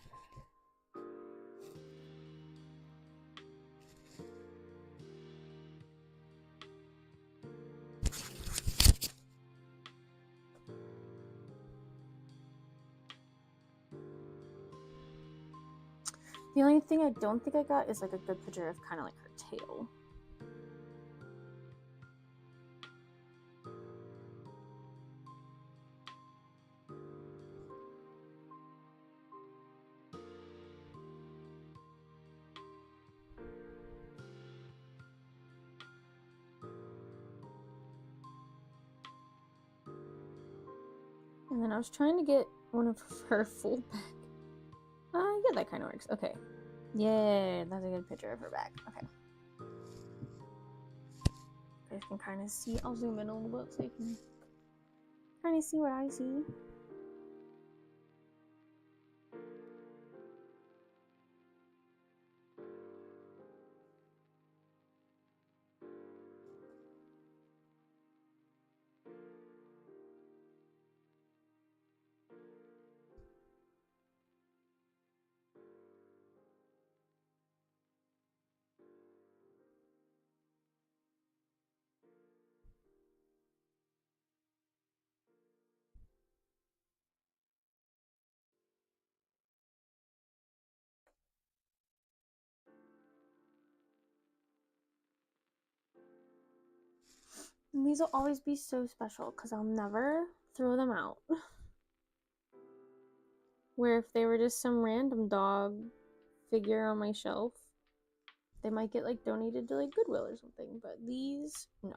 The only thing I don't think I got is like a good picture of kind of like her tail. And then I was trying to get one of her full back. Yeah, that kind of works. Okay. Yeah, that's a good picture of her back. Okay. You guys can kind of see. I'll zoom in a little bit so you can kind of see what I see. And these will always be so special because I'll never throw them out. Where if they were just some random dog figure on my shelf, they might get like donated to like Goodwill or something. But these, no.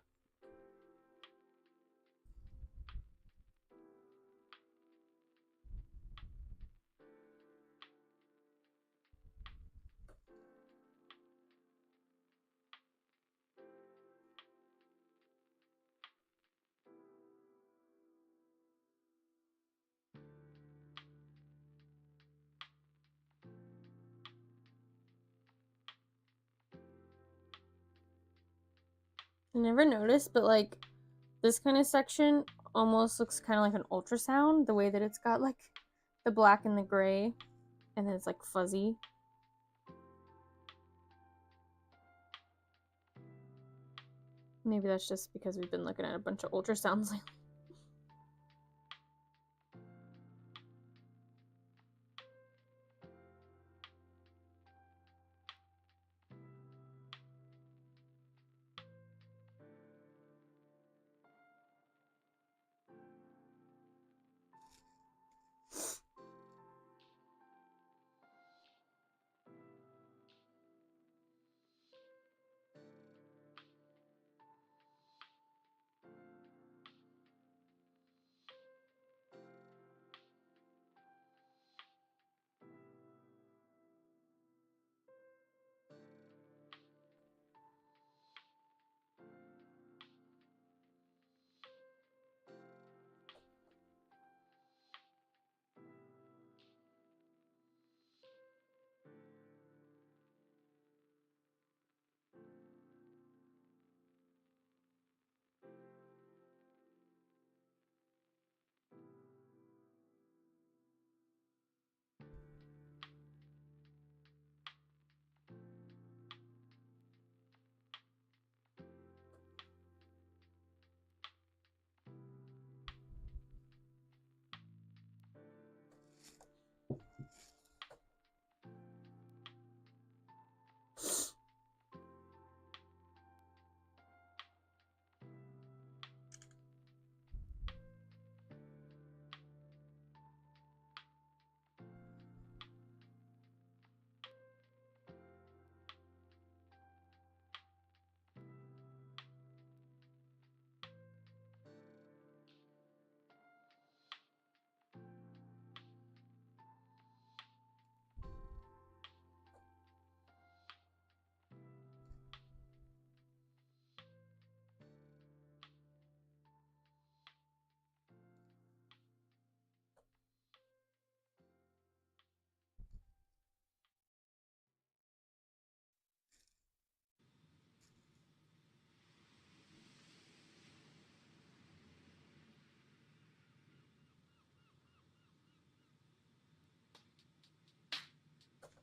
I never noticed, but like this kind of section almost looks kind of like an ultrasound, the way that it's got like the black and the gray, and then it's like fuzzy. Maybe that's just because we've been looking at a bunch of ultrasounds lately.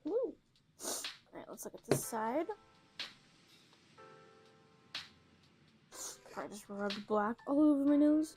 Woo. Alright, let's look at this side. I just rubbed black all over my nose.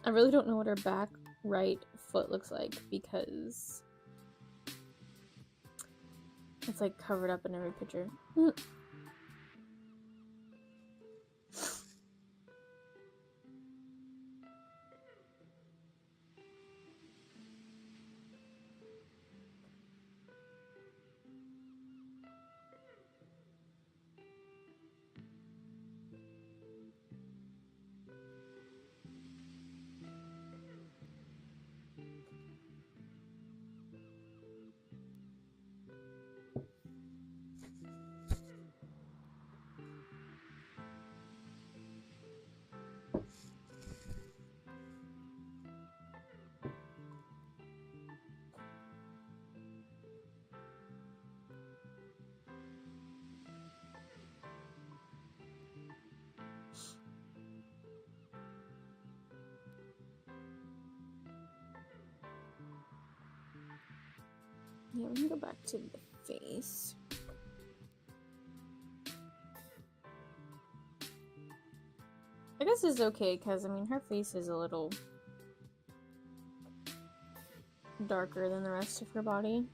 I really don't know what her back right foot looks like because it's like covered up in every picture. Yeah, we can go back to the face. I guess it's okay because, I mean, her face is a little darker than the rest of her body.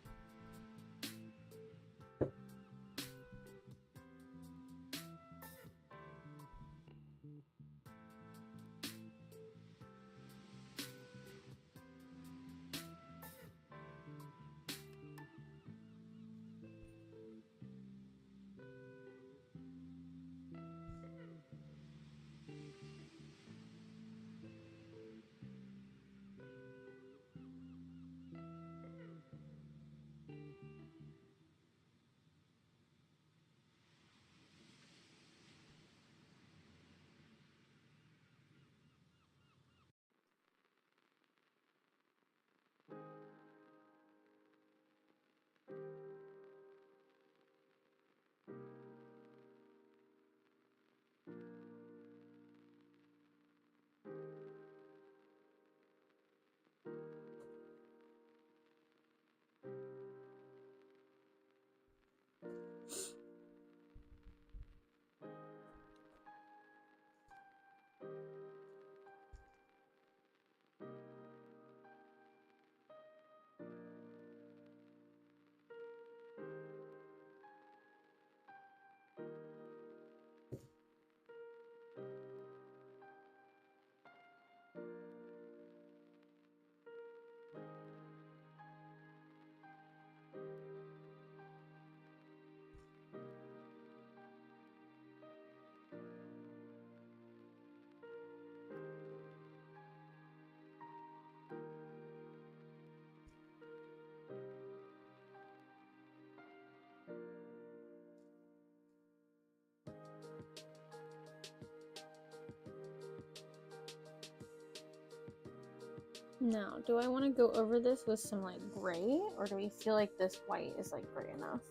Now, do I want to go over this with some like gray, or do we feel like this white is like gray enough?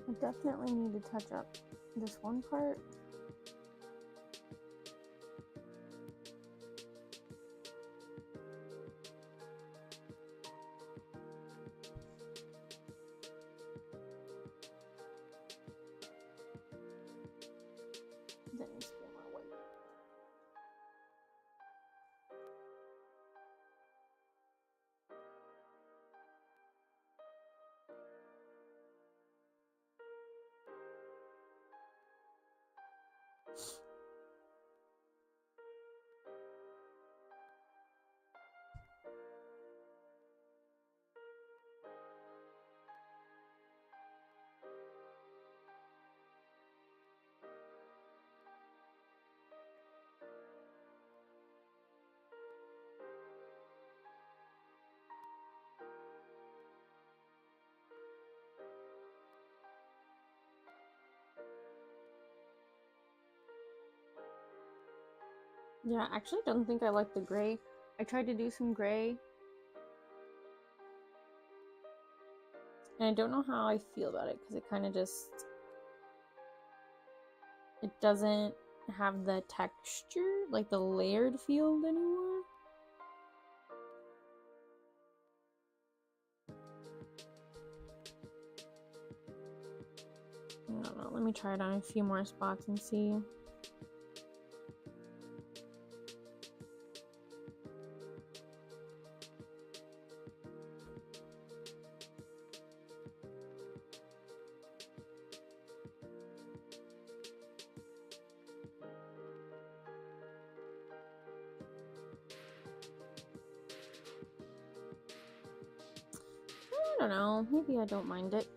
I definitely need to touch up this one part. That needs to be more white. Yeah, I actually don't think I like the gray. I tried to do some gray, and I don't know how I feel about it because it kind of just, it doesn't have the texture, like the layered feel anymore. I don't know, let me try it on a few more spots and see. I don't know, maybe I don't mind it.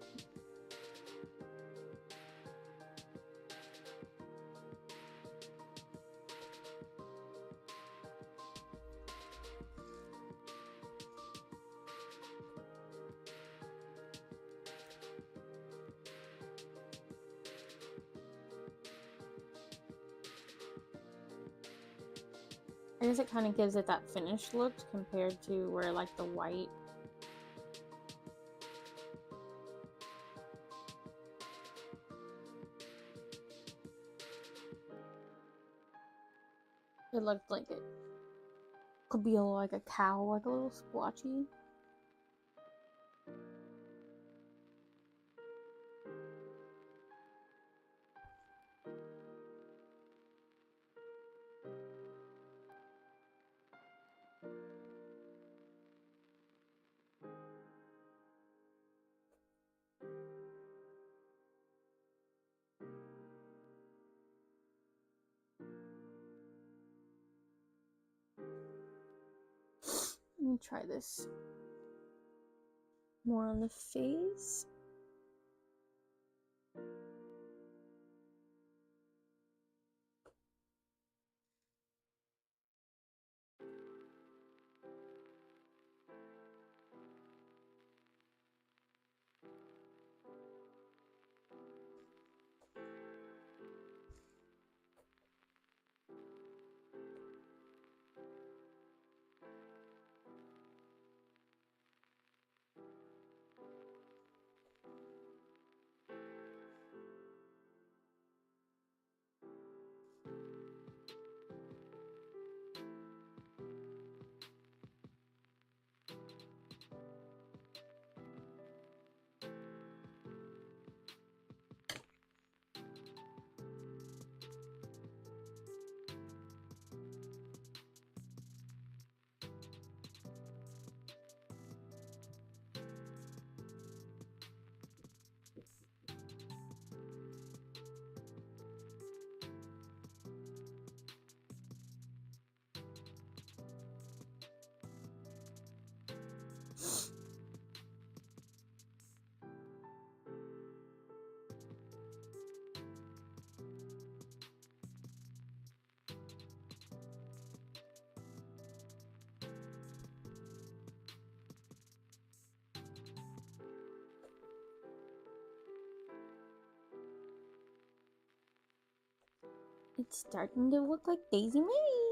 I guess it kind of gives it that finished look compared to where like the white. It looked like it Could be like a cow, like a little splotchy. Let me try this more on the face. It's starting to look like Daisy Mae.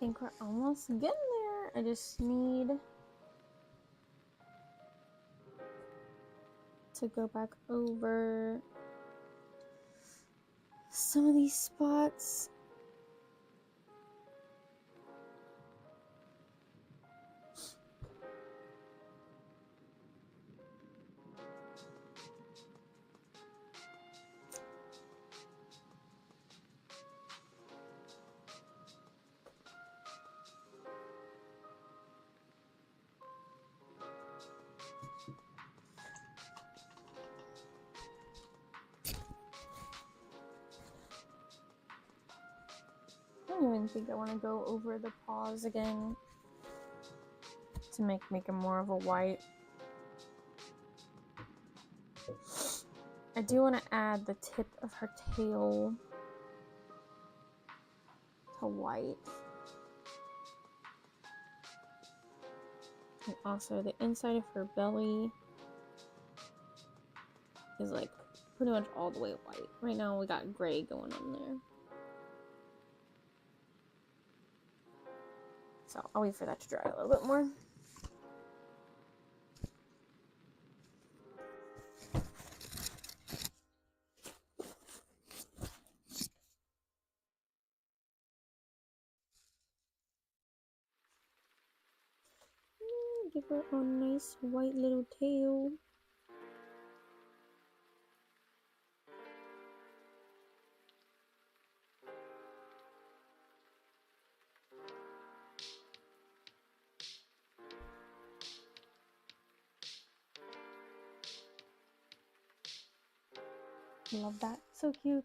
think we're almost getting there. I just need to go back over some of these spots. I don't even think I want to go over the paws again to make them more of a white. I do want to add the tip of her tail to white. And also the inside of her belly is like pretty much all the way white. Right now we got gray going on there. So I'll wait for that to dry a little bit more. Give her a nice white little tail. Love that. So cute.